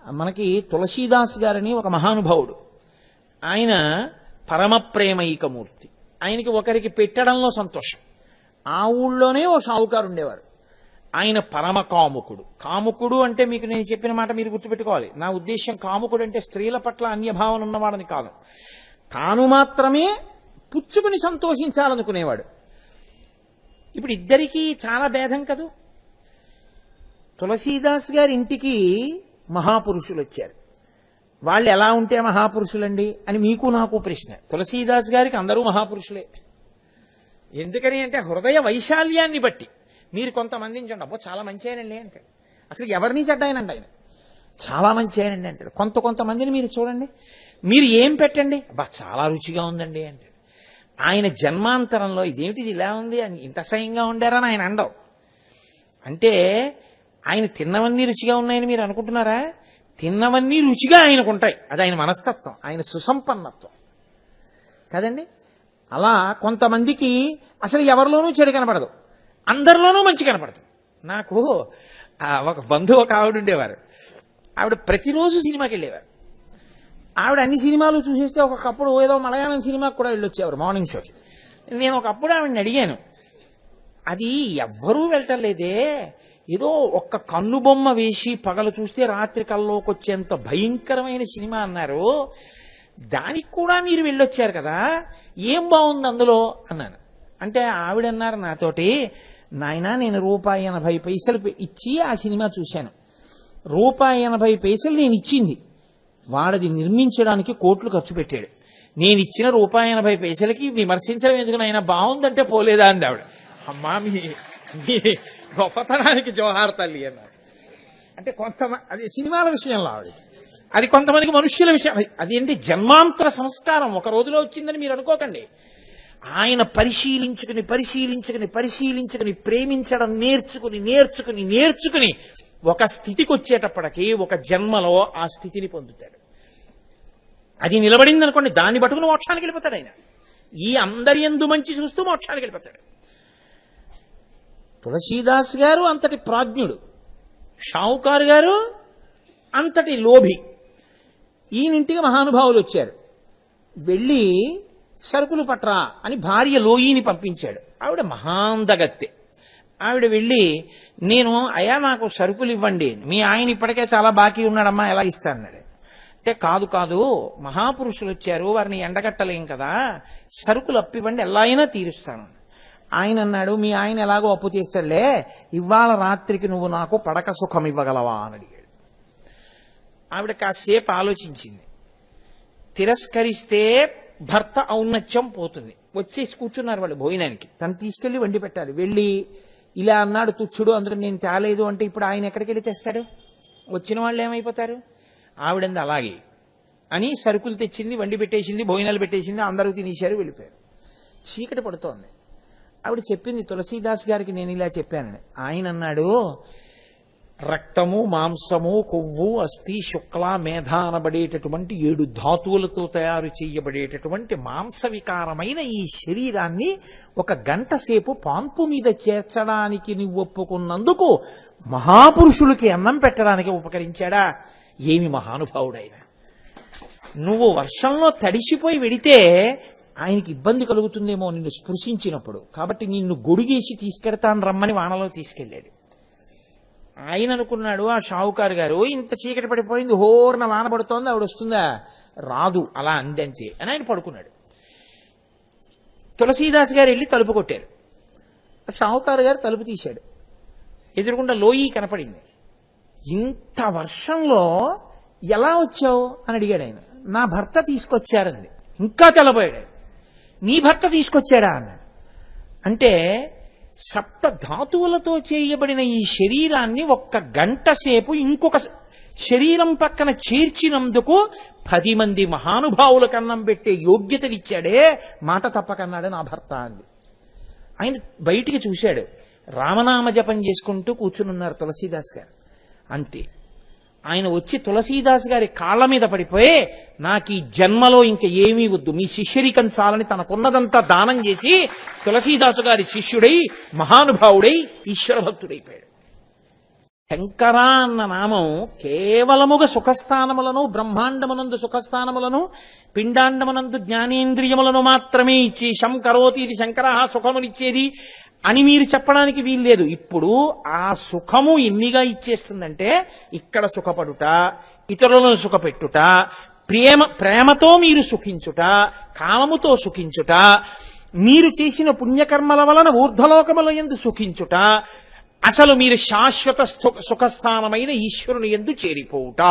మనకి తులసీదాస్ గారని ఒక మహానుభావుడు. ఆయన పరమ ప్రేమైకమూర్తి. ఆయనకి ఒకరికి పెట్టడంలో సంతోషం. ఆ ఊళ్ళోనే ఓ షావుకారు ఉండేవారు. ఆయన పరమ కాముకుడు. కాముకుడు అంటే మీకు నేను చెప్పిన మాట మీరు గుర్తుపెట్టుకోవాలి. నా ఉద్దేశం కాముకుడు అంటే స్త్రీల పట్ల అన్యభావన ఉన్నవాడని కాదు. తాను మాత్రమే పుచ్చుకుని సంతోషించాలనుకునేవాడు. ఇప్పుడు ఇద్దరికీ చాలా భేదం కదూ. తులసీదాస్ గారి ఇంటికి మహాపురుషులు వచ్చారు. వాళ్ళు ఎలా ఉంటే మహాపురుషులండి అని మీకు నాకు ప్రశ్న. తులసీదాస్ గారికి అందరూ మహాపురుషులే. ఎందుకని అంటే హృదయ వైశాల్యాన్ని బట్టి. మీరు కొంతమందిని చూడండి, అబ్బో చాలా మంచి ఆయనండి అంటాడు. అసలు ఎవరిని చెడ్డాయనండి ఆయన, చాలా మంచి ఆయనండి అంటాడు. కొంతమందిని మీరు చూడండి, మీరు ఏం పెట్టండి, అబ్బా చాలా రుచిగా ఉందండి అంటాడు. ఆయన జన్మాంతరంలో ఇదేమిటిది ఇలా ఉంది అని ఇంత అసహ్యంగా ఉండారని ఆయన అండవు. అంటే ఆయన తిన్నవన్నీ రుచిగా ఉన్నాయని మీరు అనుకుంటున్నారా? తిన్నవన్నీ రుచిగా ఆయనకు ఉంటాయి. అది ఆయన మనస్తత్వం, ఆయన సుసంపన్నత్వం కదండి. అలా కొంతమందికి అసలు ఎవరిలోనూ చెడు కనపడదు, అందరిలోనూ మంచి కనపడుతుంది. నాకు ఒక బంధువు ఒక ఆవిడ ఉండేవారు. ఆవిడ ప్రతిరోజు సినిమాకి వెళ్ళేవారు. ఆవిడ అన్ని సినిమాలు చూసేస్తే ఒకప్పుడు ఏదో మలయాళం సినిమాకి కూడా వెళ్ళొచ్చేవారు మార్నింగ్ షోకి. నేను ఒకప్పుడు ఆవిడని అడిగాను, అది ఎవ్వరూ వెళ్ళటం లేదే, ఏదో ఒక్క కన్నుబొమ్మ వేసి పగలు చూస్తే రాత్రి కల్లోకి వచ్చేంత భయంకరమైన సినిమా అన్నారు, దానికి కూడా మీరు వెళ్ళొచ్చారు కదా, ఏం బాగుంది అందులో అన్నాను. అంటే ఆవిడన్నారు నాతోటి, నాయనా నేను ₹1.80 ఇచ్చి ఆ సినిమా చూశాను. ₹1.80 నేను ఇచ్చింది, వాడది నిర్మించడానికి కోట్లు ఖర్చు పెట్టాడు. నేను ఇచ్చిన ₹1.80కి విమర్శించడం ఎందుకు నాయనా, బాగుందంటే పోలేదా అండి ఆవిడ. అమ్మా మీ గొప్పతనానికి జోహార్ తల్లి అన్నారు. అంటే కొంతమంది అది సినిమాల విషయంలో ఆవిడ, అది కొంతమందికి మనుష్యుల విషయం. అది ఏంటి జన్మాంతర సంస్కారం, ఒక రోజులో వచ్చిందని మీరు అనుకోకండి. ఆయన పరిశీలించుకుని ప్రేమించడం నేర్చుకుని ఒక స్థితికి వచ్చేటప్పటికి ఒక జన్మలో ఆ స్థితిని పొందుతాడు. అది నిలబడింది అనుకోండి, దాన్ని పట్టుకుని మోక్షానికి వెళ్ళిపోతాడు ఆయన. ఈ అందరి యందు మంచి చూస్తూ మోక్షానికి వెళ్ళిపోతాడు. తులసీదాస్ గారు అంతటి ప్రాజ్ఞుడు, షావుకారు గారు అంతటి లోభి. ఈయనింటికి మహానుభావులు వచ్చారు. వెళ్ళి సరుకులు పట్రా అని భార్య లోయిని పంపించాడు. ఆవిడ మహాందగత్తె. ఆవిడ వెళ్ళి, నేను అయ్యా నాకు సరుకులు ఇవ్వండి, మీ ఆయన ఇప్పటికే చాలా బాకీ ఉన్నాడమ్మా, ఎలా ఇస్తానన్నాడు. అంటే కాదు మహాపురుషులు వచ్చారు, వారిని ఎండగట్టలేం కదా, సరుకులు అప్పివ్వండి, ఎలా అయినా తీరుస్తాను. ఆయన అన్నాడు, మీ ఆయన ఎలాగో అప్పు తీర్చలే, ఇవాళ రాత్రికి నువ్వు నాకు పడక సుఖం ఇవ్వగలవా అని అడిగాడు. ఆవిడ కాసేపు ఆలోచించింది. తిరస్కరిస్తే భర్త ఔన్నత్యం పోతుంది. వచ్చేసి కూర్చున్నారు వాళ్ళు భోజనానికి. తను తీసుకెళ్లి వండి పెట్టాలి. వెళ్ళి ఇలా అన్నాడు తుచ్చుడు, అందుకని నేను తేలేదు అంటే ఇప్పుడు ఆయన ఎక్కడికి వెళ్ళి తెస్తాడు? వచ్చిన వాళ్ళు ఏమైపోతారు? ఆవిడంది అలాగే అని సరుకులు తెచ్చింది, వండి పెట్టేసింది, భోజనాలు పెట్టేసింది, అందరూ తినేశారు, వెళ్ళిపోయారు. చీకటి పడుతోంది. ఆవిడ చెప్పింది తులసీదాస్ గారికి నేను ఇలా చెప్పానని. ఆయన అన్నాడు, రక్తము, మాంసము, కొవ్వు, అస్థి, శుక్ల, మేధ అనబడేటటువంటి 7 ధాతువులతో తయారు చేయబడేటటువంటి మాంస వికారమైన ఈ శరీరాన్ని 1 గంట సేపు పాన్పు మీద చేర్చడానికి నువ్వు ఒప్పుకున్నందుకు మహాపురుషులకి అన్నం పెట్టడానికి ఉపకరించాడా? ఏమి మహానుభావుడైనా. నువ్వు వర్షంలో తడిసిపోయి వెడితే ఆయనకి ఇబ్బంది కలుగుతుందేమో నిన్ను స్పృశించినప్పుడు, కాబట్టి నిన్ను గొడుగేసి తీసుకెడతాను రమ్మని వానలో తీసుకెళ్ళాడు. ఆయన అనుకున్నాడు, ఆ షావుకారు గారు ఇంత చీకటి పడిపోయింది, హోర్న వాన పడుతోంది, ఆవిడ వస్తుందా? రాదు, అలా అందంతే అని ఆయన పడుకున్నాడు. తులసీదాస్ గారు వెళ్ళి తలుపు కొట్టారు. షావుకారు గారు తలుపు తీశాడు. ఎదురుగుండా లోయి కనపడింది. ఇంత వర్షంలో ఎలా వచ్చావు అని అడిగాడు ఆయన. నా భర్త తీసుకొచ్చారండి. ఇంకా తెల్లబోయాడు. నీ భర్త తీసుకొచ్చాడా అన్నాడు. అంటే 7 ధాతువులతో చేయబడిన ఈ శరీరాన్ని 1 గంట సేపు ఇంకొక శరీరం పక్కన చేర్చినందుకు 10 మంది మహానుభావులకు అన్నం పెట్టే యోగ్యతనిచ్చాడే, మాట తప్పకన్నాడు నా భర్త అంది. ఆయన బయటికి చూశాడు. రామనామ జపం చేసుకుంటూ కూర్చునున్నారు తులసీదాస్ గారు. అంతే. ఆయన వచ్చి తులసీదాస్ గారి కాళ్ళ మీద పడిపోయి, నాకు ఈ జన్మలో ఇంక ఏమీ వద్దు, మీ శిష్యరికం చాలని తనకున్నదంతా దానం చేసి తులసీదాసు గారి శిష్యుడై మహానుభావుడై ఈశ్వర భక్తుడైపోయాడు. శంకర అన్న నామం కేవలముగా సుఖస్థానములను, బ్రహ్మాండమునందు సుఖస్థానములను, పిండాండమునందు జ్ఞానేంద్రియములను మాత్రమే ఇచ్చి శంకరోతి ఇది శంకర సుఖమునిచ్చేది అని మీరు చెప్పడానికి వీల్లేదు. ఇప్పుడు ఆ సుఖము ఎన్నిగా ఇచ్చేస్తుందంటే ఇక్కడ సుఖపడుట, ఇతరులను సుఖపెట్టుట, ప్రేమతో మీరు సుఖించుట, కామముతో సుఖించుట, మీరు చేసిన పుణ్యకర్మల వలన ఊర్ధ్వలోకముల యందు సుఖించుట, అసలు మీరు శాశ్వత సుఖస్థానమైన ఈశ్వరుని యందు చేరిపోవుట.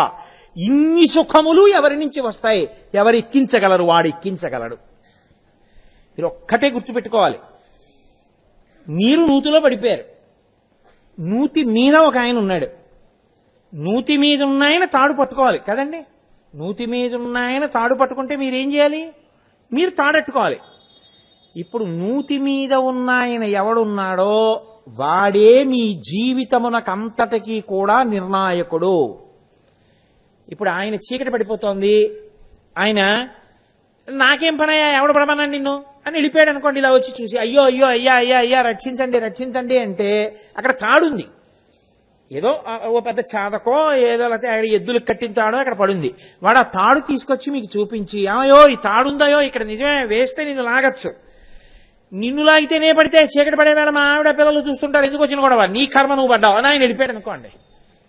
ఇన్ని సుఖములు ఎవరి నుంచి వస్తాయి? ఎవరు ఎక్కించగలరు? వాడు ఎక్కించగలడు. మీరు ఒక్కటే గుర్తుపెట్టుకోవాలి, మీరు నూతిలో పడిపోయారు, నూతి మీద ఒక ఆయన ఉన్నాడు, నూతి మీద ఉన్న ఆయన తాడు పట్టుకోవాలి కదండి. నూతి మీద ఉన్న ఆయన తాడు పట్టుకుంటే మీరేం చేయాలి? మీరు తాడట్టుకోవాలి. ఇప్పుడు నూతి మీద ఉన్న ఆయన ఎవడున్నాడో వాడే మీ జీవితమునకంతటికీ కూడా నిర్ణాయకుడు. ఇప్పుడు ఆయన చీకటి పడిపోతోంది, ఆయన నాకేం పనయ్యా, ఎవడు పడమన్నాడు నిన్ను అని వెళ్ళిపోయాడు అనుకోండి. ఇలా వచ్చి చూసి అయ్యో అయ్యో అయ్యా అయ్యా అయ్యా రక్షించండి రక్షించండి అంటే అక్కడ తాడుంది, ఏదో ఓ పెద్ద చాదకో ఏదో లేకపోతే ఎద్దులకు కట్టిన తాడో అక్కడ పడుంది. వాడు ఆ తాడు తీసుకొచ్చి మీకు చూపించి అయ్యో ఈ తాడుందయో ఇక్కడ నిజమే, వేస్తే నిన్ను లాగచ్చు, నిన్ను లాగితేనే పడితే చీకటి పడే వేళ మా ఆవిడ పిల్లలు చూస్తుంటారు, ఎందుకు వచ్చిన కూడా నీ కర్మ నువ్వు పడ్డావు అని ఆయన వెళ్ళిపోయాడు అనుకోండి.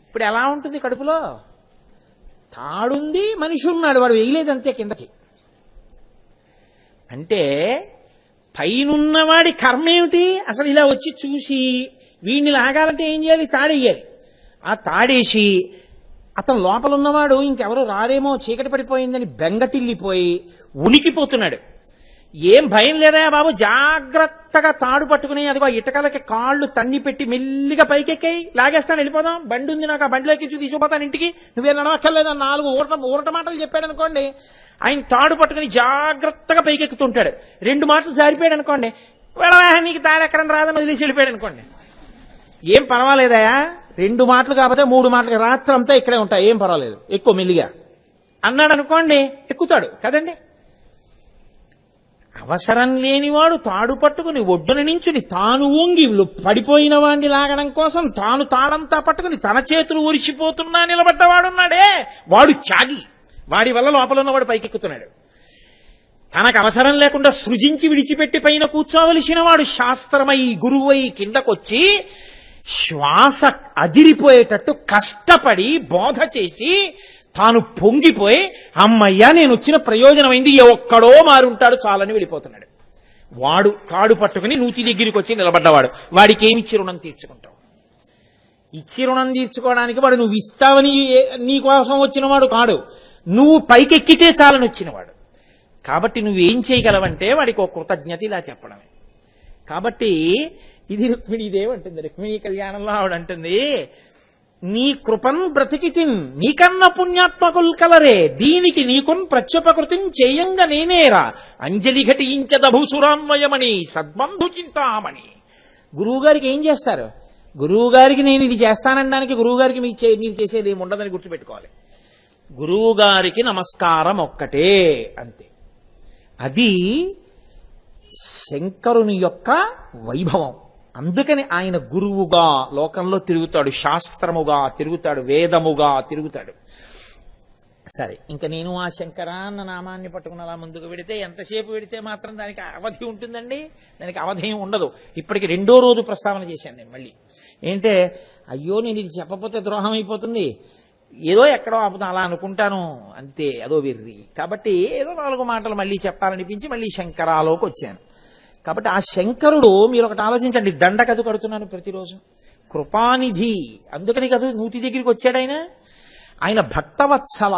ఇప్పుడు ఎలా ఉంటుంది కడుపులో? తాడుంది, మనిషి ఉన్నాడు, వాడు వేయలేదంతే కిందకి. అంటే పైనున్నవాడి కర్మ ఏమిటి? అసలు ఇలా వచ్చి చూసి వీడిని లాగాలంటే ఏం చేయాలి? తాడేయాలి. ఆ తాడేసి అతను లోపల ఉన్నవాడు ఇంకెవరో రారేమో చీకటి పడిపోయిందని బెంగటిల్లిపోయి ఉనికిపోతున్నాడు. ఏం భయం లేదా బాబు, జాగ్రత్తగా తాడు పట్టుకుని అదిగో ఇటకలకి కాళ్ళు తన్ని పెట్టి మెల్లిగా పైకెక్కాయి, లాగేస్తాను వెళ్ళిపోదాం, బండి ఉంది నాకు, ఆ బండిలోకి తీసుకుపోతాను ఇంటికి, నువ్వే నడవక్కర్లేదు, 4 ఊరట మాటలు చెప్పాడు అనుకోండి. ఆయన తాడు పట్టుకుని జాగ్రత్తగా పైకెక్కుతుంటాడు. 2 మాటలు జారిపోయాడు అనుకోండి, వెళ్ళవా నీకు తాడు ఎక్కడ రాదని వదిలేసి వెళ్ళిపోయాడు అనుకోండి. ఏం పర్వాలేదయా, 2 మాటలు కాకపోతే 3 మాటలు రాత్రి అంతా ఇక్కడే ఉంటాయి, ఏం పర్వాలేదు, ఎక్కువ మెల్లిగా అన్నాడు అనుకోండి, ఎక్కుతాడు కదండి. అవసరం లేనివాడు తాడు పట్టుకుని ఒడ్డున నించుని తాను వంగి పడిపోయిన వాడిని లాగడం కోసం తాను తాడంతా పట్టుకుని తన చేతులు ఉరిసిపోతున్నా నిలబడ్డవాడున్నాడే, వాడు త్యాగి. వాడి వల్ల లోపల ఉన్నవాడు పైకెక్కుతున్నాడు. తనకు అవసరం లేకుండా సృజించి విడిచిపెట్టి పైన కూర్చోవలసిన వాడు శాస్త్రమై గురువై కిందకొచ్చి శ్వాస అదిరిపోయేటట్టు కష్టపడి బోధ చేసి తాను పొంగిపోయి అమ్మయ్యా నేను వచ్చిన ప్రయోజనమైంది, ఏ ఒక్కడో మారుంటాడు చాలని వెళ్ళిపోతున్నాడు. వాడు తాడు పట్టుకుని నూతి దగ్గరికి వచ్చి నిలబడ్డవాడు. వాడికి ఏమిచ్చి రుణం తీర్చుకుంటావు? ఇచ్చి రుణం తీర్చుకోవడానికి వాడు నువ్వు ఇస్తావని నీ కోసం వచ్చినవాడు కాడు, నువ్వు పైకెక్కితే చాలని వచ్చినవాడు. కాబట్టి నువ్వేం చేయగలవంటే వాడికి ఒక కృతజ్ఞత ఇలా చెప్పడమే. కాబట్టి ఇది రుక్మిణి ఇదేమంటుంది, రుక్మిణీ కళ్యాణంలో ఆవిడంటుంది, నీ కృపన్ బ్రతికితిన్ నీకన్న పుణ్యాత్మకుల్ కలరే, దీనికి నీకున్ ప్రత్యుపకృతిం చేయంగా నేనేరా, అంజలి ఘటించదభూసురాన్వయమణి సద్బంధు చింతామణి. గురువు గారికి ఏం చేస్తారు? గురువు గారికి నేను ఇది చేస్తానడానికి గురువు గారికి మీరు చేసేది ఏమి ఉండదని గుర్తుపెట్టుకోవాలి. గురువు గారికి నమస్కారం ఒక్కటే, అంతే. అది శంకరుని యొక్క వైభవం. అందుకని ఆయన గురువుగా లోకంలో తిరుగుతాడు, శాస్త్రముగా తిరుగుతాడు, వేదముగా తిరుగుతాడు. సరే, ఇంకా నేను ఆ శంకర అన్న నామాన్ని పట్టుకుని అలా ముందుకు వెడితే ఎంతసేపు వెడితే మాత్రం దానికి అవధి ఉంటుందండి? దానికి అవధి ఉండదు. ఇప్పటికి 2వ రోజు ప్రస్తావన చేశాను నేను మళ్ళీ. ఏంటే అయ్యో నేను ఇది చెప్పకపోతే ద్రోహం అయిపోతుంది, ఏదో ఎక్కడో ఆపుతాను అలా అనుకుంటాను అంతే, అదో వెర్రి. కాబట్టి ఏదో 4 మాటలు మళ్ళీ చెప్పాలనిపించి మళ్ళీ శంకరాలోకి వచ్చాను. కాబట్టి ఆ శంకరుడు, మీరు ఒకటి ఆలోచించండి, దండ కథ కడుతున్నాను ప్రతిరోజు, కృపానిధి. అందుకని కదా నూతి దగ్గరికి వచ్చాడు ఆయన. ఆయన భక్తవత్సల,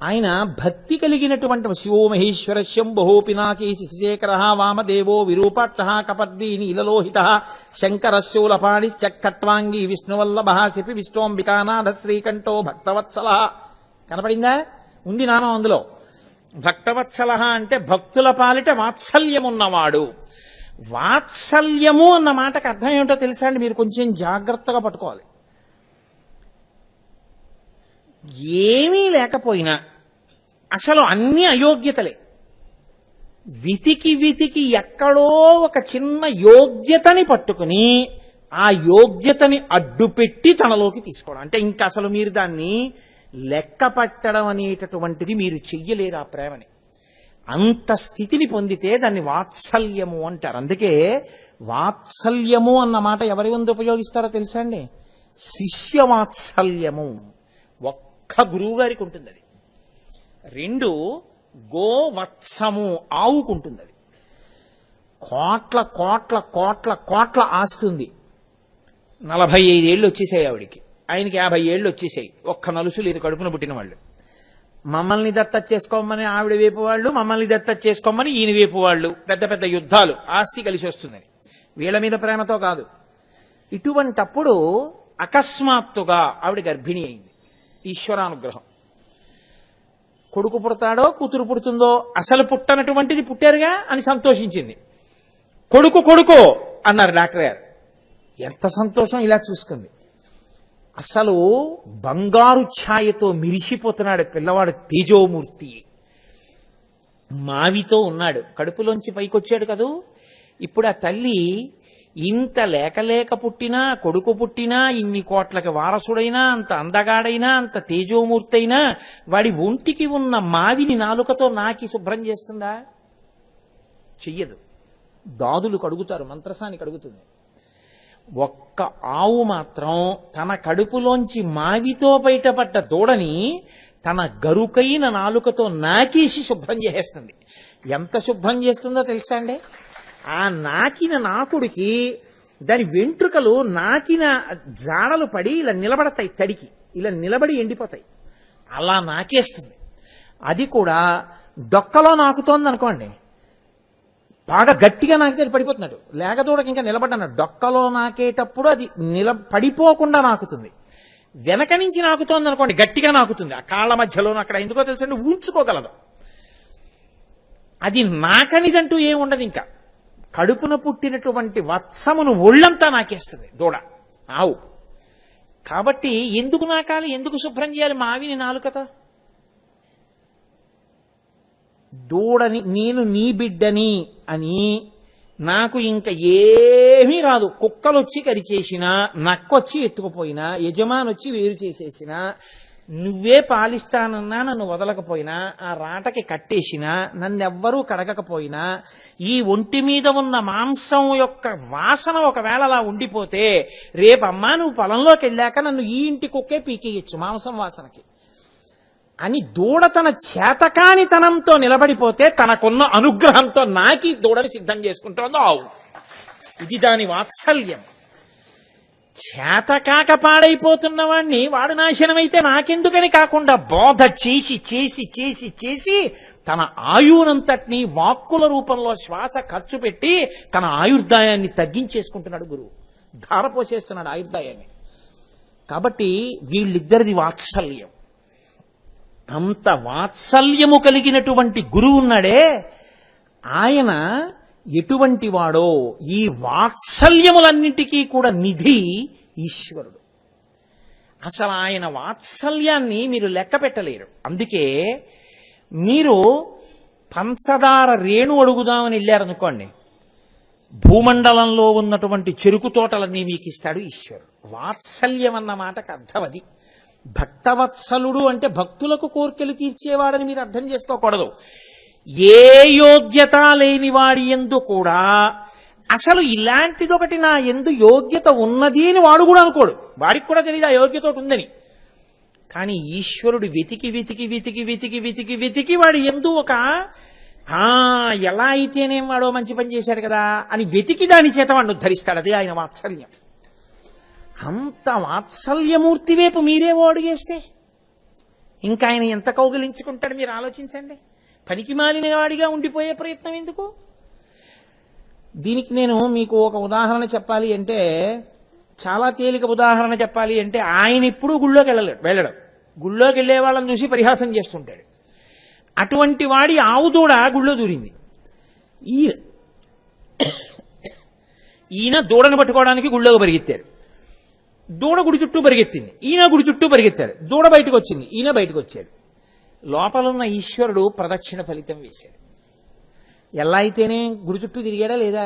ఆయన భక్తి కలిగినటువంటి శివో మహేశ్వర శంభో పినాకేశి శశేఖర వామదేవో విరూపాక్ష కపర్దీని ఇలలోహిత శంకరశూలపాణి చక్కట్వాంగి విష్ణువల్లభ శపి విష్ణోంబికానాథ శ్రీకంఠో భక్తవత్సల. కనపడిందా? ఉంది నామం అందులో. భక్తవత్సల అంటే భక్తుల పాలిట వాత్సల్యమున్నవాడు. వాత్సల్యము అన్న మాటకు అర్థం ఏమిటో తెలుసా అండి? మీరు కొంచెం జాగ్రత్తగా పట్టుకోవాలి. ఏమీ లేకపోయినా అసలు అన్ని అయోగ్యతలే. వెతికి వెతికి ఎక్కడో ఒక చిన్న యోగ్యతని పట్టుకుని ఆ యోగ్యతని అడ్డుపెట్టి తనలోకి తీసుకోవడం. అంటే ఇంకా అసలు మీరు దాన్ని లెక్క పట్టడం అనేటటువంటిది మీరు చెయ్యలేరు. ఆ ప్రేమని అంత స్థితిని పొందితే దాన్ని వాత్సల్యము అంటారు. అందుకే వాత్సల్యము అన్న మాట ఎవరి ముందు ఉపయోగిస్తారో తెలుసా అండి? శిష్య వాత్సల్యము ఒక్క గురువు గారికి ఉంటుంది అది. రెండు, గోవత్సము ఆవుకుంటుంది అది. కోట్ల కోట్ల కోట్ల కోట్ల ఆస్తుంది. 45 ఏళ్ళు వచ్చేసాయి ఆవిడికి, ఆయనకి 50 ఏళ్ళు వచ్చేసాయి. ఒక్క నలుసు లేదు కడుపున పుట్టిన వాళ్ళు. మమ్మల్ని దత్తత చేసుకోమని ఆవిడ వైపు వాళ్ళు, మమ్మల్ని దత్తత చేసుకోమని ఈయన వైపు వాళ్ళు. పెద్ద పెద్ద యుద్ధాలు, ఆస్తి కలిసి వస్తుందని. వీళ్ళ మీద ప్రేమతో కాదు. ఇటువంటప్పుడు అకస్మాత్తుగా ఆవిడ గర్భిణి అయింది. ఈశ్వరానుగ్రహం. కొడుకు పుడతాడో కూతురు పుడుతుందో, అసలు పుట్టనటువంటిది పుట్టారుగా అని సంతోషించింది. కొడుకు కొడుకు అన్నారు డాక్టర్ గారు. ఎంత సంతోషం! ఇలా చూసుకుంది. అసలు బంగారు ఛాయతో మిరిసిపోతున్నాడు పిల్లవాడు, తేజోమూర్తి. మావితో ఉన్నాడు, కడుపులోంచి పైకొచ్చాడు కదూ. ఇప్పుడు ఆ తల్లి ఇంత లేక పుట్టినా, కొడుకు పుట్టినా, ఇన్ని కోట్లకి వారసుడైనా, అంత అందగాడైనా, అంత తేజోమూర్తైనా వాడి ఒంటికి ఉన్న మావిని నాలుకతో నాకి శుభ్రం చేస్తుందా? చెయ్యదు. దాదులు కడుగుతారు, మంత్రసాని కడుగుతుంది. ఒక్క ఆవు మాత్రం తన కడుపులోంచి మావితో బయటపడ్డ దూడని తన గరుకైన నాలుకతో నాకేసి శుభ్రం చేసేస్తుంది. ఎంత శుభ్రం చేస్తుందో తెలుసా అండి? ఆ నాకిన నాకుడికి దాని వెంట్రుకలు నాకిన జాడలు పడి ఇలా నిలబడతాయి, తడికి ఇలా నిలబడి ఎండిపోతాయి. అలా నాకేస్తుంది. అది కూడా డొక్కలో నాకుతోంది అనుకోండి, బాగా గట్టిగా నాకితే పడిపోతున్నాడు. లేగదూడకి ఇంకా నిలబడ్డాడు. డొక్కలో నాకేటప్పుడు అది పడిపోకుండా నాకుతుంది. వెనక నుంచి నాకుతోంది అనుకోండి, గట్టిగా నాకుతుంది. ఆ కాళ్ళ మధ్యలో అక్కడ ఎందుకో తెలుసండి, ఊంచుకోగలదు. అది నాకనిదంటూ ఏముండదు. ఇంకా కడుపున పుట్టినటువంటి వత్సమును ఒళ్ళంతా నాకేస్తుంది దూడ, ఆవు. కాబట్టి ఎందుకు నాకాలి, ఎందుకు శుభ్రం చేయాలి మావిని నాలుకతో? దూడని నేను నీ బిడ్డని అని నాకు ఇంకా ఏమీ రాదు. కుక్కలు వచ్చి కరిచేసినా, నక్కొచ్చి ఎత్తుకుపోయినా, యజమాని వచ్చి వేరు చేసేసినా, నువ్వే పాలిస్తానన్నా నన్ను వదలకపోయినా, ఆ రాటకి కట్టేసినా, నన్నెవ్వరూ కడగకపోయినా, ఈ ఒంటి మీద ఉన్న మాంసం యొక్క వాసన ఒకవేళ అలా ఉండిపోతే, రేపమ్మా నువ్వు పొలంలోకి వెళ్ళాక నన్ను ఈ ఇంటి కుక్కే పీకేయచ్చు మాంసం వాసనకి అని దూడ తన చేతకానితనంతో నిలబడిపోతే తనకున్న అనుగ్రహంతో నాకి దూడని సిద్ధం చేసుకుంటోందో ఆవు. ఇది దాని వాత్సల్యం. చేతకాక పాడైపోతున్న వాణ్ణి వాడు నాశనమైతే నాకెందుకని కాకుండా బోధ చేసి చేసి చేసి చేసి తన ఆయువునంతటినీ వాక్కుల రూపంలో శ్వాస ఖర్చు పెట్టి తన ఆయుర్దాయాన్ని తగ్గించేసుకుంటున్నాడు గురువు. ధారపోసేస్తున్నాడు ఆయుర్దాయాన్ని. కాబట్టి వీళ్ళిద్దరిది వాత్సల్యం. అంత వాత్సల్యము కలిగినటువంటి గురువు ఉన్నాడే, ఆయన ఎటువంటి వాడో, ఈ వాత్సల్యములన్నిటికీ కూడా నిధి ఈశ్వరుడు. అసలు ఆయన వాత్సల్యాన్ని మీరు లెక్క పెట్టలేరు. అందుకే మీరు పంచదార రేణు అడుగుదామని వెళ్ళారనుకోండి, భూమండలంలో ఉన్నటువంటి చెరుకు తోటలన్నీ మీకు ఇస్తాడు ఈశ్వరుడు. వాత్సల్యం అన్న మాటకు అర్థం అది. భక్తవత్సలుడు అంటే భక్తులకు కోర్కెలు తీర్చేవాడని మీరు అర్థం చేసుకోకూడదు. ఏ యోగ్యత లేని వాడి యందు కూడా అసలు ఇలాంటిదొకటి నా యందు యోగ్యత ఉన్నది అని వాడు కూడా అనుకోడు. వాడికి కూడా తెలియదు ఆ యోగ్యత ఒకటి ఉందని. కానీ ఈశ్వరుడు వెతికి వెతికి వెతికి వెతికి వెతికి వెతికి వాడి యందు ఒక ఎలా అయితేనేం వాడో మంచి పని చేశాడు కదా అని వెతికి దాని చేత వాడిని ఉద్ధరిస్తాడు. అదే ఆయన వాత్సల్యం. అంత వాత్సల్యమూర్తి వైపు మీరేవో అడిగేస్తే ఇంకా ఆయన ఎంత కౌగిలించుకుంటాడు మీరు ఆలోచించండి. పనికి మాలిన వాడిగా ఉండిపోయే ప్రయత్నం ఎందుకు? దీనికి నేను మీకు ఒక ఉదాహరణ చెప్పాలి అంటే, చాలా తేలిక ఉదాహరణ చెప్పాలి అంటే, ఆయన ఎప్పుడూ గుళ్ళోకి వెళ్ళడం, గుళ్ళోకి వెళ్ళే వాళ్ళని చూసి పరిహాసం చేస్తుంటాడు. అటువంటి వాడి ఆవు దూడ గుళ్ళో దూరింది. ఈయన దూడను పట్టుకోవడానికి గుళ్ళోకి పరిగెత్తారు. దూడ గుడి చుట్టూ పరిగెత్తింది, ఈయన గుడి చుట్టూ పరిగెత్తాడు. దూడ బయటకు వచ్చింది, ఈయన బయటకు వచ్చాడు. లోపలున్న ఈశ్వరుడు ప్రదక్షిణ ఫలితం వేశాడు. ఎలా అయితేనే గుడి చుట్టూ తిరిగాడా లేదా?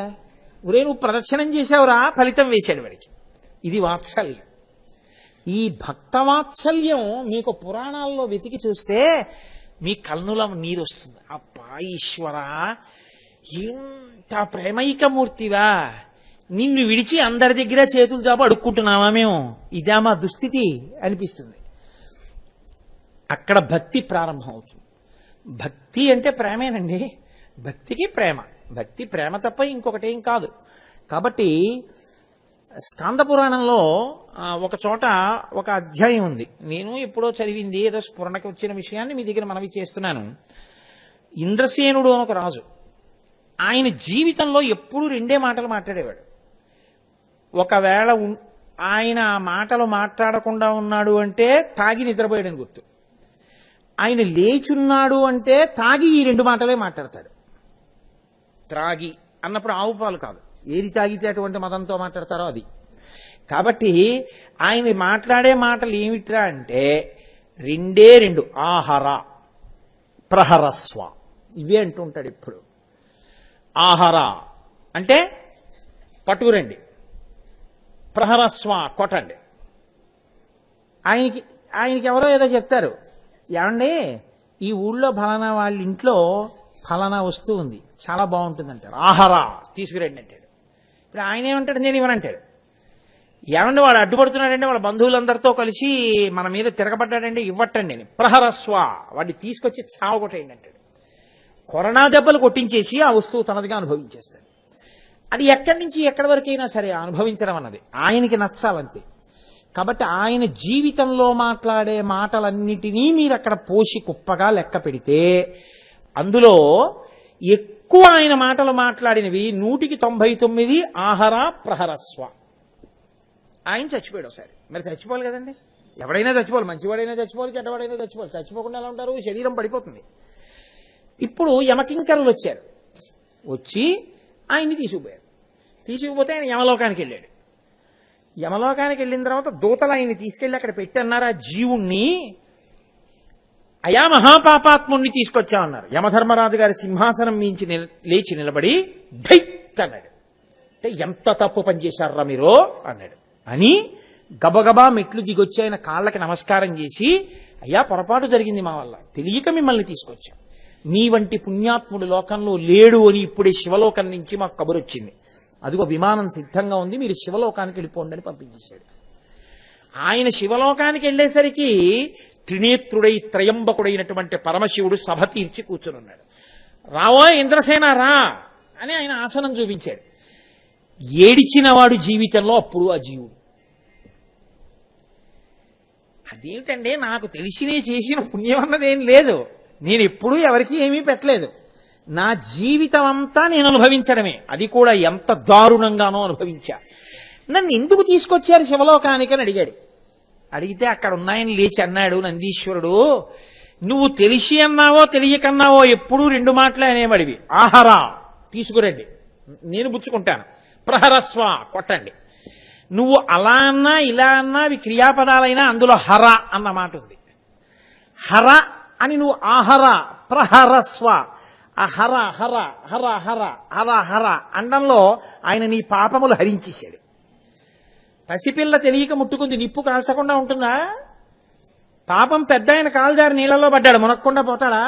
ఒరే నువ్వు ప్రదక్షిణం చేశావురా, ఫలితం వేశాడు వాడికి. ఇది వాత్సల్యం. ఈ భక్తవాత్సల్యం మీకు పురాణాల్లో వెతికి చూస్తే మీ కన్నుల నీరు వస్తుంది. అబ్బా ఈశ్వరా, ఇంత ప్రేమైకమూర్తివా, నిన్ను విడిచి అందరి దగ్గర చేతులు చాపు అడుక్కుంటున్నావా మేము? ఇదా మా దుస్థితి అనిపిస్తుంది. అక్కడ భక్తి ప్రారంభం అవుతుంది. భక్తి అంటే ప్రేమేనండి. భక్తికి ప్రేమ, భక్తి ప్రేమ తప్ప ఇంకొకటేం కాదు. కాబట్టి స్కాంద పురాణంలో ఒక చోట ఒక అధ్యాయం ఉంది. నేను ఎప్పుడో చదివింది, ఏదో స్ఫురణకి వచ్చిన విషయాన్ని మీ దగ్గర మనవి చేస్తున్నాను. ఇంద్రసేనుడు అని ఒక రాజు, ఆయన జీవితంలో ఎప్పుడూ రెండే మాటలు మాట్లాడేవాడు. ఒకవేళ ఆయన ఆ మాటలు మాట్లాడకుండా ఉన్నాడు అంటే తాగి నిద్రపోయాడని గుర్తు. ఆయన లేచున్నాడు అంటే తాగి ఈ రెండు మాటలే మాట్లాడతాడు. త్రాగి అన్నప్పుడు ఆవు పాలు కాదు, ఏది తాగితే అటువంటి మతంతో మాట్లాడతారో అది. కాబట్టి ఆయన మాట్లాడే మాటలు ఏమిట్రా అంటే రెండే రెండు, ఆహార ప్రహరస్వ, ఇవే అంటుంటాడు ఇప్పుడు. ఆహార అంటే పట్టుకురండి, ప్రహరస్వ కొట్టండి. ఆయనకి ఎవరో ఏదో చెప్తారు, ఏమండి ఈ ఊళ్ళో ఫలానా వాళ్ళ ఇంట్లో ఫలానా వస్తువు ఉంది, చాలా బాగుంటుంది అంటారు. ఆహారా తీసుకురండి అంటాడు. ఇప్పుడు ఆయన ఏమంటాడు, నేను ఇవ్వనంటాడు. ఏమండి వాడు అడ్డుపడుతున్నాడంటే వాళ్ళ బంధువులందరితో కలిసి మన మీద తిరగబడ్డాడంటే ఇవ్వట్టండి అని. ప్రహరస్వ, వాడిని తీసుకొచ్చి చావగొట్టేయండి అంటాడు. కొరనా దెబ్బలు కొట్టించేసి ఆ వస్తువు తనదిగా అనుభవించేస్తాడు. అది ఎక్కడి నుంచి ఎక్కడి వరకైనా సరే అనుభవించడం అన్నది ఆయనకి నచ్చాలంతే. కాబట్టి ఆయన జీవితంలో మాట్లాడే మాటలన్నిటినీ మీరు అక్కడ పోసి కుప్పగా లెక్క పెడితే అందులో ఎక్కువ ఆయన మాటలు మాట్లాడినవి 199 ఆహార ప్రహరస్వ. ఆయన చచ్చిపోయాడు ఒకసారి. మరి చచ్చిపోవాలి కదండి, ఎవడైనా చచ్చిపోవాలి, మంచివాడైనా చచ్చిపోవాలి, చెడ్డవాడైనా చచ్చిపోవాలి. చచ్చిపోకుండా ఎలా ఉంటారు? శరీరం పడిపోతుంది. ఇప్పుడు యమకింకరులు వచ్చారు, వచ్చి ఆయన్ని తీసుకుపోయారు. తీసుకుపోతే ఆయన యమలోకానికి వెళ్ళాడు. యమలోకానికి వెళ్ళిన తర్వాత దూతలు ఆయన్ని తీసుకెళ్లి అక్కడ పెట్టి అన్నారు, ఆ జీవుణ్ణి అయా మహాపాపాత్ముణ్ణి తీసుకొచ్చామన్నారు. యమధర్మరాజు గారి సింహాసనం మించి లేచి నిలబడి ధైక్ అన్నాడు. అంటే ఎంత తప్పు పనిచేశారా మీరు అన్నాడు. అని గబగబా మెట్లు దిగొచ్చి ఆయన కాళ్ళకి నమస్కారం చేసి, అయ్యా పొరపాటు జరిగింది మా వల్ల, తెలియక మిమ్మల్ని తీసుకొచ్చాం. మీ వంటి పుణ్యాత్ముడు లోకంలో లేడు అని ఇప్పుడే శివలోకం నుంచి మాకు కబురు వచ్చింది. అదిగో విమానం సిద్ధంగా ఉంది, మీరు శివలోకానికి వెళ్ళిపోండి అని పంపించేశాడు. ఆయన శివలోకానికి వెళ్ళేసరికి త్రినేత్రుడై త్రయంబకుడైనటువంటి పరమశివుడు సభ తీర్చి కూర్చునున్నాడు. రావో ఇంద్రసేన రా అని ఆయన ఆసనం చూపించాడు. ఏడిచిన వాడు జీవితంలో అప్పుడు ఆ జీవుడు. అదేమిటంటే నాకు తెలిసినే చేసిన పుణ్యం అన్నదేం లేదు, నేను ఎప్పుడూ ఎవరికి ఏమీ పెట్టలేదు, నా జీవితం అంతా నేను అనుభవించడమే, అది కూడా ఎంత దారుణంగానో అనుభవించా. నన్ను ఎందుకు తీసుకొచ్చారు శివలోకానికి అని అడిగాడు. అడిగితే అక్కడ ఉన్నాయని లేచి అన్నాడు నందీశ్వరుడు, నువ్వు తెలిసి అన్నావో తెలియకన్నావో ఎప్పుడూ రెండు మాటలే అనేవాడివి. ఆహారా తీసుకురండి, నేను పుచ్చుకుంటాను. ప్రహరస్వ కొట్టండి. నువ్వు అలా అన్నా ఇలా అన్నా అవి క్రియాపదాలైనా అందులో హర అన్న మాట ఉంది. హర అని నువ్వు ఆహర ప్రహరస్వ, ఆ హర హర హర హర హర హర అండంలో ఆయన నీ పాపములు హరించేశాడు. పసిపిల్ల తెలియక ముట్టుకుంది, నిప్పు కాల్చకుండా ఉంటుందా? పాపం పెద్ద ఆయన కాలుజారి నీళ్ళలో పడ్డాడు, మునక్కుండా పోతాడా?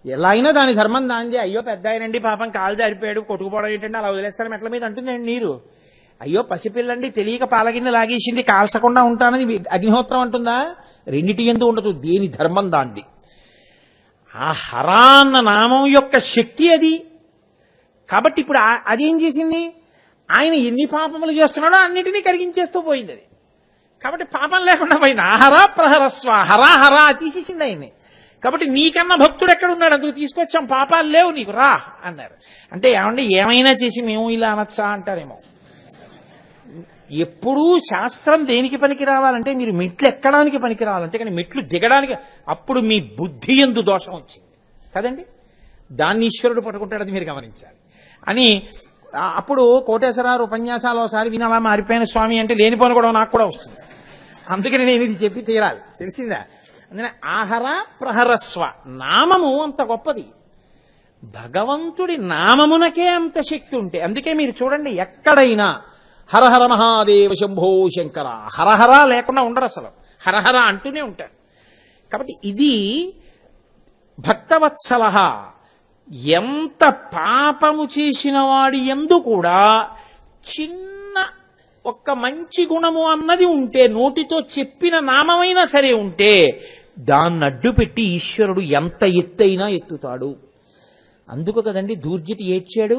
ఎలా అయినా దాని ధర్మం దాంది. అయ్యో పెద్ద ఆయనండి పాపం కాలు జారిపోయాడు, కొట్టుకుపోవడం ఏంటంటే అలా వదిలేస్తారు మెట్ల మీద అంటుందండి నీరు. అయ్యో పసిపిల్లండి తెలియక పాలగిన్నె లాగేసింది, కాల్చకుండా ఉంటానని అగ్నిహోత్రం అంటుందా? రెండిటి ఎందు ఉండదు, దేని ధర్మం దాంది. ఆ హరా అన్న నామం యొక్క శక్తి అది. కాబట్టి ఇప్పుడు అదేం చేసింది, ఆయన ఎన్ని పాపములు చేస్తున్నాడో అన్నిటినీ కరిగించేస్తూ పోయింది అది. కాబట్టి పాపం లేకుండా పోయింది. ఆహరా ప్రహరస్వ, హరా హరా తీసేసింది ఆయన్ని. కాబట్టి నీకన్నా భక్తుడు ఎక్కడున్నాడు, అందుకు తీసుకొచ్చాం, పాపాలు లేవు నీకు రా అన్నారు. అంటే ఏమంటే ఏమైనా చేసి మేము ఇలా అనొచ్చా అంటారేమో. ఎప్పుడూ శాస్త్రం దేనికి పనికి రావాలంటే మీరు మెట్లు ఎక్కడానికి పనికి రావాలి, అంతేకాని మెట్లు దిగడానికి. అప్పుడు మీ బుద్ధి యందు దోషం వచ్చింది కదండి, దాన్ని ఈశ్వరుడు పట్టుకుంటాడు, అది మీరు గమనించాలి అని. అప్పుడు కోటేశ్వరారు ఉపన్యాసాలు ఒకసారి విని అలా మారిపోయిన స్వామి అంటే లేనిపోని కూడా నాకు కూడా వస్తుంది. అందుకని నేను ఇది చెప్పి తీరాలి, తెలిసిందా? అందుకని ఆహర ప్రహరస్వ, నామము అంత గొప్పది. భగవంతుడి నామమునకే అంత శక్తి ఉంటే, అందుకే మీరు చూడండి ఎక్కడైనా హరహర మహాదేవ శంభో శంకర, హరహర లేకుండా ఉండరు అసలు, హరహర అంటూనే ఉంటారు. కాబట్టి ఇది భక్తవత్సల. ఎంత పాపము చేసిన వాడి యందు కూడా చిన్న ఒక్క మంచి గుణము అన్నది ఉంటే, నోటితో చెప్పిన నామమైనా సరే ఉంటే, దాన్ని అడ్డు పెట్టి ఈశ్వరుడు ఎంత ఎత్తైనా ఎత్తుతాడు. అందుకు కదండి దూర్జటి ఏడ్చాడు,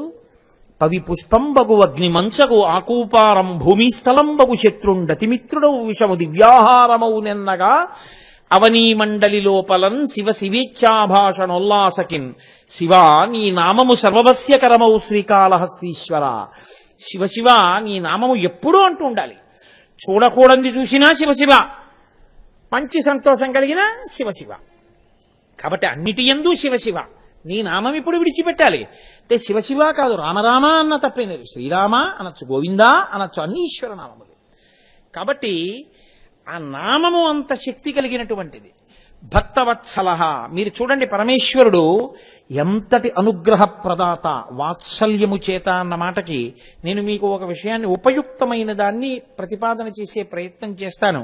పవి పుష్పంబగు అగ్ని మంచగు ఆకూపారం భూమిస్థలంబగు శత్రుండతిమిత్రుడవు విషము దివ్యాహారమౌ నెన్నగా అవనీ మండలి లోపలన్ శివ శివేచ్ఛాభాషణోల్లాసకిన్ శివా నీ నామము సర్వవస్యకరమౌ శ్రీకాళహస్తీశ్వర. శివ శివ నీ నామము ఎప్పుడూ అంటూ ఉండాలి. చూడకూడంది చూసినా శివశివ, మంచి సంతోషం కలిగినా శివశివ. కాబట్టి అన్నిటి యందు శివశివ. నీ నామం ఇప్పుడు విడిచిపెట్టాలి అంటే శివశివ కాదు, రామరామ అన్న తప్పేం లేదు, శ్రీరామ అనొచ్చు, గోవిందా అనొచ్చు, అన్ని ఈశ్వర నామములు. కాబట్టి ఆ నామము అంత శక్తి కలిగినటువంటిది. భక్తవత్సల. మీరు చూడండి పరమేశ్వరుడు ఎంతటి అనుగ్రహ ప్రదాత, వాత్సల్యము చేత అన్న మాటకి నేను మీకు ఒక విషయాన్ని, ఉపయుక్తమైన దాన్ని ప్రతిపాదన చేసే ప్రయత్నం చేస్తాను.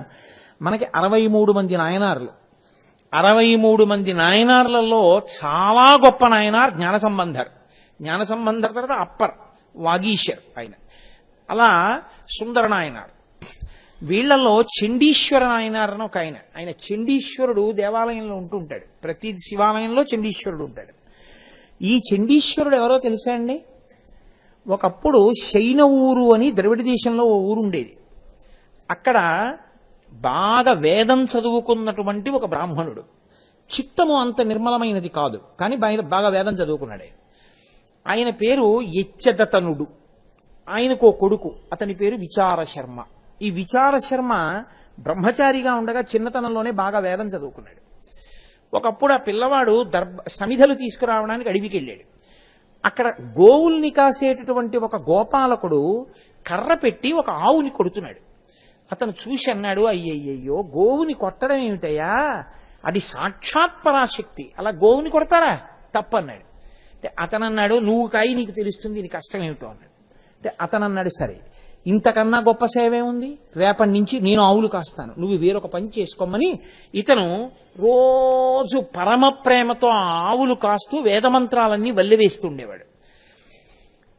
మనకి 63 మంది నాయనార్లు. 63 మంది నాయనార్లలో చాలా గొప్ప నాయనార్ జ్ఞాన సంబంధర్. జ్ఞాన సంబంధర్ తర్వాత అప్పర్ వాగీశర్ ఆయన, అలా సుందర నాయనార్. వీళ్లలో చండీశ్వర నాయనార్ అని ఒక ఆయన. ఆయన చండీశ్వరుడు దేవాలయంలో ఉంటుంటాడు, ప్రతి శివాలయంలో చండీశ్వరుడు ఉంటాడు. ఈ చండీశ్వరుడు ఎవరో తెలుసా అండి? ఒకప్పుడు శైన ఊరు అని ద్రవిడ దేశంలో ఓ ఊరు ఉండేది. అక్కడ బాగా వేదం చదువుకున్నటువంటి ఒక బ్రాహ్మణుడు. చిత్తము అంత నిర్మలమైనది కాదు, కానీ బాగా వేదం చదువుకున్నాడు. ఆయన పేరు యచ్చదతనుడు. ఆయనకు ఓ కొడుకు, అతని పేరు విచార శర్మ. ఈ విచార శర్మ బ్రహ్మచారిగా ఉండగా చిన్నతనంలోనే బాగా వేదం చదువుకున్నాడు. ఒకప్పుడు ఆ పిల్లవాడు సమిధలు తీసుకురావడానికి అడవికి వెళ్ళాడు. అక్కడ గోవుల్ని కాసేటటువంటి ఒక గోపాలకుడు కర్ర పెట్టి ఒక ఆవుని కొడుతున్నాడు. అతను చూసి అన్నాడు, అయ్యయ్యో గోవుని కొట్టడం ఏమిటయ్యా, అది సాక్షాత్ పరాశక్తి, అలా గోవుని కొడతారా, తప్పన్నాడు. అంటే అతను అన్నాడు, నువ్వు కాయి నీకు తెలుస్తుంది నీ కష్టం ఏమిటో అన్నాడు. అంటే అతను అన్నాడు, సరే ఇంతకన్నా గొప్ప సేవ ఏముంది, రేపటి నుంచి నేను ఆవులు కాస్తాను, నువ్వు వేరొక పని చేసుకోమని ఇతను రోజు పరమ ప్రేమతో ఆ ఆవులు కాస్తూ వేదమంత్రాలన్నీ వల్లెవేస్తుండేవాడు.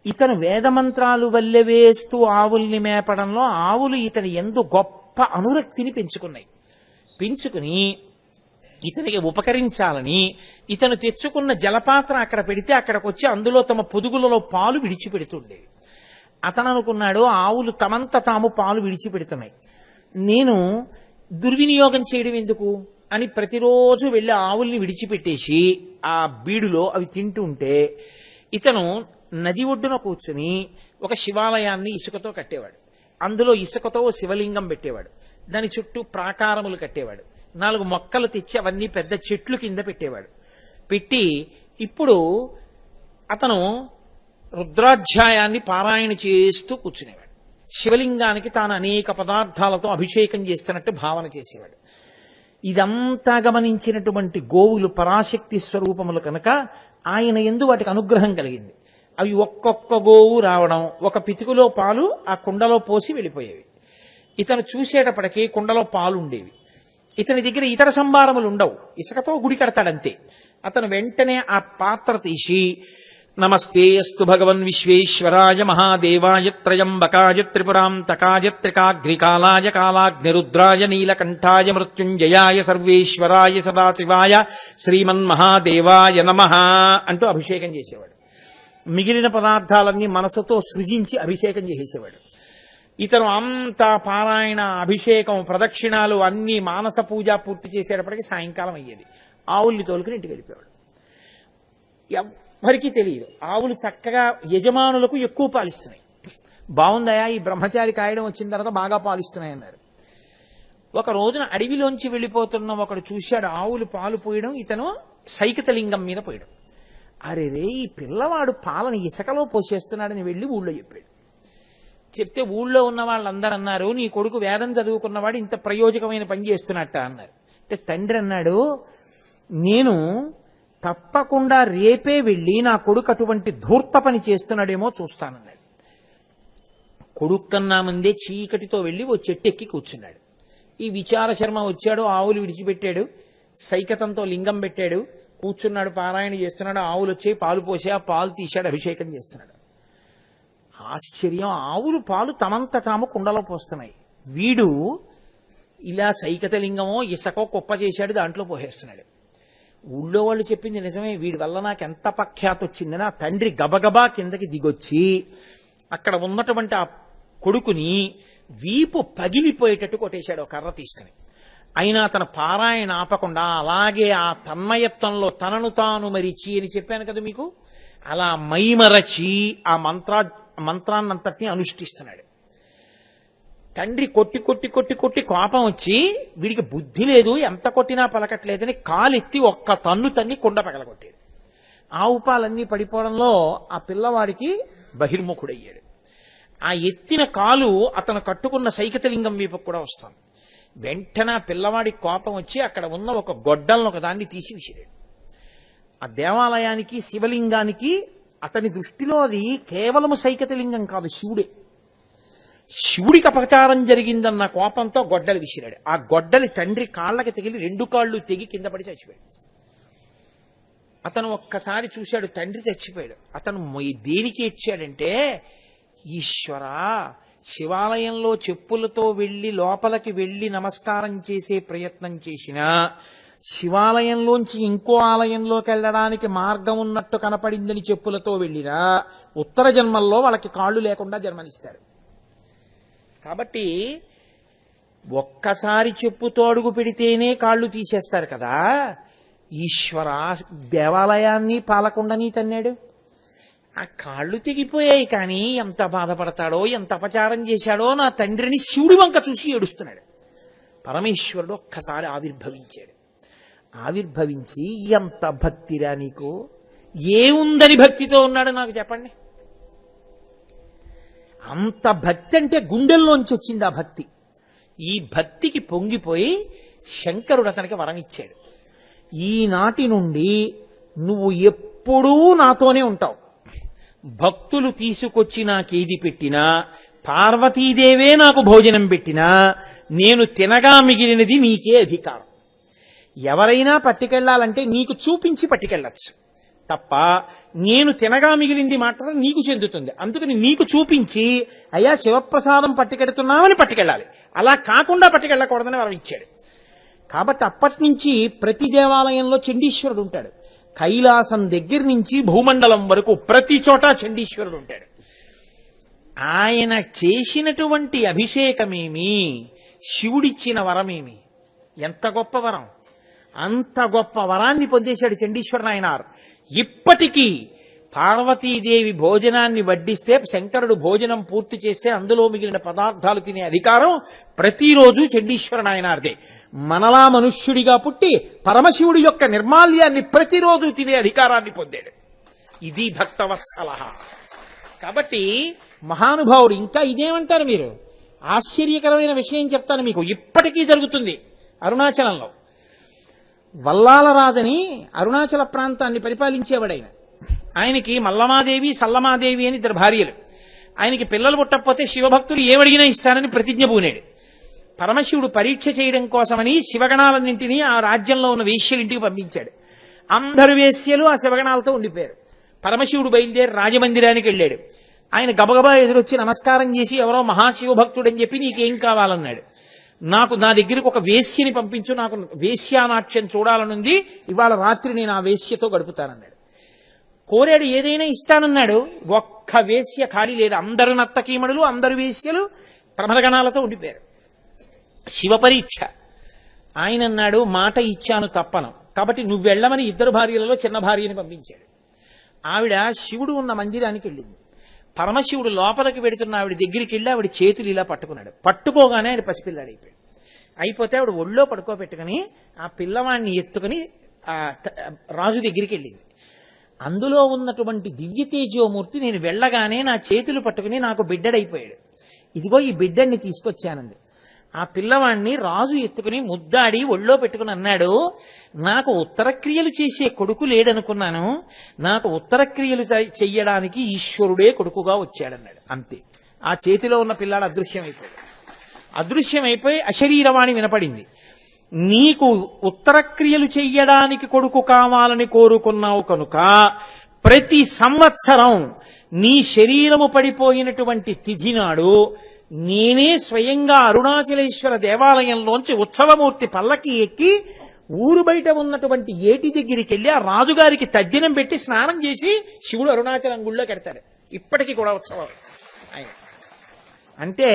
ఇతను వేదమంత్రాలు వల్లెవేస్తూ ఆవుల్ని మేపడంలో ఆవులు ఇతని ఎందు గొప్ప అనురక్తిని పెంచుకుని ఇతనికి ఉపకరించాలని ఇతను తెచ్చుకున్న జలపాత్ర అక్కడ పెడితే అక్కడికి వచ్చి అందులో తమ పొదుగులలో పాలు విడిచిపెడుతుండేవి. అతను అనుకున్నాడు, ఆవులు తమంత తాము పాలు విడిచిపెడుతున్నాయి, నేను దుర్వినియోగం చేయడం ఎందుకు అని ప్రతిరోజు వెళ్ళి ఆవుల్ని విడిచిపెట్టేసి ఆ బీడులో అవి తింటుంటే ఇతను నది ఒడ్డున కూర్చుని ఒక శివాలయాన్ని ఇసుకతో కట్టేవాడు. అందులో ఇసుకతో శివలింగం పెట్టేవాడు, దాని చుట్టూ ప్రాకారములు కట్టేవాడు, 4 మొక్కలు తెచ్చి అవన్నీ పెద్ద చెట్లు కింద పెట్టేవాడు. పెట్టి ఇప్పుడు అతను రుద్రాధ్యాయాన్ని పారాయణ చేస్తూ కూర్చునేవాడు. శివలింగానికి తాను అనేక పదార్థాలతో అభిషేకం చేస్తున్నట్టు భావన చేసేవాడు. ఇదంతా గమనించినటువంటి గోవులు పరాశక్తి స్వరూపములు కనుక ఆయన యందు వాటికి అనుగ్రహం కలిగింది. అవి ఒక్కొక్క గోవు రావడం, ఒక పితుకులో పాలు ఆ కుండలో పోసి వెళ్ళిపోయేవి. ఇతను చూసేటప్పటికీ కుండలో పాలు ఉండేవి. ఇతని దగ్గర ఇతర సంభారములు ఉండవు, ఇసుకతో గుడి కడతాడంతే. అతను వెంటనే ఆ పాత్ర తీసి నమస్తే అస్తు భగవన్ విశ్వేశ్వరాయ మహాదేవాయ త్రయంబకాయ త్రిపురాంతకాయ త్రికాగ్నికాలాయ కాలాగ్నిరుద్రాయ నీలకంఠాయ మృత్యుంజయాయ సర్వేశ్వరాయ సదాశివాయ శ్రీమన్మహాదేవాయ నమః అంటూ అభిషేకం చేసేవాడు. మిగిలిన పదార్థాలన్నీ మనసుతో సృజించి అభిషేకం చేసేవాడు. ఇతను అంతా పారాయణ, అభిషేకం, ప్రదక్షిణాలు అన్ని మానస పూజ పూర్తి చేసేటప్పటికి సాయంకాలం అయ్యేది. ఆవుల్ని తోలుకుని ఇంటికి వెళ్ళిపోయాడు. ఎవ్వరికీ తెలియదు. ఆవులు చక్కగా యజమానులకు ఎక్కువ పాలిస్తున్నాయి. బాగుందయా ఈ బ్రహ్మచారి కాయడం వచ్చిన తర్వాత బాగా పాలిస్తున్నాయి అన్నారు. ఒక రోజున అడవిలోంచి వెళ్ళిపోతున్న ఒకడు చూశాడు ఆవులు పాలు పోయడం, ఇతను సైకితలింగం మీద పోయడం. అరే రే, ఈ పిల్లవాడు పాలని ఇసుకలో పోసేస్తున్నాడని వెళ్ళి ఊళ్ళో చెప్పాడు. చెప్తే ఊళ్ళో ఉన్న వాళ్ళందరూ అన్నారు, నీ కొడుకు వేదం చదువుకున్నవాడు ఇంత ప్రయోజకమైన పని చేస్తున్నట్ట అన్నారు. అంటే తండ్రి అన్నాడు, నేను తప్పకుండా రేపే వెళ్ళి నా కొడుకు అటువంటి ధూర్త పని చేస్తున్నాడేమో చూస్తానన్నాడు. కొడుకు కన్నా ముందే చీకటితో వెళ్ళి ఓ చెట్టు ఎక్కి కూర్చున్నాడు. ఈ విచార శర్మ వచ్చాడు, ఆవులు విడిచిపెట్టాడు, సైకతంతో లింగం పెట్టాడు, కూర్చున్నాడు, పారాయణ చేస్తున్నాడు. ఆవులు వచ్చాయి, పాలు పోసి ఆ పాలు తీశాడు, అభిషేకం చేస్తున్నాడు. ఆశ్చర్యం, ఆవులు పాలు తమంత తాము కుండలో పోస్తున్నాయి. వీడు ఇలా సైకత లింగమో ఇసకో కుప్ప చేశాడు, దాంట్లో పోసేస్తున్నాడు. ఊళ్ళో వాళ్ళు చెప్పింది నిజమే, వీడి వల్ల నాకు ఎంత పఖ్యాతి వచ్చిందని ఆ తండ్రి గబగబా కిందకి దిగొచ్చి అక్కడ ఉన్నటువంటి ఆ కొడుకుని వీపు పగిలిపోయేటట్టు కొట్టేశాడు కర్ర తీసుకుని. అయినా తన పారాయణ ఆపకుండా అలాగే ఆ తన్మయత్వంలో తనను తాను మరిచి అని చెప్పాను కదా మీకు, అలా మైమరచి ఆ మంత్రాన్నంతటినీ అనుష్ఠిస్తున్నాడు. తండ్రి కొట్టి కొట్టి కొట్టి కొట్టి కోపం వచ్చి వీడికి బుద్ధి లేదు, ఎంత కొట్టినా పలకట్లేదని కాలెత్తి ఒక్క తన్ను తన్ని కుండ పగలగొట్టాడు. ఆవు పాలన్నీ పడిపోవడంలో ఆ పిల్లవాడికి బహిర్ముఖుడయ్యాడు. ఆ ఎత్తిన కాలు అతను కట్టుకున్న సైకతలింగం వైపు కూడా వస్తాను. వెంటనే పిల్లవాడి కోపం వచ్చి అక్కడ ఉన్న ఒక గొడ్డలను ఒక దాన్ని తీసి విసిరాడు. ఆ దేవాలయానికి శివలింగానికి అతని దృష్టిలో అది కేవలము సైకతలింగం కాదు, శివుడే. శివుడికి అపచారం జరిగిందన్న కోపంతో గొడ్డలు విసిరాడు. ఆ గొడ్డలి తండ్రి కాళ్ళకి తగిలి 2 కాళ్ళు తెగి కింద పడి చచ్చిపోయాడు. అతను ఒక్కసారి చూశాడు, తండ్రి చచ్చిపోయాడు. అతను దేనికి ఇచ్చాడంటే, ఈశ్వరా, శివాలయంలో చెప్పులతో వెళ్ళి లోపలికి వెళ్ళి నమస్కారం చేసే ప్రయత్నం చేసినా, శివాలయంలోంచి ఇంకో ఆలయంలోకి వెళ్ళడానికి మార్గం ఉన్నట్టు కనపడిందని చెప్పులతో వెళ్ళినా ఉత్తర జన్మల్లో వాళ్ళకి కాళ్ళు లేకుండా జన్మనిస్తారు. కాబట్టి ఒక్కసారి చెప్పుతో అడుగు పెడితేనే కాళ్ళు తీసేస్తారు కదా. ఈశ్వర, దేవాలయాన్ని పాలకుండని తన్నాడు. ఆ కాళ్ళు తెగిపోయాయి, కానీ ఎంత బాధపడతాడో, ఎంత అపచారం చేశాడో నా తండ్రిని శివుడి వంక చూసి ఏడుస్తున్నాడు. పరమేశ్వరుడు ఒక్కసారి ఆవిర్భవించాడు. ఆవిర్భవించి, ఎంత భక్తిరా నీకు, ఏముందని భక్తితో ఉన్నాడు నాకు చెప్పండి. అంత భక్తి అంటే గుండెల్లోంచి వచ్చింది ఆ భక్తి. ఈ భక్తికి పొంగిపోయి శంకరుడు అతనికి వరం ఇచ్చాడు. ఈనాటి నుండి నువ్వు ఎప్పుడూ నాతోనే ఉంటావు. భక్తులు తీసుకొచ్చి నాకేది పెట్టినా, పార్వతీదేవే నాకు భోజనం పెట్టినా, నేను తినగా మిగిలినది నీకే అధికారం. ఎవరైనా పట్టుకెళ్లాలంటే నీకు చూపించి పట్టుకెళ్ళచ్చు తప్ప, నేను తినగా మిగిలింది మాత్రం నీకు చెందుతుంది. అందుకని నీకు చూపించి, అయ్యా శివప్రసాదం పట్టుకెడుతున్నామని పట్టుకెళ్ళాలి, అలా కాకుండా పట్టుకెళ్ళకూడదని వరం ఇచ్చాడు. కాబట్టి అప్పటి నుంచి ప్రతి దేవాలయంలో చండీశ్వరుడు ఉంటాడు. కైలాసం దగ్గర నుంచి భూమండలం వరకు ప్రతి చోట చండీశ్వరుడు ఉంటాడు. ఆయన చేసినటువంటి అభిషేకమేమి, శివుడిచ్చిన వరమేమి, ఎంత గొప్ప వరం! అంత గొప్ప వరాన్ని పొందేశాడు చండీశ్వర నాయనార్. ఇప్పటికీ పార్వతీదేవి భోజనాన్ని వడ్డిస్తే, శంకరుడు భోజనం పూర్తి చేస్తే అందులో మిగిలిన పదార్థాలు తినే అధికారం ప్రతిరోజు చండీశ్వర నాయనార్దే. మనలా మనుష్యుడిగా పుట్టి పరమశివుడి యొక్క నిర్మాల్యాన్ని ప్రతిరోజు తినే అధికారాన్ని పొందాడు. ఇది భక్తవత్సల. కాబట్టి మహానుభావుడు. ఇంకా ఇదేమంటారు మీరు? ఆశ్చర్యకరమైన విషయం చెప్తాను మీకు, ఇప్పటికీ జరుగుతుంది అరుణాచలంలో. వల్లాలరాజని అరుణాచల ప్రాంతాన్ని పరిపాలించేవాడైన. ఆయనకి మల్లమాదేవి, సల్లమాదేవి అని 2 భార్యలు. ఆయనకి పిల్లలు పుట్టకపోతే శివభక్తులు ఏమడిగినా ఇస్తానని ప్రతిజ్ఞ పూనాడు. పరమశివుడు పరీక్ష చేయడం కోసమని శివగణాలన్నింటినీ ఆ రాజ్యంలో ఉన్న వేశ్యలింటికి పంపించాడు. అందరు వేశ్యలు ఆ శివగణాలతో ఉండిపోయారు. పరమశివుడు బయలుదేరి రాజమందిరానికి వెళ్ళాడు. ఆయన గబగబా ఎదురొచ్చి నమస్కారం చేసి, ఎవరో మహాశివభక్తుడని చెప్పి నీకేం కావాలన్నాడు. నాకు నా దగ్గరకు ఒక వేశ్యని పంపించు, నాకు వేశ్యానాట్యం చూడాలనుంది, ఇవాళ రాత్రి నేను ఆ వేశ్యతో గడుపుతానన్నాడు. కోరాడు, ఏదైనా ఇస్తానన్నాడు. ఒక్క వేశ్య ఖాళీ లేదు. అందరు నర్తకీమణులు, అందరు వేశ్యలు ప్రమదగణాలతో ఉండిపోయారు. శివ పరీక్ష. ఆయన అన్నాడు, మాట ఇచ్చాను తప్పను, కాబట్టి నువ్వు వెళ్ళమని 2 భార్యలలో చిన్న భార్యని పంపించాడు. ఆవిడ శివుడు ఉన్న మందిరానికి వెళ్ళింది. పరమశివుడు లోపలికి వెడుతున్న ఆవిడ దగ్గరికి వెళ్ళి ఆవిడ చేతులు ఇలా పట్టుకున్నాడు. పట్టుకోగానే ఆయన పసిపిల్లాడైపోయాడు. అయిపోతే ఆవిడ ఒళ్ళో పడుకోబెట్టుకుని ఆ పిల్లవాడిని ఎత్తుకుని రాజు దగ్గరికి వెళ్ళింది. అందులో ఉన్నటువంటి దివ్య తేజోమూర్తి నేను వెళ్ళగానే నా చేతులు పట్టుకుని నాకు బిడ్డడైపోయాడు, ఇదిగో ఈ బిడ్డని తీసుకొచ్చానంది. ఆ పిల్లవాణ్ణి రాజు ఎత్తుకుని ముద్దాడి ఒళ్ళో పెట్టుకుని అన్నాడు, నాకు ఉత్తరక్రియలు చేసే కొడుకు లేడనుకున్నాను, నాకు ఉత్తరక్రియలు చెయ్యడానికి ఈశ్వరుడే కొడుకుగా వచ్చాడన్నాడు. అంతే. ఆ చేతిలో ఉన్న పిల్లాడు అదృశ్యమైపోయి అశరీరవాణి వినపడింది. నీకు ఉత్తరక్రియలు చెయ్యడానికి కొడుకు కావాలని కోరుకున్నావు కనుక ప్రతి సంవత్సరం నీ శరీరము పడిపోయినటువంటి తిథి నాడు నేనే స్వయంగా అరుణాచలేశ్వర దేవాలయంలోంచి ఉత్సవమూర్తి పల్లకి ఎక్కి ఊరు బయట ఉన్నటువంటి ఏటి దగ్గరికి వెళ్ళి ఆ రాజుగారికి తద్దినం పెట్టి స్నానం చేసి శివుడు అరుణాచలం గుళ్ళో కడతాడు. ఇప్పటికీ కూడా ఉత్సవాలు ఆయన. అంటే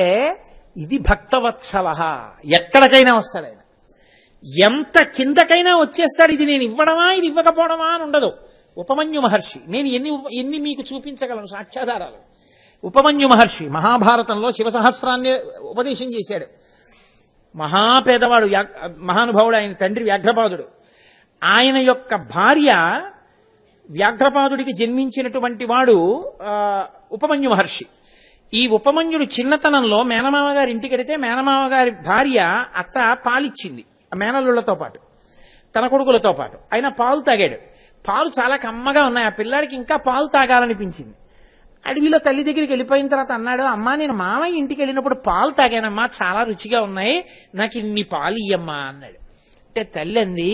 ఇది భక్తవత్సల. ఎక్కడికైనా వస్తాడు ఆయన, ఎంత కిందకైనా వచ్చేస్తాడు. ఇది నేను ఇవ్వడమా ఇది ఇవ్వకపోవడమా అని ఉండదు. ఉపమన్యు మహర్షి, నేను ఎన్ని మీకు చూపించగలను సాక్ష్యాధారాలు. ఉపమన్యు మహర్షి మహాభారతంలో శివసహస్రాన్ని ఉపదేశం చేశాడు. మహాపేదవాడు, మహానుభావుడు. ఆయన తండ్రి వ్యాఘ్రపాదుడు. ఆయన యొక్క భార్య వ్యాఘ్రపాదుడికి జన్మించినటువంటి వాడు ఉపమన్యు మహర్షి. ఈ ఉపమన్యుడు చిన్నతనంలో మేనమామ గారి ఇంటికి వెడితే మేనమామ గారి భార్య అత్త పాలిచ్చింది మేనల్లుళ్లతో పాటు, తన కొడుకులతో పాటు. ఆయన పాలు తాగాడు. పాలు చాలా కమ్మగా ఉన్నాయి. ఆ పిల్లాడికి ఇంకా పాలు తాగాలనిపించింది. అడవిలో తల్లి దగ్గరికి వెళ్ళిపోయిన తర్వాత అన్నాడు, అమ్మా నేను మామయ్య ఇంటికి వెళ్ళినప్పుడు పాలు తాగానమ్మా, చాలా రుచిగా ఉన్నాయి, నాకు ఇన్ని పాలు ఇయ్యమ్మా అన్నాడు. అంటే తల్లి అంది,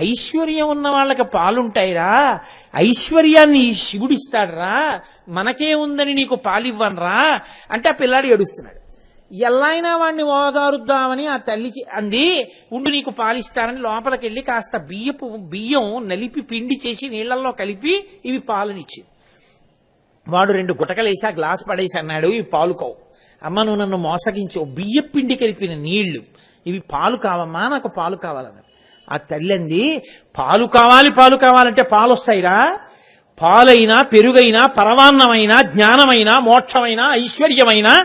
ఐశ్వర్యం ఉన్న వాళ్ళకి పాలుంటాయిరా, ఐశ్వర్యాన్ని శివుడిస్తాడురా, మనకే ఉందని నీకు పాలివ్వనరా అంటే ఆ పిల్లాడు ఏడుస్తున్నాడు. ఎల్లైనా వాడిని ఓదారుద్దామని ఆ తల్లి అంది, ఉండు నీకు పాలిస్తానని లోపలికి వెళ్ళి కాస్త బియ్యం నలిపి పిండి చేసి నీళ్లలో కలిపి ఇవి పాలనిచ్చింది. వాడు 2 గుటకలేసి ఆ గ్లాస్ పడేసి అన్నాడు, ఇవి పాలు కావు అమ్మ, నువ్వు నన్ను మోసగించావు, బియ్య పిండి కలిపిన నీళ్లు, ఇవి పాలు కావమ్మా, నాకు పాలు కావాలన్నాడు. ఆ తల్లి అంది, పాలు కావాలంటే పాలు వస్తాయిరా, పాలైనా పెరుగైనా పరమాన్నమైనా జ్ఞానమైనా మోక్షమైనా ఐశ్వర్యమైనా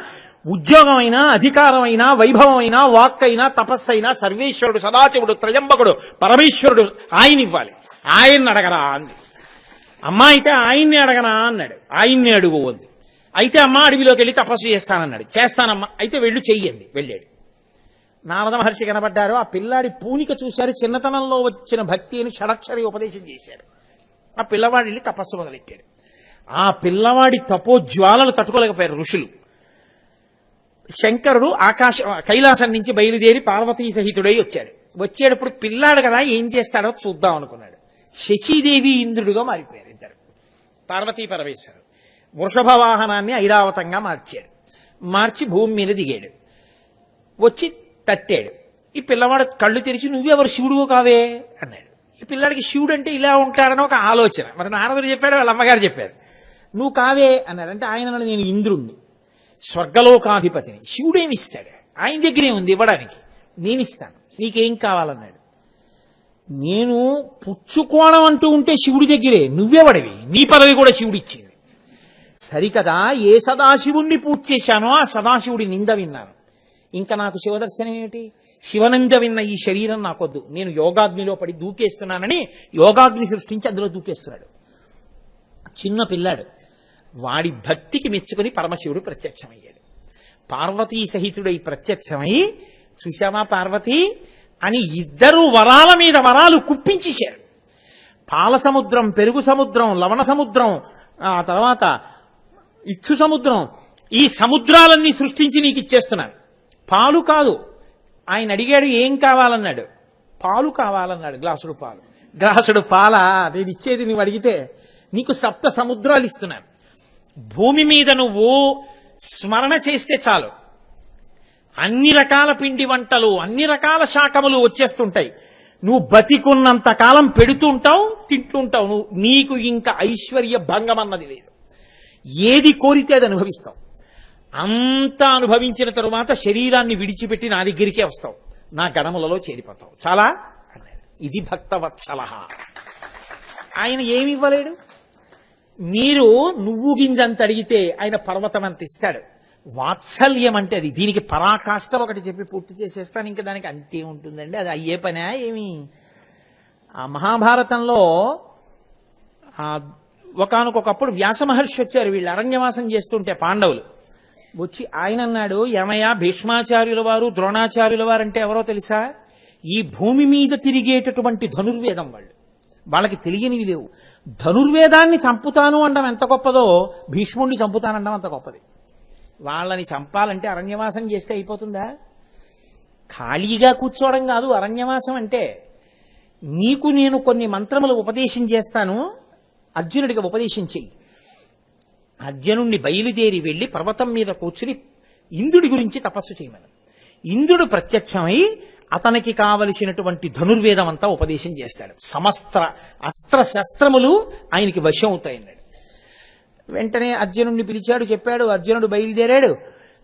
ఉద్యోగమైనా అధికారమైనా వైభవమైనా వాక్కైనా తపస్సైనా సర్వేశ్వరుడు సదాశివుడు త్రయంబకుడు పరమేశ్వరుడు ఆయన ఇవ్వాలి, ఆయన్ని అడగరా అంది. అమ్మ అయితే ఆయన్ని అడగనా అన్నాడు. ఆయన్ని అడుగు అంది. అయితే అమ్మ అడవిలోకి వెళ్ళి తపస్సు చేస్తానన్నాడు. చేస్తానమ్మా, అయితే వెళ్ళు చెయ్యండి. వెళ్ళాడు. నారద మహర్షి కనబడ్డారు. ఆ పిల్లాడి పూనిక చూశారు. చిన్నతనంలో వచ్చిన భక్తి అని షడక్షరి ఉపదేశం చేశాడు. ఆ పిల్లవాడు వెళ్ళి తపస్సు మొదలెట్టాడు. ఆ పిల్లవాడి తపోజ్వాలలు తట్టుకోలేకపోయారు ఋషులు. శంకరుడు కైలాసం నుంచి బయలుదేరి పార్వతీ సహితుడై వచ్చాడు. వచ్చేటప్పుడు పిల్లాడు కదా ఏం చేస్తాడో చూద్దాం అనుకున్నాడు. శచీదేవి ఇంద్రుడుగా మారిపోయారు ఇద్దరు, పార్వతీ పరమేశ్వరుడు. వృషభ వాహనాన్ని ఐరావతంగా మార్చాడు. మార్చి భూమి మీద దిగాడు. వచ్చి తట్టాడు. ఈ పిల్లవాడు కళ్ళు తెరిచి, నువ్వెవరు, శివుడు కావే అన్నాడు. ఈ పిల్లాడికి శివుడు అంటే ఇలా ఉంటాడని ఒక ఆలోచన. మరి నారదుడు చెప్పాడు, వాళ్ళ అమ్మగారు చెప్పారు. నువ్వు కావే అన్నాడు. అంటే ఆయన, నేను ఇంద్రుణ్ణి, స్వర్గలోకాధిపతిని. శివుడేమిస్తాడు, ఆయన దగ్గరే ఉంది ఇవ్వడానికి, నేనిస్తాను, నీకేం కావాలన్నాడు. నేను పుచ్చుకోవడం అంటూ ఉంటే శివుడి దగ్గరే, నువ్వెవడివి, నీ పదవి కూడా శివుడు ఇచ్చింది. సరికదా, ఏ సదాశివుణ్ణి పూజ చేశానో ఆ సదాశివుడి నింద విన్నాను, ఇంకా నాకు శివదర్శనం ఏమిటి? శివనింద విన్న ఈ శరీరం నాకొద్దు, నేను యోగాగ్నిలో పడి దూకేస్తున్నానని యోగాగ్ని సృష్టించి అందులో దూకేస్తున్నాడు. చిన్న పిల్లాడు. వాడి భక్తికి మెచ్చుకుని పరమశివుడు ప్రత్యక్షమయ్యాడు. పార్వతీ సహితుడై ప్రత్యక్షమై, చూశామా పార్వతి అని ఇద్దరు వరాల మీద వరాలు కుప్పించేశారు. పాల సముద్రం, పెరుగు సముద్రం, లవణ సముద్రం, ఆ తర్వాత ఇక్షు సముద్రం, ఈ సముద్రాలన్నీ సృష్టించి నీకు ఇచ్చేస్తున్నాను. పాలు కాదు. ఆయన అడిగాడు, ఏం కావాలన్నాడు. పాలు కావాలన్నాడు. గ్లాసుడు పాల నేను ఇచ్చేది నువ్వు అడిగితే, నీకు 7 సముద్రాలు ఇస్తున్నాను. భూమి మీద నువ్వు స్మరణ చేస్తే చాలు, అన్ని రకాల పిండి వంటలు, అన్ని రకాల శాకములు వచ్చేస్తుంటాయి. నువ్వు బతికున్నంత కాలం పెడుతూ ఉంటావు, తింటూ ఉంటావు. నీకు ఇంకా ఐశ్వర్య భంగం అన్నది లేదు. ఏది కోరితే అది అనుభవిస్తావు. అంతా అనుభవించిన తరువాత శరీరాన్ని విడిచిపెట్టి నా దగ్గరికే వస్తావు, నా గణములలో చేరిపోతావు. చాలా అన్నాడు. ఇది భక్తవత్సల. ఆయన ఏమి ఇవ్వలేడు. మీరు నువ్వు గింజంత అడిగితే ఆయన పర్వతం అంత ఇస్తాడు. వాత్సల్యం అంటే అది. దీనికి పరాకాష్ట ఒకటి చెప్పి పూర్తి చేసేస్తాను, ఇంకా దానికి అంతే ఉంటుందండి. అది అయ్యే పనే ఏమి. ఆ మహాభారతంలో ఒకానొకప్పుడు వ్యాస మహర్షి వచ్చారు. వీళ్ళు అరణ్యవాసం చేస్తుంటే పాండవులు వచ్చి ఆయన అన్నాడు, ఏమయ్యా భీష్మాచార్యుల వారు ద్రోణాచార్యుల వారు అంటే ఎవరో తెలుసా? ఈ భూమి మీద తిరిగేటటువంటి ధనుర్వేదం వాళ్ళు. వాళ్ళకి తెలియనివి లేవు. ధనుర్వేదాన్ని చంపుతాను అనడం ఎంత గొప్పదో, భీష్ముడిని చంపుతానడం అంత గొప్పది. వాళ్ళని చంపాలంటే అరణ్యవాసం చేస్తే అయిపోతుందా? ఖాళీగా కూర్చోవడం కాదు అరణ్యవాసం అంటే. నీకు నేను కొన్ని మంత్రములు ఉపదేశం చేస్తాను, అర్జునుడికి ఉపదేశం చెయ్యి. అర్జునుడిని బయలుదేరి వెళ్లి పర్వతం మీద కూర్చుని ఇంద్రుడి గురించి తపస్సు చేయమని. ఇంద్రుడు ప్రత్యక్షమై అతనికి కావలసినటువంటి ధనుర్వేదం అంతా ఉపదేశం చేస్తాడు. సమస్త అస్త్ర శస్త్రములు ఆయనకి వశం అవుతాయన్నాడు. వెంటనే అర్జునుడిని పిలిచాడు, చెప్పాడు. అర్జునుడు బయలుదేరాడు.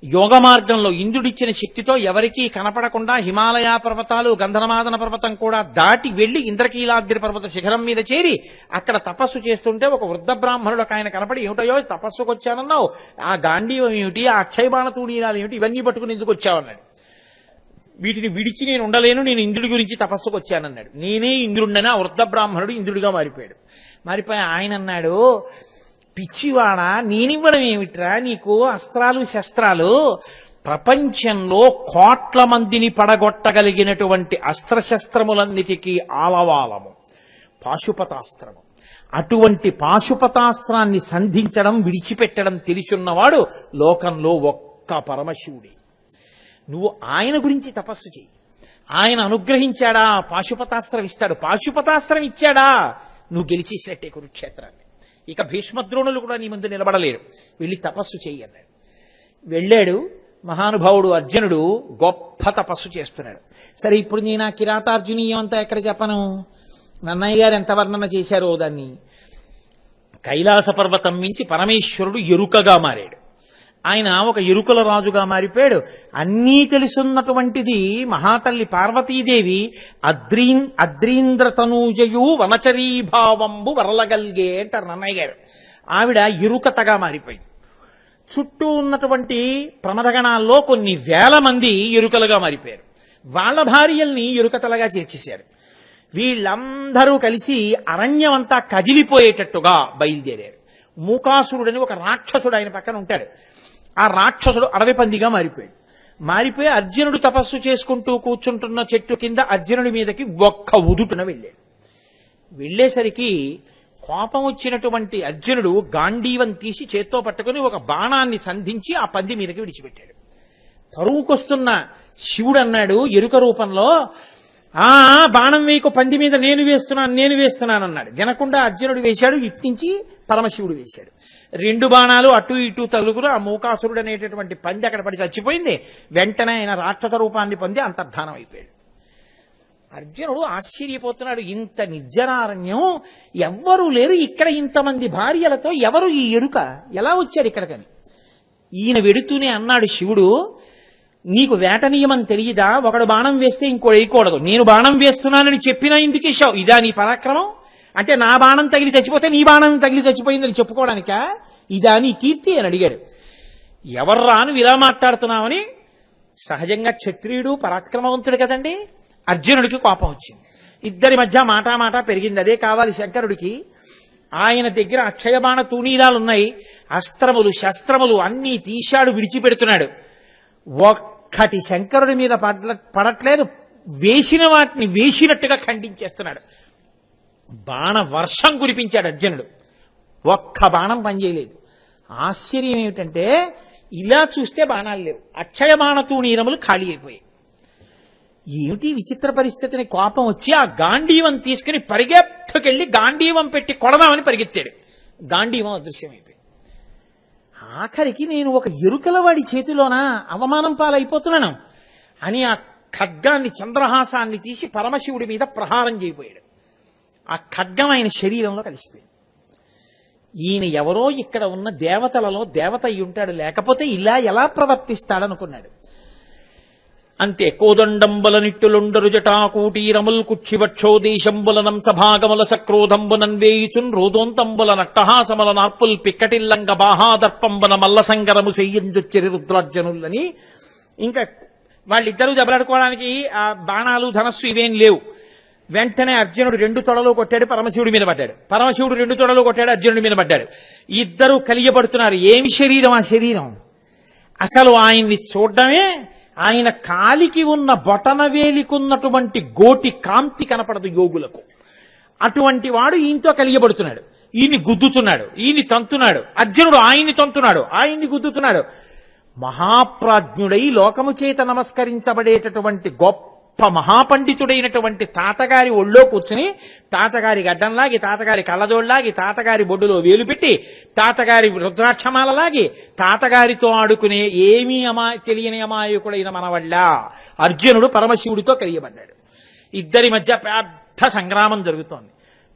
యోగ మార్గంలో ఇంద్రుడిచ్చిన శక్తితో ఎవరికీ కనపడకుండా హిమాలయ పర్వతాలు, గంధర్మాదన పర్వతం కూడా దాటి వెళ్లి ఇంద్రకీలాద్రి పర్వత శిఖరం మీద చేరి అక్కడ తపస్సు చేస్తుంటే ఒక వృద్ధ బ్రాహ్మణుడు ఆయన కనపడి, ఏమిటయో తపస్సుకు వచ్చానన్నావు, ఆ గాంధీవం ఏమిటి, ఆ అక్షయబాణ తూణీరాలు ఏమిటి, ఇవన్నీ పట్టుకుని ఎందుకు వచ్చావన్నాడు. వీటిని విడిచి నేను ఉండలేను, నేను ఇంద్రుడి గురించి తపస్సుకు వచ్చానన్నాడు. నేనే ఇంద్రుడినని ఆ వృద్ధ బ్రాహ్మణుడు ఇంద్రుడిగా మారిపోయాడు. మారిపోయి ఆయన అన్నాడు, పిచ్చివాడా, నేనివ్వడం ఏమిట్రా నీకు అస్త్రాలు శస్త్రాలు? ప్రపంచంలో కోట్ల మందిని పడగొట్టగలిగినటువంటి అస్త్రశస్త్రములన్నిటికీ ఆలవాలము పాశుపతాస్త్రము. అటువంటి పాశుపతాస్త్రాన్ని సంధించడం, విడిచిపెట్టడం తెలిసున్నవాడు లోకంలో ఒక్క పరమశివుడే. నువ్వు ఆయన గురించి తపస్సు చెయ్యి. ఆయన అనుగ్రహించాడా, పాశుపతాస్త్రం ఇస్తాడు. పాశుపతాస్త్రం ఇచ్చాడా, నువ్వు గెలిచేసినట్టే కురుక్షేత్రాన్ని. ఇక భీష్మద్రోణులు కూడా నీ ముందు నిలబడలేరు. వెళ్ళి తపస్సు చెయ్యి అన్నాడు. వెళ్ళాడు. మహానుభావుడు అర్జునుడు గొప్ప తపస్సు చేస్తున్నాడు. సరే, ఇప్పుడు నేను ఆ కిరాతార్జునీయం అంతా ఎక్కడ చెప్పను? నన్నయ్య గారు ఎంత వర్ణన చేశారో దాన్ని. కైలాస పర్వతం మించి పరమేశ్వరుడు ఎరుకగా మారాడు. ఆయన ఒక ఎరుకల రాజుగా మారిపోయాడు. అన్నీ తెలుసున్నటువంటిది మహాతల్లి పార్వతీదేవి అద్రీంద్రతనూజయు వనచరీభావంబు వరలగల్గే అంటారు నన్నయ్య గారు. ఆవిడ ఎరుకతగా మారిపోయింది. చుట్టూ ఉన్నటువంటి ప్రమదగణాల్లో కొన్ని వేల మంది ఎరుకలుగా మారిపోయారు. వాళ్ళ భార్యల్ని ఎరుకతలుగా చేర్చేశారు. వీళ్ళందరూ కలిసి అరణ్యం అంతా కదిలిపోయేటట్టుగా బయలుదేరారు. మూకాసురుడని ఒక రాక్షసుడు ఆయన పక్కన ఉంటాడు. ఆ రాక్షసుడు అడవి పందిగా మారిపోయాడు. మారిపోయి అర్జునుడు తపస్సు చేసుకుంటూ కూర్చుంటున్న చెట్టు కింద అర్జునుడి మీదకి ఒక్క ఉదుటున వెళ్ళాడు. వెళ్ళేసరికి కోపం వచ్చినటువంటి అర్జునుడు గాంధీవం తీసి చేత్తో పట్టుకుని ఒక బాణాన్ని సంధించి ఆ పంది మీదకి విడిచిపెట్టాడు. తరువుకొస్తున్న శివుడు అన్నాడు ఎరుక రూపంలో, బాణం వేయకు, పంది మీద నేను వేస్తున్నాను అన్నాడు. వినకుండా అర్జునుడు వేశాడు, ఇట్టించి పరమశివుడు వేశాడు. 2 బాణాలు అటు ఇటు తగులుకుని ఆ మూకాసురుడు అనేటటువంటి పంది అక్కడ పడి చచ్చిపోయింది. వెంటనే ఆయన రాక్షస రూపాన్ని పొంది అంతర్ధానం అయిపోయాడు. అర్జునుడు ఆశ్చర్యపోతున్నాడు. ఇంత నిర్జనారణ్యం, ఎవ్వరూ లేరు, ఇక్కడ ఇంతమంది భార్యలతో ఎవరు ఈ ఎరుక ఎలా వచ్చాడు ఇక్కడికని. ఈయన వెడుతూనే అన్నాడు శివుడు, నీకు వేట నియమం తెలియదా? ఒకడు బాణం వేస్తే ఇంకోటి వేయకూడదు. నేను బాణం వేస్తున్నానని చెప్పినా ఎందుకు వేశావు? ఇదా నీ పరాక్రమం? అంటే నా బాణం తగిలి చచ్చిపోతే నీ బాణం తగిలి చచ్చిపోయిందని చెప్పుకోవడానికా? ఇదా నీ కీర్తి అని అడిగాడు. ఎవర్రా నువ్వు ఇలా మాట్లాడుతున్నావని. సహజంగా క్షత్రియుడు పరాక్రమవంతుడు కదండి. అర్జునుడికి కోపం వచ్చింది. ఇద్దరి మధ్య మాట పెరిగింది. అదే కావాలి శంకరుడికి. ఆయన దగ్గర అక్షయబాణ తూణీరాలున్నాయి. అస్త్రములు శస్త్రములు అన్నీ తీశాడు, విడిచిపెడుతున్నాడు. ఒక్కటి శంకరుడి మీద పడట్లేదు. వేసిన వాటిని వేసినట్టుగా ఖండించేస్తున్నాడు. బాణ వర్షం కురిపించాడు అర్జునుడు. ఒక్క బాణం పనిచేయలేదు. ఆశ్చర్యం ఏమిటంటే ఇలా చూస్తే బాణాలు లేవు, అక్షయ బాణ తూణీరములు ఖాళీ అయిపోయాయి. ఏమిటి విచిత్ర పరిస్థితిని కోపం వచ్చి ఆ గాంధీవం తీసుకుని పరిగెత్తుకెళ్లి గాంధీవం పెట్టి కొడదామని పరిగెత్తాడు. గాంధీవం అదృశ్యమైపోయింది. ఆఖరికి నేను ఒక ఎరుకలవాడి చేతిలోన అవమానం పాలైపోతున్నాను అని ఆ ఖడ్గాన్ని, చంద్రహాసాన్ని తీసి పరమశివుడి మీద ప్రహారం చేయబోయాడు. ఆ ఖడ్గం ఆయన శరీరంలో కలిసిపోయింది. ఈయన ఎవరో ఇక్కడ ఉన్న దేవతలలో దేవత అయి ఉంటాడు, లేకపోతే ఇలా ఎలా ప్రవర్తిస్తాడనుకున్నాడు. అంతే. కోదండంబుల నిట్టులుండరు జటాకూటీరముల్ కుక్షివక్షోదేశంబుల నంసభాగముల సక్రోధంబునన్ వేయుచున్ రోదోంతంబుల నట్టహాసముల నార్పుల్ పిక్కటిల్లంగ బాహాదర్పంబున మల్లసంగరము చెయ్యంజొచ్చిరి రుద్రార్జనులని. ఇంకా వాళ్ళిద్దరూ దెబ్బలాడుకోవడానికి ఆ బాణాలు ధనస్సు ఇవేం లేవు. వెంటనే అర్జునుడు 2 తొడలు కొట్టాడు, పరమశివుడి మీద పడ్డాడు. పరమశివుడు 2 తొడలు కొట్టాడు, అర్జునుడి మీద పడ్డాడు. ఇద్దరు కలియబడుతున్నారు. ఏమి శరీరం ఆ శరీరం! అసలు ఆయన్ని చూడడమే, ఆయన కాలికి ఉన్న బొటనవేలికున్నటువంటి గోటి కాంతి కనపడదు యోగులకు. అటువంటి వాడు ఈయనతో కలియబడుతున్నాడు, ఈయన్ని గుద్దుతున్నాడు, ఈయన్ని తంతున్నాడు. అర్జునుడు ఆయన్ని తంతున్నాడు, ఆయన్ని గుద్దుతున్నాడు. మహాప్రాజ్ఞుడై లోకము చేత నమస్కరించబడేటటువంటి గొప్ప మహాపండితుడైనటువంటి తాతగారి ఒళ్ళో కూర్చుని తాతగారి గడ్డంలాగి, తాతగారి కళ్ళజోళ్ళలాగి, తాతగారి బొడ్డులో వేలు పెట్టి, తాతగారి రుద్రాక్షమాలలాగి, తాతగారితో ఆడుకునే ఏమీ తెలియని అమాయకుడైన మనవళ్ళ అర్జునుడు పరమశివుడితో కలియబడ్డాడు. ఇద్దరి మధ్య పెద్ద సంగ్రామం జరుగుతోంది.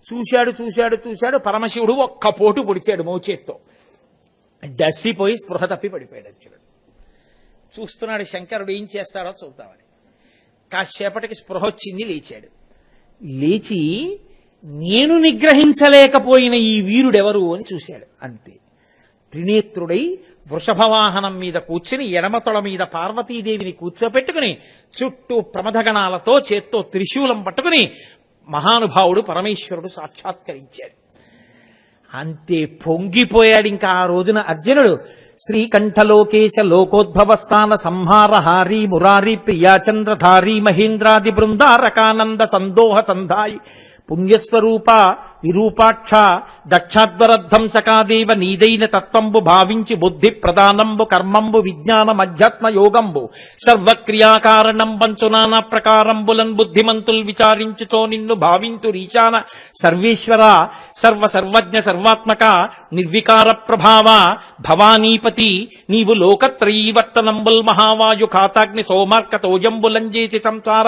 చూశాడు చూశాడు చూశాడు, పరమశివుడు ఒక్క పోటు పొడిచాడు మోచేత్తో. డస్సిపోయి స్పృహ తప్పి పడిపోయాడు అర్జునుడు. చూస్తున్నాడు శంకరుడు ఏం చేస్తాడో చూద్దామని. కాసేపటికి స్పృహ వచ్చింది, లేచాడు. లేచి నేను నిగ్రహించలేకపోయిన ఈ వీరుడెవరు అని చూశాడు. అంతే. త్రినేత్రుడై వృషభవాహనం మీద కూర్చుని ఎడమతొడ మీద పార్వతీదేవిని కూర్చోపెట్టుకుని చుట్టూ ప్రమథగణాలతో చేత్తో త్రిశూలం పట్టుకుని మహానుభావుడు పరమేశ్వరుడు సాక్షాత్కరించాడు. అంతే, పొంగిపోయాడు ఇంకా ఆ రోజున అర్జునుడు. శ్రీకంఠలోకేశ లోకోద్భవస్థాన సంహారహారీ మురారీ ప్రియాచంద్రధారీ మహేంద్రాది బృందారకానంద సందోహ సంధాయి పుణ్యస్వరూప విరూపాక్ష దక్షాధ్వరధ్వంసకాదేవ నీదైన తత్వంబు భావించి బుద్ధి ప్రధానంబు కర్మంబు విజ్ఞానం అధ్యాత్మ యోగంబు సర్వక్రియాకారణం బంచు నానా ప్రకారంబులన్ బుద్ధిమంతుల్ విచారించుతో నిన్ను భావింతు రీచాన సర్వేశ్వర సర్వజ్ఞ సర్వాత్మక నిర్వికార ప్రభావ భవానీపతి నీవు లోకత్రయీవర్తనంబుల్ మహావాయు ఖాతాగ్ని సోమార్క తోజంబులంజేసి సంసార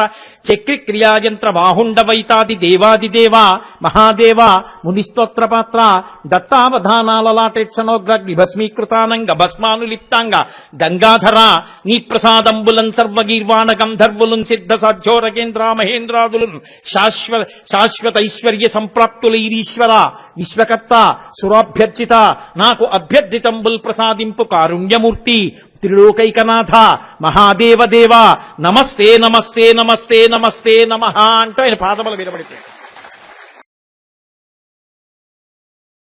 చక్రి క్రియాయంత్ర బాహుండవైతాది దేవాదిదేవ మహాదేవ మునిస్తోత్రపాత్ర దత్తావధానాలలాటేక్షణోగ్రగ్ని భస్మీకృతానంగ భస్మానులిప్తాంగ గంగాధర నీ ప్రసాదంబులన్ సర్వగీర్వాణ గంధర్వులున్ సిద్ధ సాధ్యోరకేంద్ర మహేంద్రాదులున్ శాశ్వతైశ్వర్య సంప్రాప్తులైరీశ్వర విశ్వకర్త సురాభ్యర్చిత నాకు అభ్యర్థితంబుల్ ప్రసాదింపు కారుణ్యమూర్తి త్రిలోకైకనాథ మహాదేవదేవ నమస్తే నమస్తే నమస్తే నమస్తే నమః అంటూ ఆయన పాదముల మీద పడిపోయాడు.